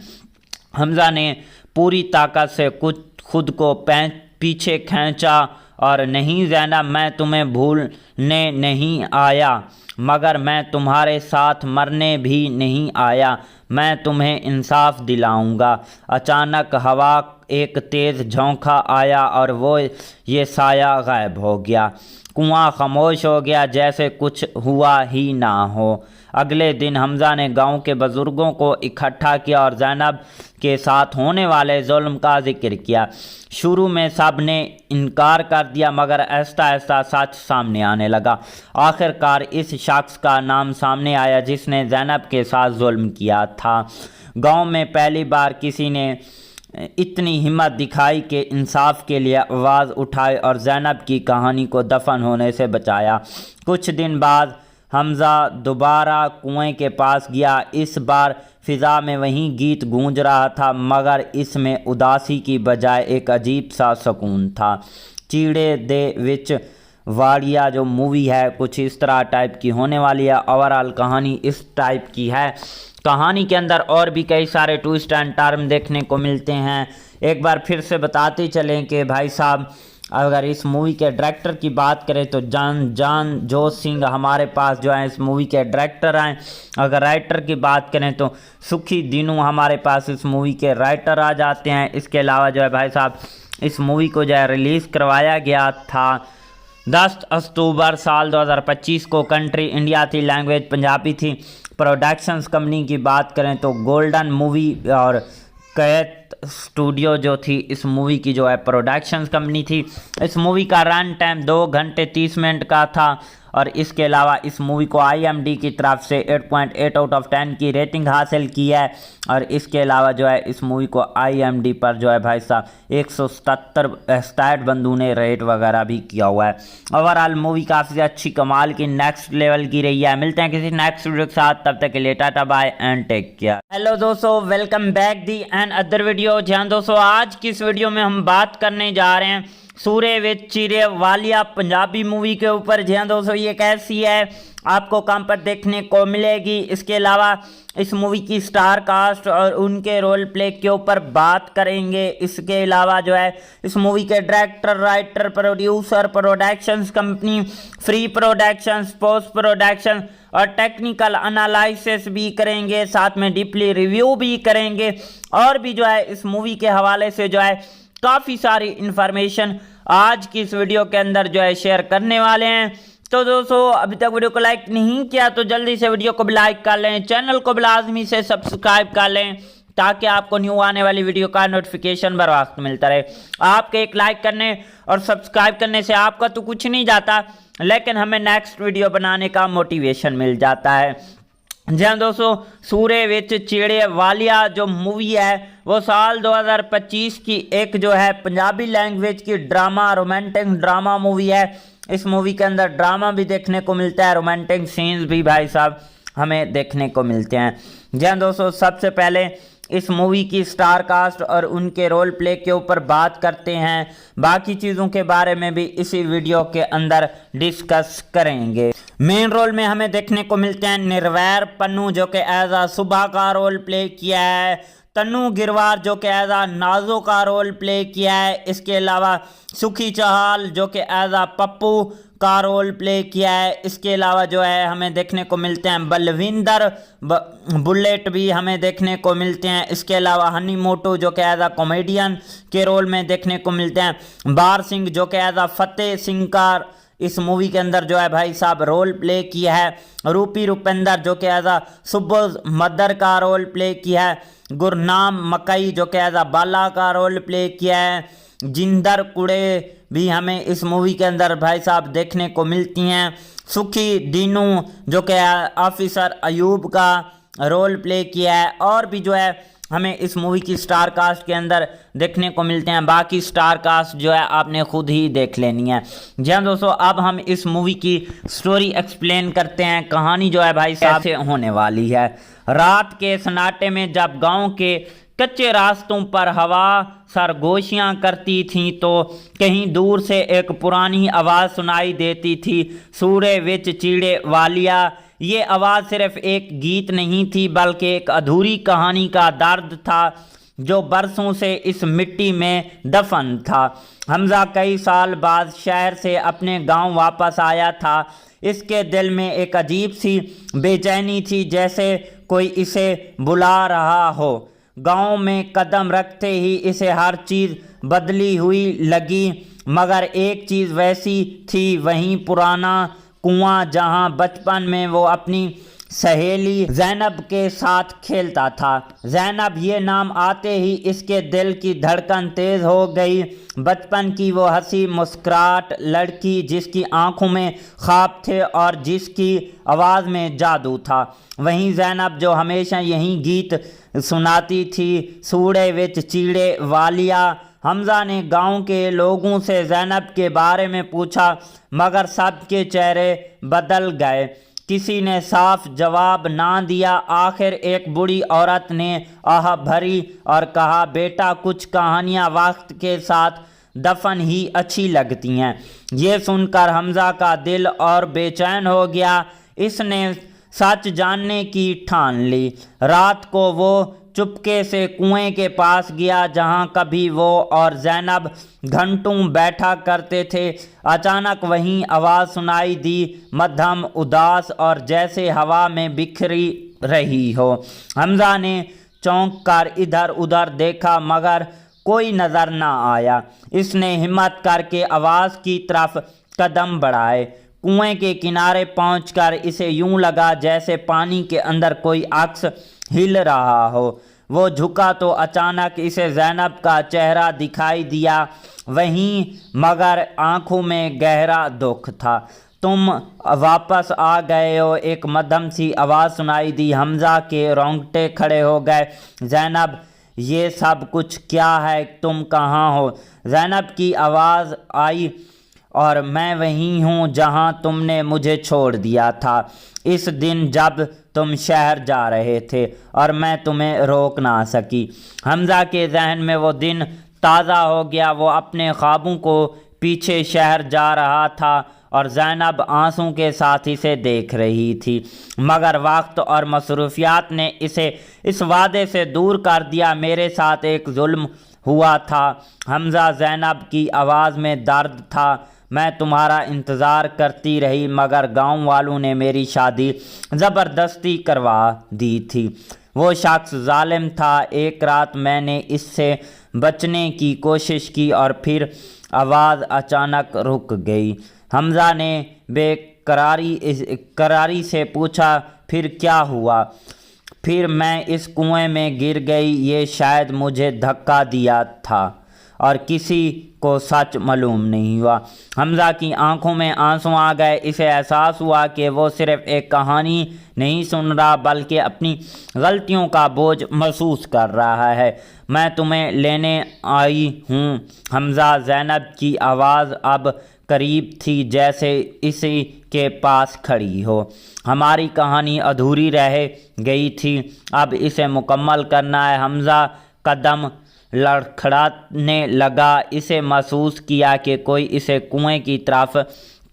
हमज़ा ने पूरी ताकत से खुद को पीछे खींचा और नहीं जैनब, मैं तुम्हें भूलने नहीं आया मगर मैं तुम्हारे साथ मरने भी नहीं आया। मैं तुम्हें इंसाफ दिलाऊंगा। अचानक हवा एक तेज़ झोंका आया और वो ये साया गायब हो गया। कुआं खामोश हो गया जैसे कुछ हुआ ही ना हो। अगले दिन हमज़ा ने गांव के बुज़ुर्गों को इकट्ठा किया और जैनब के साथ होने वाले जुल्म का जिक्र किया। शुरू में सब ने इनकार कर दिया मगर आहिस्ता आहिस्ता सच सामने आने लगा। आखिरकार इस शख्स का नाम सामने आया जिसने जैनब के साथ जुल्म किया था। गांव में पहली बार किसी ने इतनी हिम्मत दिखाई कि इंसाफ के लिए आवाज़ उठाई और जैनब की कहानी को दफन होने से बचाया। कुछ दिन बाद हमज़ा दोबारा कुएं के पास गया। इस बार फ़िज़ा में वही गीत गूंज रहा था मगर इसमें उदासी की बजाय एक अजीब सा सुकून था। चीड़े दे विच वाड़िया जो मूवी है कुछ इस तरह टाइप की होने वाली है। ओवरऑल कहानी इस टाइप की है। कहानी के अंदर और भी कई सारे ट्विस्ट एंड टर्न देखने को मिलते हैं। एक बार फिर से बताते चलें कि भाई साहब अगर इस मूवी के डायरेक्टर की बात करें तो जानजोत सिंह हमारे पास जो है इस मूवी के डायरेक्टर हैं। अगर राइटर की बात करें तो सुखी दीनू हमारे पास इस मूवी के राइटर आ जाते हैं। इसके अलावा जो है भाई साहब इस मूवी को जो है रिलीज़ करवाया गया था 10 अक्टूबर साल 2025 को। कंट्री इंडिया थी, लैंग्वेज पंजाबी थी। प्रोडक्शंस कंपनी की बात करें तो गोल्डन मूवी और कैट स्टूडियो जो थी इस मूवी की जो है प्रोडक्शंस कंपनी थी। इस मूवी का रन टाइम 2 घंटे 30 मिनट का था और इसके अलावा इस मूवी को IMDb की तरफ से 8.8 आउट ऑफ 10 की रेटिंग हासिल की है। और इसके अलावा जो है इस मूवी को IMDb पर जो है भाई साहब 167 बंदों ने रेट वगैरह भी किया हुआ है। ओवरऑल मूवी काफ़ी अच्छी कमाल की नेक्स्ट लेवल की रही है। मिलते हैं किसी नेक्स्ट वीडियो के साथ, तब तक के लिए tata bye and take care. Hello दोस्तों, welcome back the and other video. जहाँ दोस्तों आज की इस वीडियो में हम बात करने जा रहे हैं सूर्य विच चीरे वालिया पंजाबी मूवी के ऊपर। जी हाँ दोस्तों, ये कैसी है आपको कहाँ पर देखने को मिलेगी। इसके अलावा इस मूवी की स्टार कास्ट और उनके रोल प्ले के ऊपर बात करेंगे। इसके अलावा जो है इस मूवी के director, writer, producer, productions company, free productions, post production और टेक्निकल एनालिसिस भी करेंगे। साथ में डीपली रिव्यू भी करेंगे और भी जो है इस मूवी के हवाले से जो है काफ़ी सारी इन्फॉर्मेशन आज की इस वीडियो के अंदर जो है शेयर करने वाले हैं। तो दोस्तों अभी तक वीडियो को लाइक नहीं किया तो जल्दी से वीडियो को भी लाइक कर लें, चैनल को भी लाजमी से सब्सक्राइब कर लें ताकि आपको न्यू आने वाली वीडियो का नोटिफिकेशन बर वक्त मिलता रहे। आपके एक लाइक करने और सब्सक्राइब करने से आपका तो कुछ नहीं जाता, लेकिन हमें नेक्स्ट वीडियो बनाने का मोटिवेशन मिल जाता है। जी हाँ दोस्तों, सूर्य विच चीरे वालिया जो मूवी है वो साल 2025 की एक जो है पंजाबी लैंग्वेज की ड्रामा, रोमांटिक ड्रामा मूवी है। इस मूवी के अंदर ड्रामा भी देखने को मिलता है, रोमांटिक सीन्स भी भाई साहब हमें देखने को मिलते हैं। जी हाँ दोस्तों, सबसे पहले इस मूवी की स्टार कास्ट और उनके रोल प्ले के ऊपर बात करते हैं। बाकी चीज़ों के बारे में भी इसी वीडियो के अंदर डिस्कस करेंगे। मेन रोल में हमें देखने को मिलते हैं निर्वैर पन्नू जो कि एज आ सुबह का रोल प्ले किया है, तन्नू गिरवार जो कि एज आ नाजो का रोल प्ले किया है। इसके अलावा सुखी चहाल जो कि एज आ पप्पू का रोल प्ले किया है। इसके अलावा जो है हमें देखने को मिलते हैं बलविंदर बुलेट भी हमें देखने को मिलते हैं। इसके अलावा हनी मोटू जो कि एज आ कॉमेडियन के रोल में देखने को मिलते हैं। बार सिंह जो कि एज आ फतेह सिंह का इस मूवी के अंदर जो है भाई साहब रोल प्ले किया है। रूपी रुपेंदर जो कि एज आ सुबोज मदर का रोल प्ले किया है। गुरनाम मकई जो कि एज आ बाला का रोल प्ले किया है। जिंदर कुड़े भी हमें इस मूवी के अंदर भाई साहब देखने को मिलती हैं। सुखी दीनू जो कि ऑफिसर अयूब का रोल प्ले किया है और भी जो है हमें इस मूवी की स्टार कास्ट के अंदर देखने को मिलते हैं। बाकी स्टार कास्ट जो है आपने खुद ही देख लेनी है। जी हाँ दोस्तों, अब हम इस मूवी की स्टोरी एक्सप्लेन करते हैं। कहानी जो है भाई साहब से होने वाली है। रात के सन्नाटे में जब गांव के कच्चे रास्तों पर हवा सरगोशियाँ करती थीं तो कहीं दूर से एक पुरानी आवाज़ सुनाई देती थी, सूर्य विच चीड़े वालिया। ये आवाज़ सिर्फ एक गीत नहीं थी बल्कि एक अधूरी कहानी का दर्द था जो बरसों से इस मिट्टी में दफन था। हमजा कई साल बाद शहर से अपने गांव वापस आया था। इसके दिल में एक अजीब सी बेचैनी थी, जैसे कोई इसे बुला रहा हो। गांव में कदम रखते ही इसे हर चीज़ बदली हुई लगी, मगर एक चीज़ वैसी थी, वहीं पुराना कुआं जहां बचपन में वो अपनी सहेली जैनब के साथ खेलता था। जैनब ये नाम आते ही इसके दिल की धड़कन तेज़ हो गई। बचपन की वो हंसी मुस्कुराहट लड़की जिसकी आंखों में ख्वाब थे और जिसकी आवाज़ में जादू था। वहीं जैनब जो हमेशा यही गीत सुनाती थी, सूड़े विच चीड़े वालिया। हमजा ने गांव के लोगों से जैनब के बारे में पूछा, मगर सबके चेहरे बदल गए। किसी ने साफ जवाब ना दिया। आखिर एक बूढ़ी औरत ने आह भरी और कहा, बेटा कुछ कहानियाँ वक्त के साथ दफन ही अच्छी लगती हैं। ये सुनकर हमजा का दिल और बेचैन हो गया। इसने सच जानने की ठान ली। रात को वो चुपके से कुएं के पास गया जहां कभी वो और ज़ैनब घंटों बैठा करते थे। अचानक वहीं आवाज़ सुनाई दी, मध्यम उदास और जैसे हवा में बिखरी रही हो। हमजा ने चौंक कर इधर उधर देखा मगर कोई नज़र न आया। इसने हिम्मत करके आवाज़ की तरफ कदम बढ़ाए। कुएं के किनारे पहुंचकर इसे यूं लगा जैसे पानी के अंदर कोई अक्स हिल रहा हो। वो झुका तो अचानक इसे ज़ैनब का चेहरा दिखाई दिया, वहीं मगर आंखों में गहरा दुख था। तुम वापस आ गए हो, एक मध्यम सी आवाज़ सुनाई दी। हमजा के रोंगटे खड़े हो गए। ज़ैनब, ये सब कुछ क्या है? तुम कहाँ हो? ज़ैनब की आवाज़ आई, और मैं वहीं हूँ जहाँ तुमने मुझे छोड़ दिया था इस दिन जब तुम शहर जा रहे थे और मैं तुम्हें रोक ना सकी। हमजा के जहन में वो दिन ताज़ा हो गया। वो अपने ख्वाबों को पीछे शहर जा रहा था और ज़ैनब आंसू के साथ इसे देख रही थी, मगर वक्त और मसरूफियात ने इसे इस वादे से दूर कर दिया। मेरे साथ एक जुल्म हुआ था हमजा, ज़ैनब की आवाज़ में दर्द था। मैं तुम्हारा इंतज़ार करती रही मगर गांव वालों ने मेरी शादी ज़बरदस्ती करवा दी थी। वो शख्स जालिम था। एक रात मैंने इससे बचने की कोशिश की और फिर आवाज़ अचानक रुक गई। हमजा ने बेकरारी से पूछा, फिर क्या हुआ? फिर मैं इस कुएं में गिर गई। ये शायद मुझे धक्का दिया था और किसी को सच मालूम नहीं हुआ। हमजा की आंखों में आंसू आ गए। इसे एहसास हुआ कि वो सिर्फ एक कहानी नहीं सुन रहा बल्कि अपनी गलतियों का बोझ महसूस कर रहा है। मैं तुम्हें लेने आई हूँ हमजा। ज़ैनब की आवाज़ अब करीब थी जैसे इसी के पास खड़ी हो। हमारी कहानी अधूरी रह गई थी, अब इसे मुकम्मल करना है। हमजा कदम लड़खड़ाने लगा। इसे महसूस किया कि कोई इसे कुएं की तरफ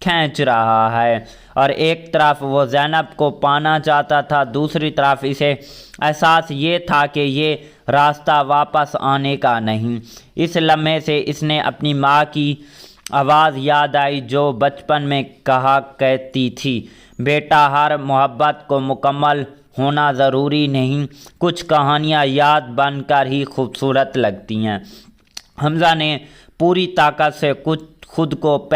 खींच रहा है और एक तरफ वो ज़ैनब को पाना चाहता था, दूसरी तरफ इसे एहसास ये था कि ये रास्ता वापस आने का नहीं। इस लम्हे से इसने अपनी माँ की आवाज़ याद आई जो बचपन में कहा कहती थी, बेटा हर मोहब्बत को मुकम्मल होना ज़रूरी नहीं, कुछ कहानियाँ याद बनकर ही खूबसूरत लगती हैं। हमजा ने पूरी ताकत से खुद को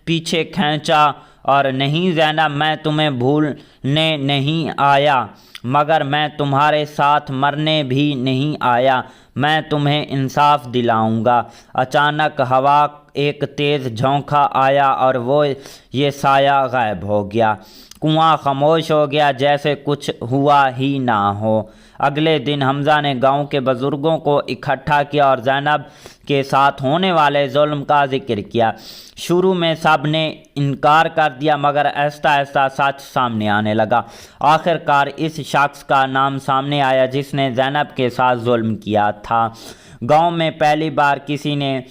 पीछे खींचा और नहीं ज़ैनब, मैं तुम्हें भूलने नहीं आया मगर मैं तुम्हारे साथ मरने भी नहीं आया। मैं तुम्हें इंसाफ दिलाऊंगा। अचानक हवा एक तेज़ झोंका आया और वो ये साया गायब हो गया। कुआं खामोश हो गया जैसे कुछ हुआ ही ना हो। अगले दिन हमजा ने गांव के बुज़ुर्गों को इकट्ठा किया और ज़ैनब के साथ होने वाले जुल्म का जिक्र किया। शुरू में सब ने इनकार कर दिया मगर आहिस्ता आहिस्ता सच सामने आने लगा। आखिरकार इस शख्स का नाम सामने आया जिसने ज़ैनब के साथ जुल्म किया था। गांव में पहली बार किसी ने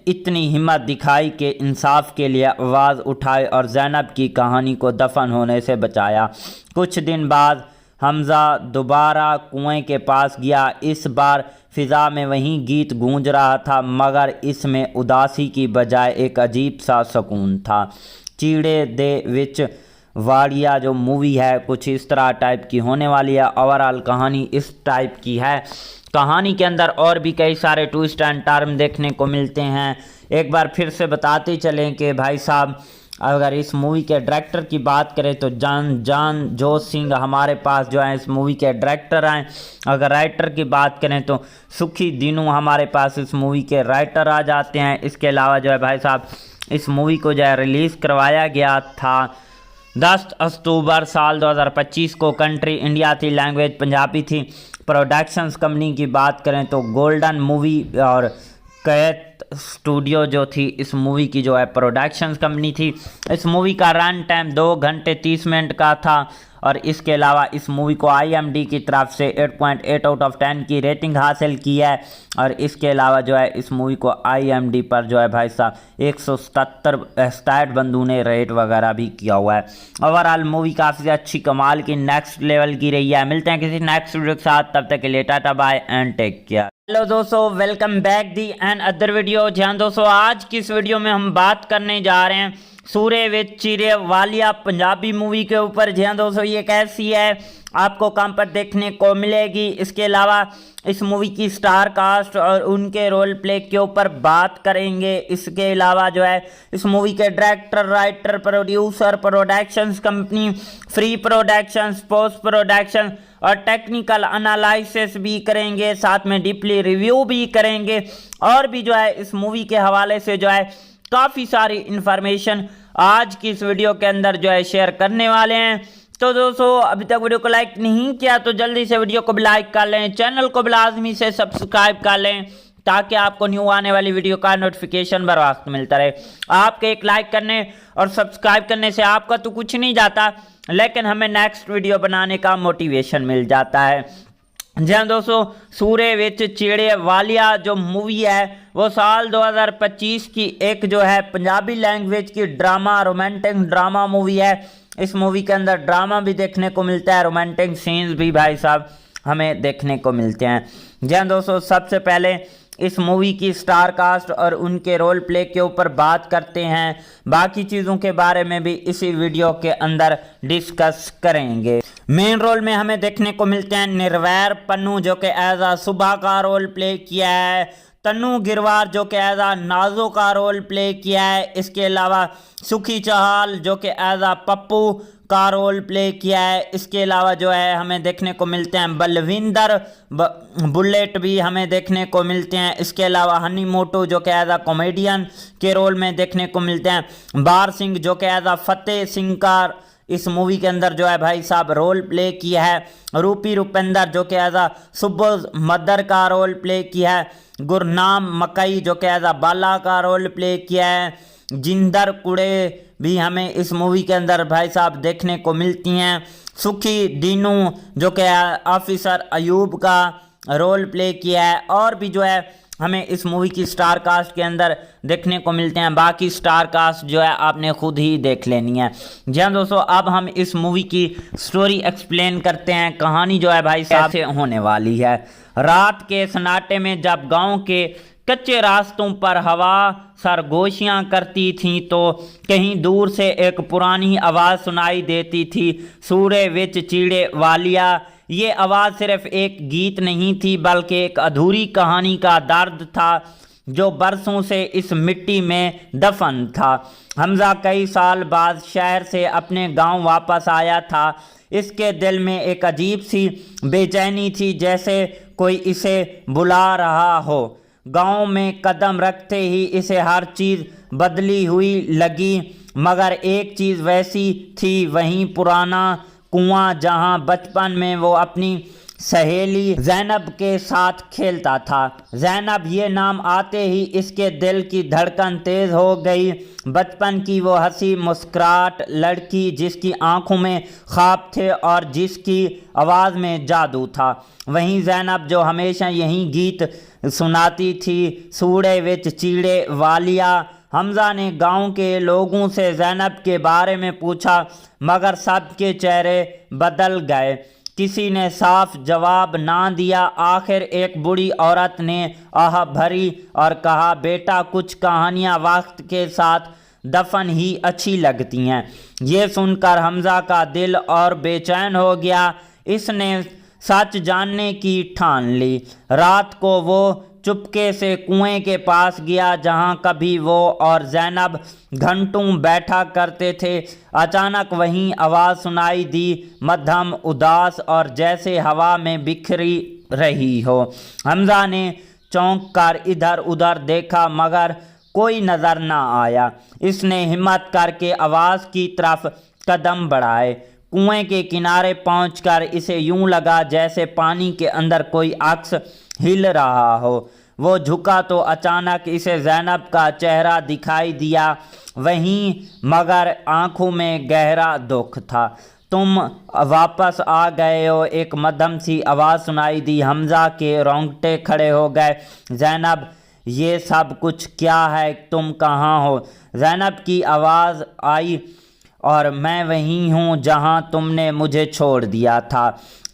इतनी हिम्मत दिखाई कि इंसाफ के लिए आवाज़ उठाई और ज़ैनब की कहानी को दफन होने से बचाया। कुछ दिन बाद हमजा दोबारा कुएं के पास गया। इस बार फ़िज़ा में वही गीत गूंज रहा था मगर इसमें उदासी की बजाय एक अजीब सा सुकून था। चीड़े दे विच वाड़िया जो मूवी है कुछ इस तरह टाइप की होने वाली है। ओवरऑल कहानी इस टाइप की है। कहानी के अंदर और भी कई सारे ट्विस्ट एंड टर्न देखने को मिलते हैं। एक बार फिर से बताते चलें कि भाई साहब अगर इस मूवी के डायरेक्टर की बात करें तो जानजोत सिंह हमारे पास जो है इस मूवी के डायरेक्टर हैं। अगर राइटर की बात करें तो सुखी दिनू हमारे पास इस मूवी के राइटर आ जाते हैं। इसके अलावा जो है भाई साहब इस मूवी को जो है रिलीज़ करवाया गया था 10 अक्टूबर साल 2025 को। कंट्री इंडिया थी, लैंग्वेज पंजाबी थी। प्रोडक्शंस कंपनी की बात करें तो गोल्डन मूवी और कैत स्टूडियो जो थी इस मूवी की जो है प्रोडक्शंस कंपनी थी। इस मूवी का रन टाइम 2 घंटे 30 मिनट का था और इसके अलावा इस मूवी को IMDb की तरफ से 8.8 आउट ऑफ 10 की रेटिंग हासिल की है। और इसके अलावा जो है इस मूवी को IMDb पर जो है भाई साहब 167 बंदों ने रेट वगैरह भी किया हुआ है। ओवरऑल मूवी काफ़ी अच्छी कमाल की नेक्स्ट लेवल की रही है। मिलते हैं किसी नेक्स्ट वीडियो के साथ, तब तक के लिए tata bye and take care. Hello दोस्तों, welcome back the and other video. जहाँ दोस्तों आज की इस वीडियो में हम बात करने जा रहे हैं सूर्य विच चिरे वालिया पंजाबी मूवी के ऊपर। जहाँ दोस्तों ये कैसी है, आपको कहाँ पर देखने को मिलेगी, इसके अलावा इस मूवी की स्टार कास्ट और उनके रोल प्ले के ऊपर बात करेंगे। इसके अलावा जो है इस मूवी के director, writer, producer, productions company, free productions, post production और टेक्निकल एनालिसिस भी करेंगे, साथ में डीपली रिव्यू भी करेंगे। और भी जो है इस मूवी के हवाले से जो है काफ़ी सारी इंफॉर्मेशन आज की इस वीडियो के अंदर जो है शेयर करने वाले हैं। तो दोस्तों अभी तक वीडियो को लाइक नहीं किया तो जल्दी से वीडियो को भी लाइक कर लें, चैनल को भी लाजमी से सब्सक्राइब कर लें ताकि आपको न्यू आने वाली वीडियो का नोटिफिकेशन बर वक्त मिलता रहे। आपके एक लाइक करने और सब्सक्राइब करने से आपका तो कुछ नहीं जाता, लेकिन हमें नेक्स्ट वीडियो बनाने का मोटिवेशन मिल जाता है। जहाँ दोस्तों सूर्य विच चिरे वालिया जो मूवी है वो साल 2025 की एक जो है पंजाबी लैंग्वेज की ड्रामा, रोमांटिक ड्रामा मूवी है। इस मूवी के अंदर ड्रामा भी देखने को मिलता है, रोमांटिक सीन्स भी भाई साहब हमें देखने को मिलते हैं। जहाँ दोस्तों सबसे पहले इस मूवी की स्टार कास्ट और उनके रोल प्ले के ऊपर बात करते हैं। बाकी चीज़ों के बारे में भी इसी वीडियो के अंदर डिस्कस करेंगे। मेन रोल में हमें देखने को मिलते हैं निर्वैर पन्नू जो कि एज आ सुबह का रोल प्ले किया है, तन्नू गिरवार जो कि एज आ नाजो का रोल प्ले किया है। इसके अलावा सुखी चहाल जो कि एज आ पप्पू का रोल प्ले किया है। इसके अलावा जो है हमें देखने को मिलते हैं बलविंदर बुलेट भी हमें देखने को मिलते हैं। इसके अलावा हनी मोटू जो कि एज आ कॉमेडियन के रोल में देखने को मिलते हैं। बार सिंह जो कि एज आ फतेह सिंह का इस मूवी के अंदर जो है भाई साहब रोल प्ले किया है। रूपी रुपेंदर जो कि एज आ सुबोध मदर का रोल प्ले किया है। गुरनाम मकई जो कि एज आ बाला का रोल प्ले किया है। जिंदर कुड़े भी हमें इस मूवी के अंदर भाई साहब देखने को मिलती हैं। सुखी दीनू जो कि ऑफिसर अयूब का रोल प्ले किया है। और भी जो है हमें इस मूवी की स्टार कास्ट के अंदर देखने को मिलते हैं। बाकी स्टार कास्ट जो है आपने खुद ही देख लेनी है। जी हाँ दोस्तों, अब हम इस मूवी की स्टोरी एक्सप्लेन करते हैं। कहानी जो है भाई साहब से होने वाली है। रात के सन्नाटे में जब गांव के कच्चे रास्तों पर हवा सरगोशियाँ करती थीं तो कहीं दूर से एक पुरानी आवाज़ सुनाई देती थी, सूर्य विच चिड़े वालिया। ये आवाज़ सिर्फ एक गीत नहीं थी बल्कि एक अधूरी कहानी का दर्द था जो बरसों से इस मिट्टी में दफन था। हमजा कई साल बाद शहर से अपने गांव वापस आया था। इसके दिल में एक अजीब सी बेचैनी थी, जैसे कोई इसे बुला रहा हो। गांव में कदम रखते ही इसे हर चीज़ बदली हुई लगी, मगर एक चीज़ वैसी थी, वहीं पुराना कुआं जहां बचपन में वो अपनी सहेली जैनब के साथ खेलता था। जैनब ये नाम आते ही इसके दिल की धड़कन तेज़ हो गई। बचपन की वो हंसी मुस्कुराहट लड़की जिसकी आंखों में ख्वाब थे और जिसकी आवाज़ में जादू था, वहीं जैनब जो हमेशा यही गीत सुनाती थी, सूर्य विच चिड़े वालिया। हमजा ने गांव के लोगों से जैनब के बारे में पूछा, मगर सबके चेहरे बदल गए। किसी ने साफ जवाब ना दिया। आखिर एक बूढ़ी औरत ने आह भरी और कहा, बेटा कुछ कहानियाँ वक्त के साथ दफन ही अच्छी लगती हैं। ये सुनकर हमजा का दिल और बेचैन हो गया। इसने सच जानने की ठान ली। रात को वो चुपके से कुएं के पास गया जहां कभी वो और जैनब घंटों बैठा करते थे। अचानक वहीं आवाज़ सुनाई दी, मध्यम उदास और जैसे हवा में बिखरी रही हो। हमजा ने चौंक कर इधर उधर देखा मगर कोई नज़र ना आया। इसने हिम्मत करके आवाज़ की तरफ कदम बढ़ाए। कुएं के किनारे पहुंचकर इसे यूं लगा जैसे पानी के अंदर कोई अक्स हिल रहा हो। वो झुका तो अचानक इसे जैनब का चेहरा दिखाई दिया, वहीं मगर आंखों में गहरा दुख था। तुम वापस आ गए हो, एक मध्यम सी आवाज़ सुनाई दी। हमजा के रोंगटे खड़े हो गए। ज़ैनब, ये सब कुछ क्या है? तुम कहाँ हो? ज़ैनब की आवाज़ आई, और मैं वहीं हूँ जहाँ तुमने मुझे छोड़ दिया था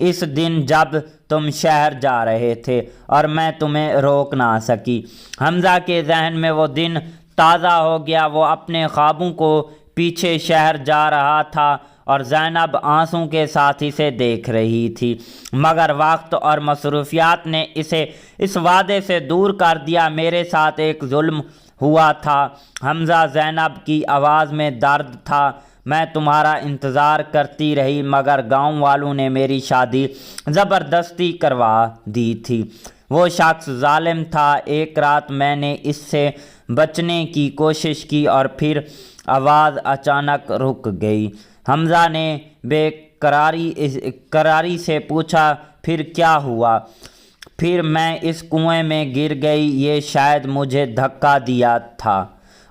इस दिन जब तुम शहर जा रहे थे, और मैं तुम्हें रोक ना सकी। हमजा के जहन में वो दिन ताज़ा हो गया। वो अपने ख्वाबों को पीछे शहर जा रहा था और ज़ैनब आंसू के साथ इसे देख रही थी, मगर वक्त और मसरूफियात ने इसे इस वादे से दूर कर दिया। मेरे साथ एक जुल्म हुआ था हमजा, ज़ैनब की आवाज़ में दर्द था। मैं तुम्हारा इंतज़ार करती रही, मगर गांव वालों ने मेरी शादी ज़बरदस्ती करवा दी थी। वो शख्स जालिम था। एक रात मैंने इससे बचने की कोशिश की और फिर आवाज़ अचानक रुक गई। हमजा ने बेकरारी से पूछा, फिर क्या हुआ? फिर मैं इस कुएं में गिर गई। ये शायद मुझे धक्का दिया था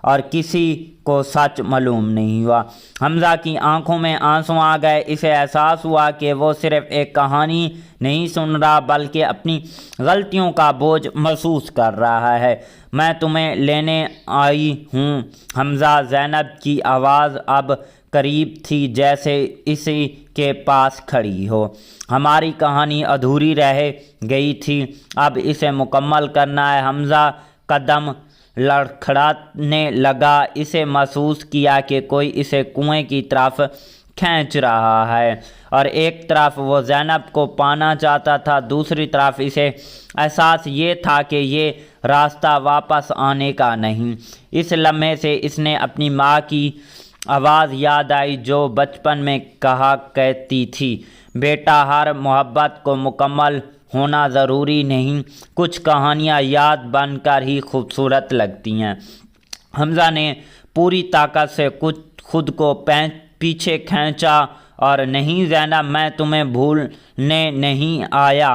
और किसी को सच मालूम नहीं हुआ। हमजा की आंखों में आंसू आ गए। इसे एहसास हुआ कि वो सिर्फ एक कहानी नहीं सुन रहा, बल्कि अपनी गलतियों का बोझ महसूस कर रहा है। मैं तुम्हें लेने आई हूँ हमजा। ज़ैनब की आवाज़ अब करीब थी, जैसे इसी के पास खड़ी हो। हमारी कहानी अधूरी रह गई थी, अब इसे मुकम्मल करना है। हमजा कदम लड़खड़ाने लगा। इसे महसूस किया कि कोई इसे कुएं की तरफ खींच रहा है, और एक तरफ वो ज़ैनब को पाना चाहता था, दूसरी तरफ इसे एहसास ये था कि ये रास्ता वापस आने का नहीं। इस लम्हे से इसने अपनी माँ की आवाज़ याद आई, जो बचपन में कहा कहती थी, बेटा, हर मोहब्बत को मुकम्मल होना ज़रूरी नहीं, कुछ कहानियाँ याद बनकर ही खूबसूरत लगती हैं। हमजा ने पूरी ताकत से खुद को पीछे खींचा, और नहीं ज़ैनब, मैं तुम्हें भूलने नहीं आया,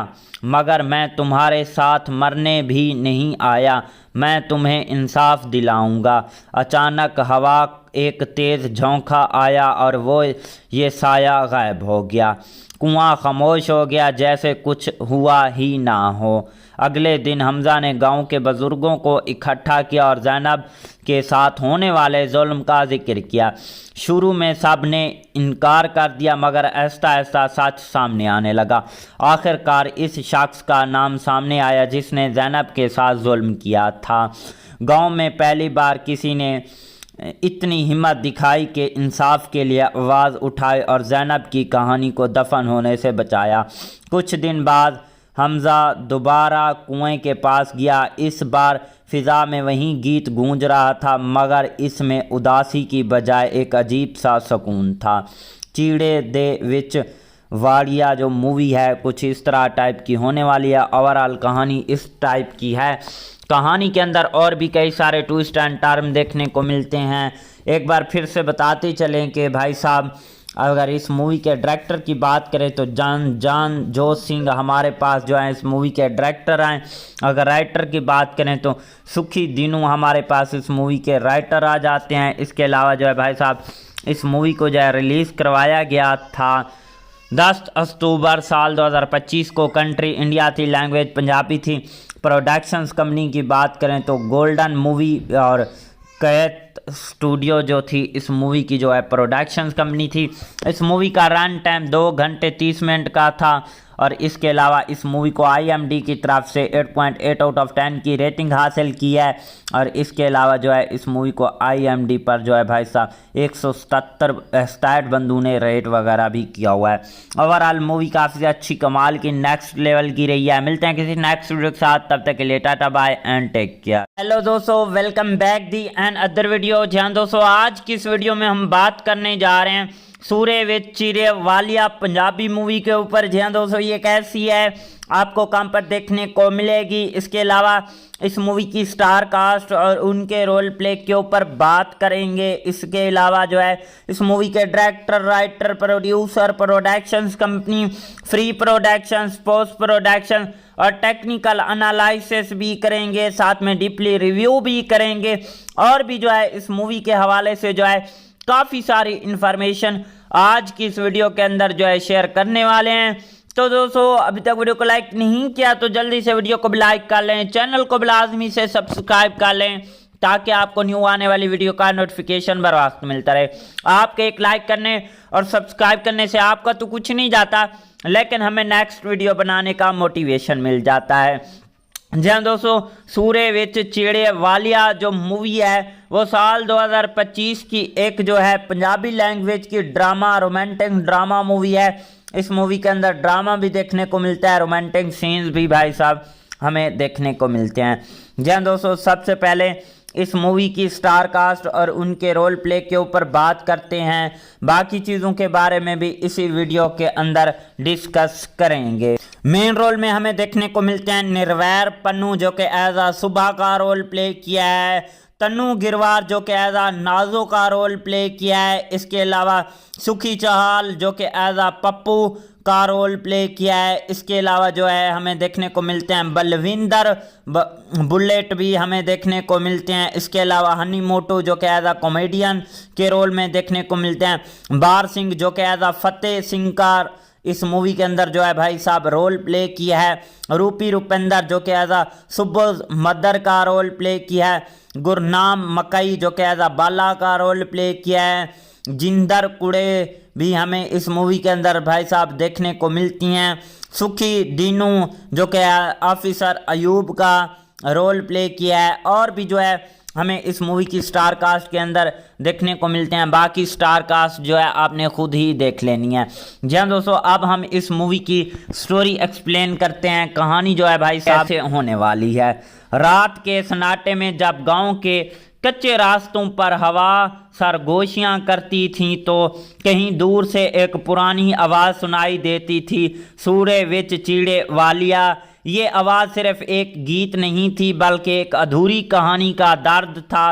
मगर मैं तुम्हारे साथ मरने भी नहीं आया। मैं तुम्हें इंसाफ दिलाऊंगा। अचानक हवा एक तेज़ झोंका आया और वो ये साया गायब हो गया। कुआं खामोश हो गया, जैसे कुछ हुआ ही ना हो। अगले दिन हमजा ने गांव के बुज़ुर्गों को इकट्ठा किया और ज़ैनब के साथ होने वाले जुल्म का जिक्र किया। शुरू में सब ने इनकार कर दिया, मगर आहिस्ता आहिस्ता सच सामने आने लगा। आखिरकार इस शख्स का नाम सामने आया जिसने ज़ैनब के साथ जुल्म किया था। गांव में पहली बार किसी ने इतनी हिम्मत दिखाई कि इंसाफ के लिए आवाज़ उठाई और ज़ैनब की कहानी को दफन होने से बचाया। कुछ दिन बाद हमजा दोबारा कुएं के पास गया। इस बार फ़िज़ा में वही गीत गूंज रहा था, मगर इसमें उदासी की बजाय एक अजीब सा सुकून था। चीड़े दे विच वाड़िया जो मूवी है कुछ इस तरह टाइप की होने वाली है। ओवरऑल कहानी इस टाइप की है। कहानी के अंदर और भी कई सारे ट्विस्ट एंड टर्न देखने को मिलते हैं। एक बार फिर से बताते चलें कि भाई साहब, अगर इस मूवी के डायरेक्टर की बात करें तो जानजोत सिंह हमारे पास जो है इस मूवी के डायरेक्टर हैं। अगर राइटर की बात करें तो सुखी दिनू हमारे पास इस मूवी के राइटर आ जाते हैं। इसके अलावा जो है भाई साहब, इस मूवी को जो है रिलीज़ करवाया गया था 10 अक्टूबर साल 2025 को। कंट्री इंडिया थी, लैंग्वेज पंजाबी थी। प्रोडक्शंस कंपनी की बात करें तो गोल्डन मूवी और कैत स्टूडियो जो थी इस मूवी की जो है प्रोडक्शंस कंपनी थी। इस मूवी का रन टाइम 2 घंटे 30 मिनट का था, और इसके अलावा इस मूवी को IMDb की तरफ से 8.8 आउट ऑफ 10 की रेटिंग हासिल की है। और इसके अलावा जो है इस मूवी को IMDb पर जो है भाई साहब 167 बंदों ने रेट वगैरह भी किया हुआ है। ओवरऑल मूवी काफ़ी अच्छी कमाल की नेक्स्ट लेवल की रही है। मिलते हैं किसी नेक्स्ट वीडियो के साथ, तब तक के लिए tata bye and take care. Hello दोस्तों, welcome back the and other video. जी हाँ दोस्तों, आज की इस वीडियो में हम बात करने जा रहे हैं सूरे विच चीरे वालिया पंजाबी मूवी के ऊपर। जी हाँ दोस्तों, ये कैसी है, आपको कहाँ पर देखने को मिलेगी। इसके अलावा इस मूवी की स्टार कास्ट और उनके रोल प्ले के ऊपर बात करेंगे। इसके अलावा जो है इस मूवी के director, writer, producer, productions company, free productions, post production और टेक्निकल एनालिसिस भी करेंगे। साथ में डीपली रिव्यू भी करेंगे, और भी जो है इस मूवी के हवाले से जो है काफ़ी सारी इन्फॉर्मेशन आज की इस वीडियो के अंदर जो है शेयर करने वाले हैं। तो दोस्तों अभी तक वीडियो को लाइक नहीं किया तो जल्दी से वीडियो को भी लाइक कर लें, चैनल को भी लाजमी से सब्सक्राइब कर लें ताकि आपको न्यू आने वाली वीडियो का नोटिफिकेशन बर वक्त मिलता रहे। आपके एक लाइक करने और सब्सक्राइब करने से आपका तो कुछ नहीं जाता, लेकिन हमें नेक्स्ट वीडियो बनाने का मोटिवेशन मिल जाता है। जी हाँ दोस्तों, सूरे विच चिड़े वालिया जो मूवी है वो साल 2025 की एक जो है पंजाबी लैंग्वेज की ड्रामा रोमांटिक ड्रामा मूवी है। इस मूवी के अंदर ड्रामा भी देखने को मिलता है, रोमांटिक सीन्स भी भाई साहब हमें देखने को मिलते हैं। जी हाँ दोस्तों, सबसे पहले इस मूवी की स्टार कास्ट और उनके रोल प्ले के ऊपर बात करते हैं, बाकी चीज़ों के बारे में भी इसी वीडियो के अंदर डिस्कस करेंगे। मेन रोल में हमें देखने को मिलते हैं निर्वैर पन्नू जो कि एज आ सुबह का रोल प्ले किया है, तन्नू गिरवार जो कि एज आ नाजो का रोल प्ले किया है, इसके अलावा सुखी चहाल जो कि एज आ पप्पू का रोल प्ले किया है। इसके अलावा जो है हमें देखने को मिलते हैं बलविंदर बुलेट भी हमें देखने को मिलते हैं। इसके अलावा हनी मोटू जो कि एज आ कॉमेडियन के रोल में देखने को मिलते हैं। बार सिंह जो कि एज आ फतेह सिंह का इस मूवी के अंदर जो है भाई साहब रोल प्ले किया है। रूपी रुपेंद्र जो कि एज आ सुबोज मदर का रोल प्ले किया है। गुरनाम मकई जो कि एज आ बाला का रोल प्ले किया है। जिंदर कुड़े भी हमें इस मूवी के अंदर भाई साहब देखने को मिलती हैं। सुखी दीनू जो कि ऑफिसर अयूब का रोल प्ले किया है, और भी जो है हमें इस मूवी की स्टार कास्ट के अंदर देखने को मिलते हैं। बाकी स्टार कास्ट जो है आपने खुद ही देख लेनी है। जी हाँ दोस्तों, अब हम इस मूवी की स्टोरी एक्सप्लेन करते हैं। कहानी जो है भाई साहब से होने वाली है। रात के सन्नाटे में जब गांव के कच्चे रास्तों पर हवा सरगोशियाँ करती थीं तो कहीं दूर से एक पुरानी आवाज़ सुनाई देती थी, सूरे विच चिड़े वालिया। ये आवाज़ सिर्फ एक गीत नहीं थी बल्कि एक अधूरी कहानी का दर्द था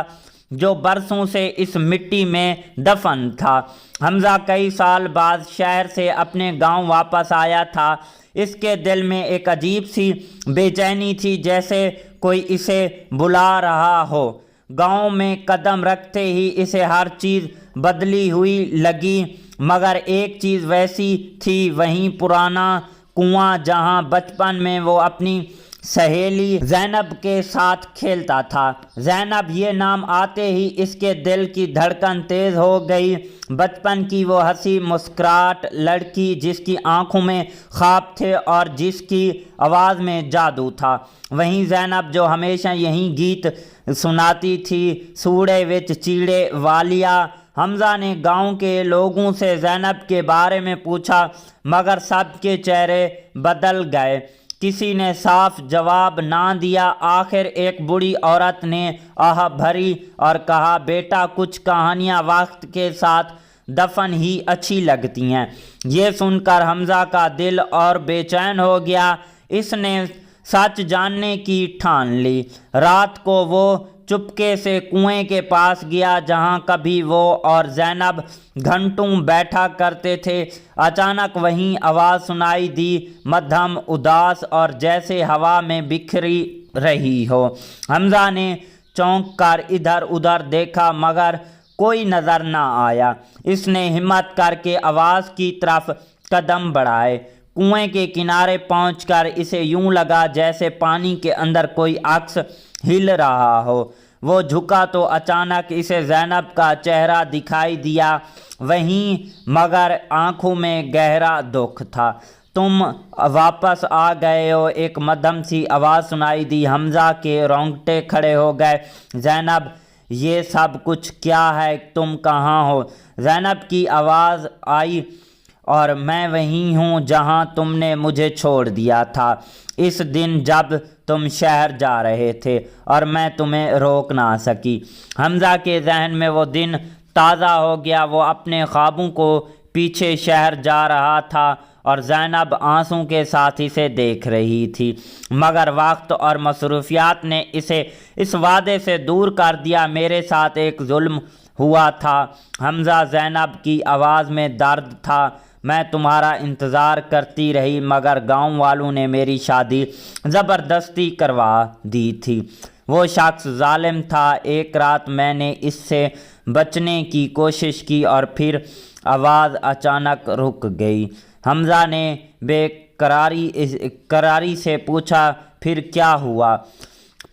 जो बरसों से इस मिट्टी में दफन था। हमजा कई साल बाद शहर से अपने गांव वापस आया था। इसके दिल में एक अजीब सी बेचैनी थी, जैसे कोई इसे बुला रहा हो। गांव में कदम रखते ही इसे हर चीज़ बदली हुई लगी, मगर एक चीज़ वैसी थी, वहीं पुराना कुआं जहां बचपन में वो अपनी सहेली जैनब के साथ खेलता था। जैनब ये नाम आते ही इसके दिल की धड़कन तेज़ हो गई। बचपन की वो हंसी मुस्कुराहट लड़की जिसकी आंखों में ख्वाब थे और जिसकी आवाज़ में जादू था, वहीं जैनब जो हमेशा यही गीत सुनाती थी, सूड़े विच चीड़े वालिया। हमजा ने गांव के लोगों से जैनब के बारे में पूछा, मगर सबके चेहरे बदल गए। किसी ने साफ जवाब ना दिया। आखिर एक बूढ़ी औरत ने आह भरी और कहा, बेटा कुछ कहानियाँ वक्त के साथ दफन ही अच्छी लगती हैं। ये सुनकर हमजा का दिल और बेचैन हो गया। इसने सच जानने की ठान ली। रात को वो चुपके से कुएं के पास गया जहां कभी वो और जैनब घंटों बैठा करते थे। अचानक वहीं आवाज़ सुनाई दी, मध्यम उदास और जैसे हवा में बिखरी रही हो। हमजा ने चौंक कर इधर उधर देखा मगर कोई नज़र ना आया। इसने हिम्मत करके आवाज़ की तरफ कदम बढ़ाए। कुएं के किनारे पहुंचकर इसे यूं लगा जैसे पानी के अंदर कोई अक्स हिल रहा हो। वो झुका तो अचानक इसे जैनब का चेहरा दिखाई दिया, वहीं मगर आंखों में गहरा दुख था। तुम वापस आ गए हो, एक मध्यम सी आवाज़ सुनाई दी। हमजा के रोंगटे खड़े हो गए। जैनब, ये सब कुछ क्या है? तुम कहाँ हो? जैनब की आवाज़ आई, और मैं वहीं हूँ जहाँ तुमने मुझे छोड़ दिया था इस दिन जब तुम शहर जा रहे थे और मैं तुम्हें रोक ना सकी। हमजा के जहन में वो दिन ताज़ा हो गया। वो अपने ख्वाबों को पीछे शहर जा रहा था और जैनब आंसू के साथ इसे देख रही थी, मगर वक्त और मसरूफियात ने इसे इस वादे से दूर कर दिया। मेरे साथ एक जुल्म हुआ था हमजा, जैनब की आवाज़ में दर्द था। मैं तुम्हारा इंतज़ार करती रही मगर गांव वालों ने मेरी शादी ज़बरदस्ती करवा दी थी। वो शख्स जालिम था। एक रात मैंने इससे बचने की कोशिश की और फिर आवाज़ अचानक रुक गई। हमज़ा ने बेकरारी से पूछा, फिर क्या हुआ?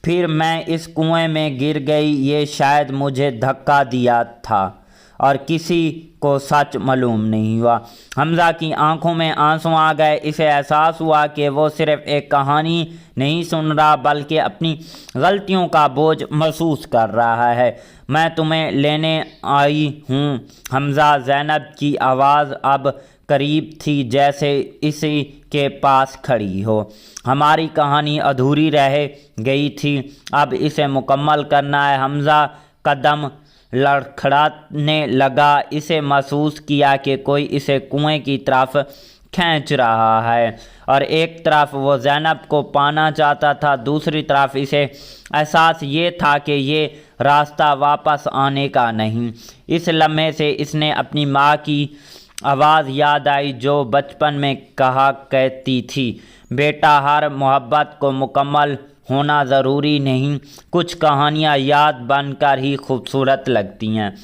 फिर मैं इस कुएं में गिर गई। ये शायद मुझे धक्का दिया था और किसी को सच मालूम नहीं हुआ। हमज़ा की आंखों में आंसू आ गए। इसे एहसास हुआ कि वो सिर्फ एक कहानी नहीं सुन रहा बल्कि अपनी गलतियों का बोझ महसूस कर रहा है। मैं तुम्हें लेने आई हूँ हमज़ा। ज़ैनब की आवाज़ अब करीब थी, जैसे इसी के पास खड़ी हो। हमारी कहानी अधूरी रह गई थी, अब इसे मुकम्मल करना है। हमज़ा कदम लड़खड़ाने लगा। इसे महसूस किया कि कोई इसे कुएं की तरफ खींच रहा है और एक तरफ वो ज़ैनब को पाना चाहता था, दूसरी तरफ इसे एहसास ये था कि ये रास्ता वापस आने का नहीं। इस लम्हे से इसने अपनी माँ की आवाज़ याद आई जो बचपन में कहा करती थी, बेटा हर मोहब्बत को मुकम्मल होना ज़रूरी नहीं, कुछ कहानियाँ याद बनकर ही खूबसूरत लगती हैं।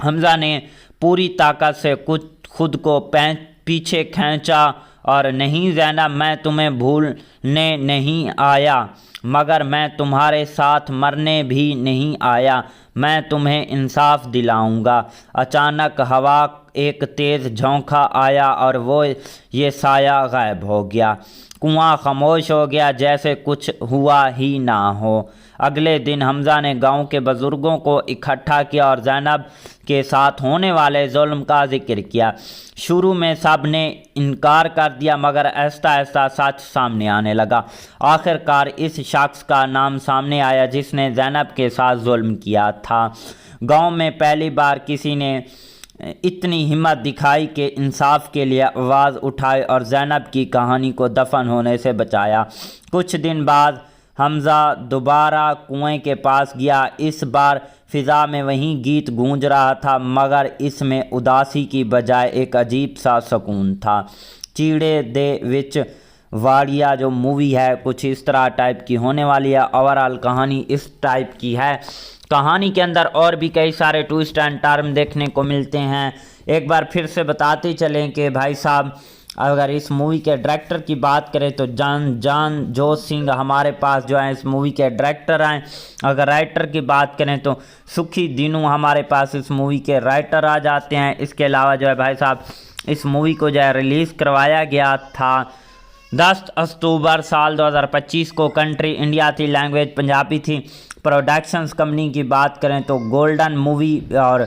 हमज़ा ने पूरी ताकत से खुद को पीछे खींचा और नहीं ज़ैनब, मैं तुम्हें भूलने नहीं आया, मगर मैं तुम्हारे साथ मरने भी नहीं आया। मैं तुम्हें इंसाफ दिलाऊंगा। अचानक हवा एक तेज़ झोंका आया और वो ये साया गायब हो गया। कुआं खामोश हो गया, जैसे कुछ हुआ ही ना हो। अगले दिन हमज़ा ने गांव के बुज़ुर्गों को इकट्ठा किया और ज़ैनब के साथ होने वाले जुल्म का जिक्र किया। शुरू में सब ने इनकार कर दिया, मगर आहिस्ता आहिस्ता सच सामने आने लगा। आखिरकार इस शख्स का नाम सामने आया जिसने ज़ैनब के साथ जुल्म किया था। गांव में पहली बार किसी ने इतनी हिम्मत दिखाई कि इंसाफ के लिए आवाज़ उठाई और ज़ैनब की कहानी को दफन होने से बचाया। कुछ दिन बाद हमज़ा दोबारा कुएं के पास गया। इस बार फ़िज़ा में वही गीत गूंज रहा था, मगर इसमें उदासी की बजाय एक अजीब सा सुकून था। चीड़े दे विच वाड़िया जो मूवी है कुछ इस तरह टाइप की होने वाली है। ओवरऑल कहानी इस टाइप की है। कहानी के अंदर और भी कई सारे ट्विस्ट एंड टर्न देखने को मिलते हैं। एक बार फिर से बताते चलें कि भाई साहब, अगर इस मूवी के डायरेक्टर की बात करें तो जानजोत सिंह हमारे पास जो है इस मूवी के डायरेक्टर हैं। अगर राइटर की बात करें तो सुखी दीनू हमारे पास इस मूवी के राइटर आ जाते हैं। इसके अलावा जो है भाई साहब, इस मूवी को जो है रिलीज़ करवाया गया था 10 अक्टूबर साल 2025 को। कंट्री इंडिया थी, लैंग्वेज पंजाबी थी। प्रोडक्शंस कंपनी की बात करें तो गोल्डन मूवी और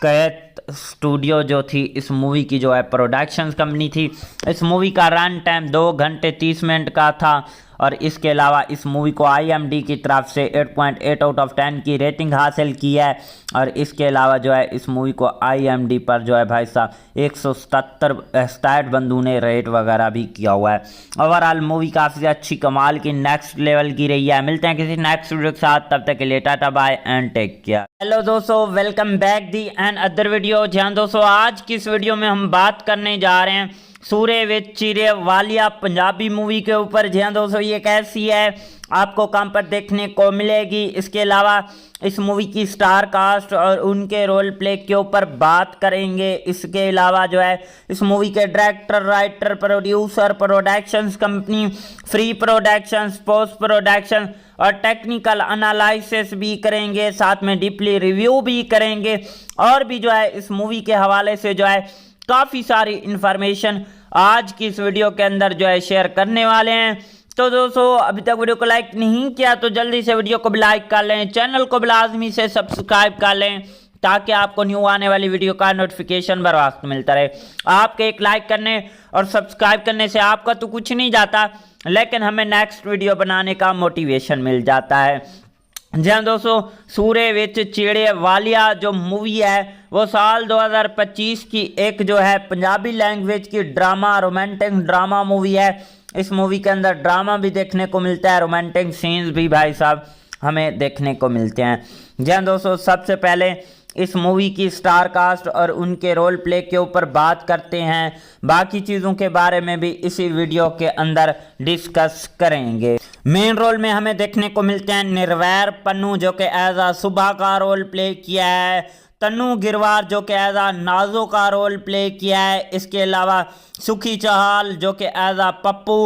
कैत स्टूडियो जो थी इस मूवी की जो है प्रोडक्शंस कंपनी थी। इस मूवी का रन टाइम 2 घंटे 30 मिनट का था और इसके अलावा इस मूवी को IMDb की तरफ से 8.8 आउट ऑफ 10 की रेटिंग हासिल की है। और इसके अलावा जो है इस मूवी को IMDb पर जो है भाई साहब 167 बंदों ने रेट वगैरह भी किया हुआ है। ओवरऑल मूवी काफ़ी अच्छी कमाल की नेक्स्ट लेवल की रही है। मिलते हैं किसी नेक्स्ट वीडियो के साथ, तब तक के लिए tata bye and take care. Hello दोस्तों, welcome back the and other video. जहाँ दोस्तों आज की इस वीडियो में हम बात करने जा रहे हैं सूरे विच चीरे वालिया पंजाबी मूवी के ऊपर। जी हाँ दोस्तों, ये कैसी है, आपको कहाँ पर देखने को मिलेगी। इसके अलावा इस मूवी की स्टार कास्ट और उनके रोल प्ले के ऊपर बात करेंगे। इसके अलावा जो है इस मूवी के director, writer, producer, productions company, free productions, post production और टेक्निकल एनालिसिस भी करेंगे। साथ में डीपली रिव्यू भी करेंगे और भी जो है इस मूवी के हवाले से जो है काफ़ी सारी इन्फॉर्मेशन आज की इस वीडियो के अंदर जो है शेयर करने वाले हैं। तो दोस्तों, अभी तक वीडियो को लाइक नहीं किया तो जल्दी से वीडियो को भी लाइक कर लें, चैनल को भी लाजमी से सब्सक्राइब कर लें ताकि आपको न्यू आने वाली वीडियो का नोटिफिकेशन बर वक्त मिलता रहे। आपके एक लाइक करने और सब्सक्राइब करने से आपका तो कुछ नहीं जाता, लेकिन हमें नेक्स्ट वीडियो बनाने का मोटिवेशन मिल जाता है। जी हाँ दोस्तों, सूरे विच चीड़े वालिया जो मूवी है वो साल 2025 की एक जो है पंजाबी लैंग्वेज की ड्रामा, रोमांटिक ड्रामा मूवी है। इस मूवी के अंदर ड्रामा भी देखने को मिलता है, रोमांटिक सीन्स भी भाई साहब हमें देखने को मिलते हैं। जी हाँ दोस्तों, सबसे पहले इस मूवी की स्टार कास्ट और उनके रोल प्ले के ऊपर बात करते हैं। बाकी चीज़ों के बारे में भी इसी वीडियो के अंदर डिस्कस करेंगे। मेन रोल में हमें देखने को मिलते हैं निर्वैर पन्नू जो कि एज अ सुबह का रोल प्ले किया है। तन्नू गिरवार जो कि एज आ नाजो का रोल प्ले किया है। इसके अलावा सुखी चहाल जो कि एज आ पप्पू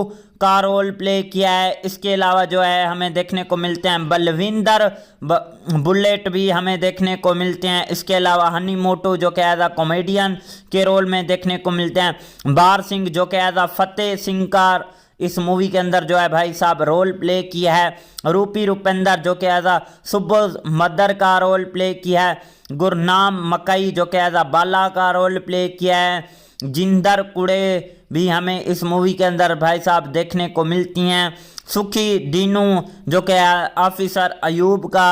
का रोल प्ले किया है। इसके अलावा जो है हमें देखने को मिलते हैं बलविंदर बुलेट भी हमें देखने को मिलते हैं। इसके अलावा हनी मोटू जो कि एज आ कॉमेडियन के रोल में देखने को मिलते हैं। बार सिंह जो कि एज आ फतेह सिंह का इस मूवी के अंदर जो है भाई साहब रोल प्ले किया है। रूपी रुपेंद्र जो कि एज आ सुबोध मदर का रोल प्ले किया है। गुरनाम मकई जो कि एज आ बाला का रोल प्ले किया है। जिंदर कुड़े भी हमें इस मूवी के अंदर भाई साहब देखने को मिलती हैं। सुखी दीनू जो कि ऑफिसर अयूब का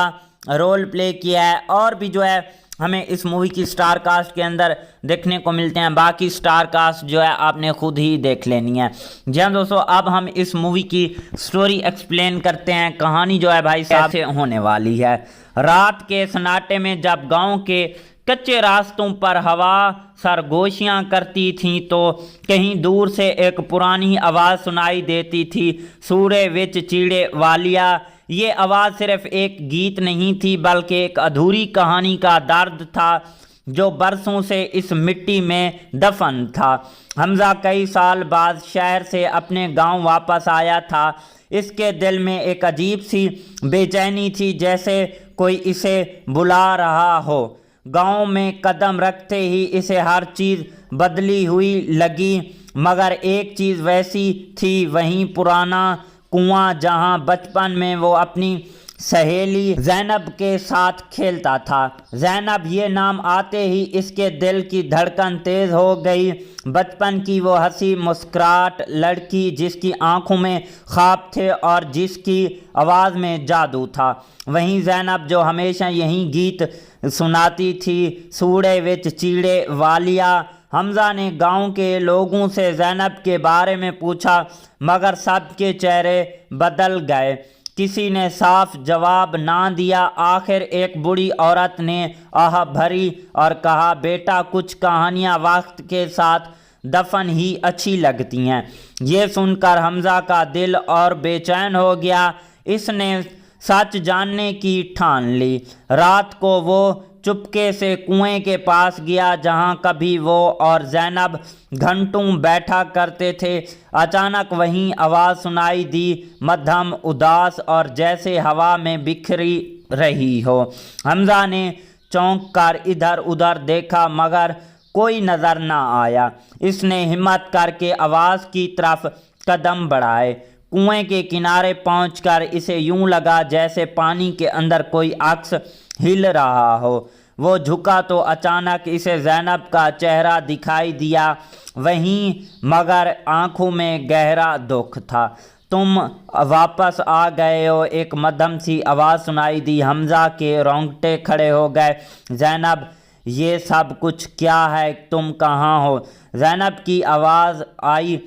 रोल प्ले किया है। और भी जो है हमें इस मूवी की स्टार कास्ट के अंदर देखने को मिलते हैं। बाकी स्टार कास्ट जो है आपने खुद ही देख लेनी है। जी हाँ दोस्तों, अब हम इस मूवी की स्टोरी एक्सप्लेन करते हैं। कहानी जो है भाई साहब से होने वाली है। रात के सन्नाटे में जब गांव के कच्चे रास्तों पर हवा सरगोशियाँ करती थीं तो कहीं दूर से एक पुरानी आवाज़ सुनाई देती थी, सूरे विच चीड़े वालिया। ये आवाज़ सिर्फ एक गीत नहीं थी बल्कि एक अधूरी कहानी का दर्द था जो बरसों से इस मिट्टी में दफन था। हमजा कई साल बाद शहर से अपने गांव वापस आया था। इसके दिल में एक अजीब सी बेचैनी थी, जैसे कोई इसे बुला रहा हो। गांव में कदम रखते ही इसे हर चीज़ बदली हुई लगी, मगर एक चीज़ वैसी थी, वहीं पुराना कुआं जहां बचपन में वो अपनी सहेली जैनब के साथ खेलता था। जैनब ये नाम आते ही इसके दिल की धड़कन तेज़ हो गई। बचपन की वो हंसी मुस्कुराहट लड़की जिसकी आंखों में ख्वाब थे और जिसकी आवाज़ में जादू था। वहीं जैनब जो हमेशा यही गीत सुनाती थी, सूड़े विच चीड़े वालिया। हमजा ने गांव के लोगों से जैनब के बारे में पूछा, मगर सबके चेहरे बदल गए। किसी ने साफ जवाब ना दिया। आखिर एक बूढ़ी औरत ने आह भरी और कहा, बेटा कुछ कहानियाँ वक्त के साथ दफन ही अच्छी लगती हैं। ये सुनकर हमजा का दिल और बेचैन हो गया। इसने सच जानने की ठान ली। रात को वो चुपके से कुएं के पास गया जहां कभी वो और जैनब घंटों बैठा करते थे। अचानक वहीं आवाज़ सुनाई दी, मध्यम उदास और जैसे हवा में बिखरी रही हो। हमजा ने चौंक कर इधर उधर देखा मगर कोई नज़र ना आया। इसने हिम्मत करके आवाज़ की तरफ कदम बढ़ाए। कुएं के किनारे पहुंचकर इसे यूं लगा जैसे पानी के अंदर कोई अक्स हिल रहा हो। वो झुका तो अचानक इसे जैनब का चेहरा दिखाई दिया, वहीं मगर आंखों में गहरा दुख था। तुम वापस आ गए हो, एक मध्यम सी आवाज़ सुनाई दी। हमजा के रोंगटे खड़े हो गए। जैनब, ये सब कुछ क्या है? तुम कहाँ हो? जैनब की आवाज़ आई,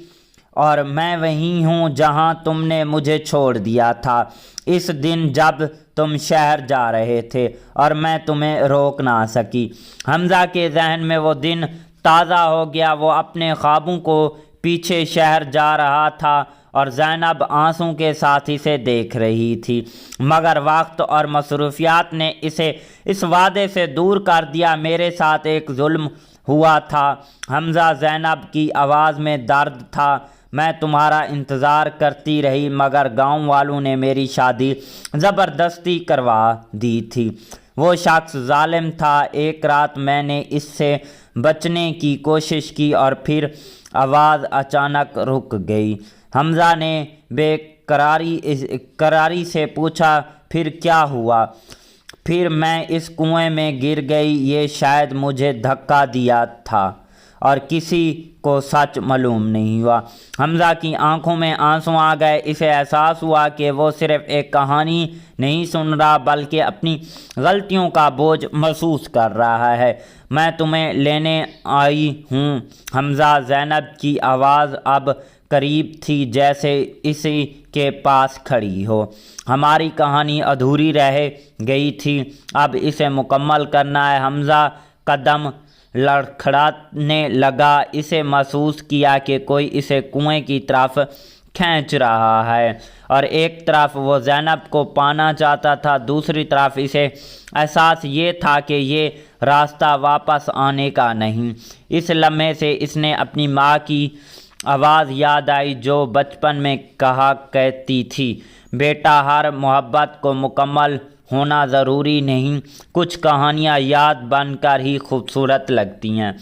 और मैं वहीं हूँ जहाँ तुमने मुझे छोड़ दिया था इस दिन जब तुम शहर जा रहे थे और मैं तुम्हें रोक ना सकी। हमजा के जहन में वो दिन ताज़ा हो गया। वो अपने ख्वाबों को पीछे शहर जा रहा था और जैनब आंसू के साथ इसे देख रही थी, मगर वक्त और मसरूफियात ने इसे इस वादे से दूर कर दिया। मेरे साथ एक जुल्म हुआ था हमजा, जैनब की आवाज़ में दर्द था। मैं तुम्हारा इंतज़ार करती रही मगर गांव वालों ने मेरी शादी ज़बरदस्ती करवा दी थी। वो शख्स जालिम था। एक रात मैंने इससे बचने की कोशिश की और फिर आवाज़ अचानक रुक गई। हमजा ने बेकरारी से पूछा, फिर क्या हुआ? फिर मैं इस कुएं में गिर गई। ये शायद मुझे धक्का दिया था और किसी को सच मालूम नहीं हुआ। हमजा की आंखों में आंसू आ गए। इसे एहसास हुआ कि वो सिर्फ एक कहानी नहीं सुन रहा बल्कि अपनी गलतियों का बोझ महसूस कर रहा है। मैं तुम्हें लेने आई हूँ हमजा। जैनब की आवाज़ अब करीब थी जैसे इसी के पास खड़ी हो। हमारी कहानी अधूरी रह गई थी, अब इसे मुकम्मल करना है। हमजा कदम लड़खड़ाने लगा। इसे महसूस किया कि कोई इसे कुएं की तरफ खींच रहा है और एक तरफ वो ज़ैनब को पाना चाहता था, दूसरी तरफ इसे एहसास ये था कि ये रास्ता वापस आने का नहीं। इस लम्हे से इसने अपनी माँ की आवाज़ याद आई जो बचपन में कहा करती थी, बेटा हर मोहब्बत को मुकम्मल होना ज़रूरी नहीं, कुछ कहानियाँ याद बनकर ही खूबसूरत लगती हैं।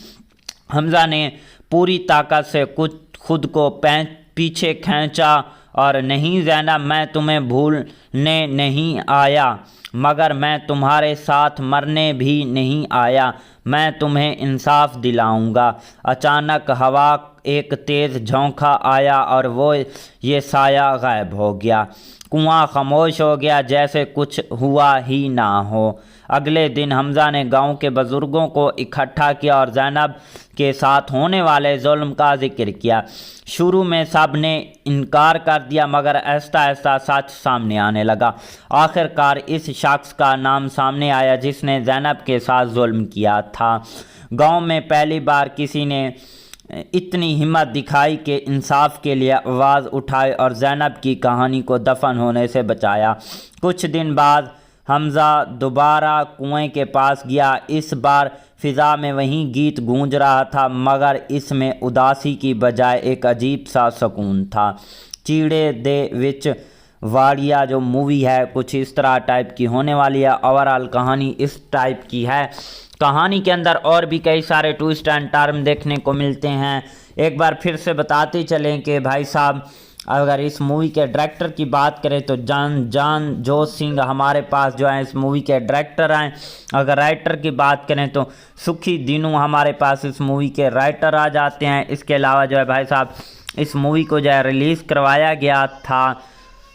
हमज़ा ने पूरी ताकत से कुछ खुद को पीछे खींचा और नहीं ज़ैनब, मैं तुम्हें भूलने नहीं आया, मगर मैं तुम्हारे साथ मरने भी नहीं आया, मैं तुम्हें इंसाफ दिलाऊंगा। अचानक हवा एक तेज़ झोंका आया और वो ये साया गायब हो गया। कुआं खामोश हो गया जैसे कुछ हुआ ही ना हो। अगले दिन हमज़ा ने गांव के बुज़ुर्गों को इकट्ठा किया और ज़ैनब के साथ होने वाले जुल्म का जिक्र किया। शुरू में सब ने इनकार कर दिया, मगर आहिस्ता आहिस्ता सच सामने आने लगा। आखिरकार इस शख्स का नाम सामने आया जिसने ज़ैनब के साथ जुल्म किया था। गांव में पहली बार किसी ने इतनी हिम्मत दिखाई कि इंसाफ के लिए आवाज़ उठाई और ज़ैनब की कहानी को दफन होने से बचाया। कुछ दिन बाद हमज़ा दोबारा कुएं के पास गया। इस बार फ़िज़ा में वही गीत गूंज रहा था, मगर इसमें उदासी की बजाय एक अजीब सा सुकून था। चीड़े दे विच वाड़िया जो मूवी है कुछ इस तरह टाइप की होने वाली है। ओवरऑल कहानी इस टाइप की है। कहानी के अंदर और भी कई सारे ट्विस्ट एंड टर्न देखने को मिलते हैं। एक बार फिर से बताते चलें कि भाई साहब अगर इस मूवी के डायरेक्टर की बात करें तो जानजोत सिंह हमारे पास जो है इस मूवी के डायरेक्टर हैं। अगर राइटर की बात करें तो सुखी दिनू हमारे पास इस मूवी के राइटर आ जाते हैं। इसके अलावा जो है भाई साहब इस मूवी को जो है रिलीज़ करवाया गया था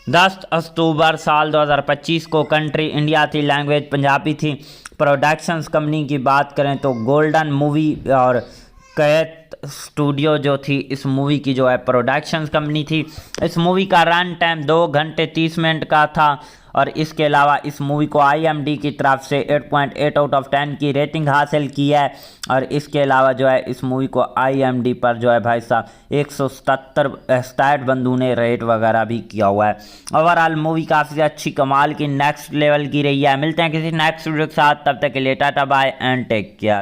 10 अक्टूबर साल 2025 को। कंट्री इंडिया थी, लैंग्वेज पंजाबी थी। प्रोडक्शंस कंपनी की बात करें तो गोल्डन मूवी और कैत स्टूडियो जो थी इस मूवी की जो है प्रोडक्शंस कंपनी थी। इस मूवी का रन टाइम 2 घंटे 30 मिनट का था और इसके अलावा इस मूवी को IMDb की तरफ से 8.8 आउट ऑफ 10 की रेटिंग हासिल की है। और इसके अलावा जो है इस मूवी को IMDb पर जो है भाई साहब 167 बंदों ने रेट वगैरह भी किया हुआ है। ओवरऑल मूवी काफ़ी अच्छी कमाल की नेक्स्ट लेवल की रही है। मिलते हैं किसी नेक्स्ट वीडियो के साथ, तब तक के लिए tata bye and take care.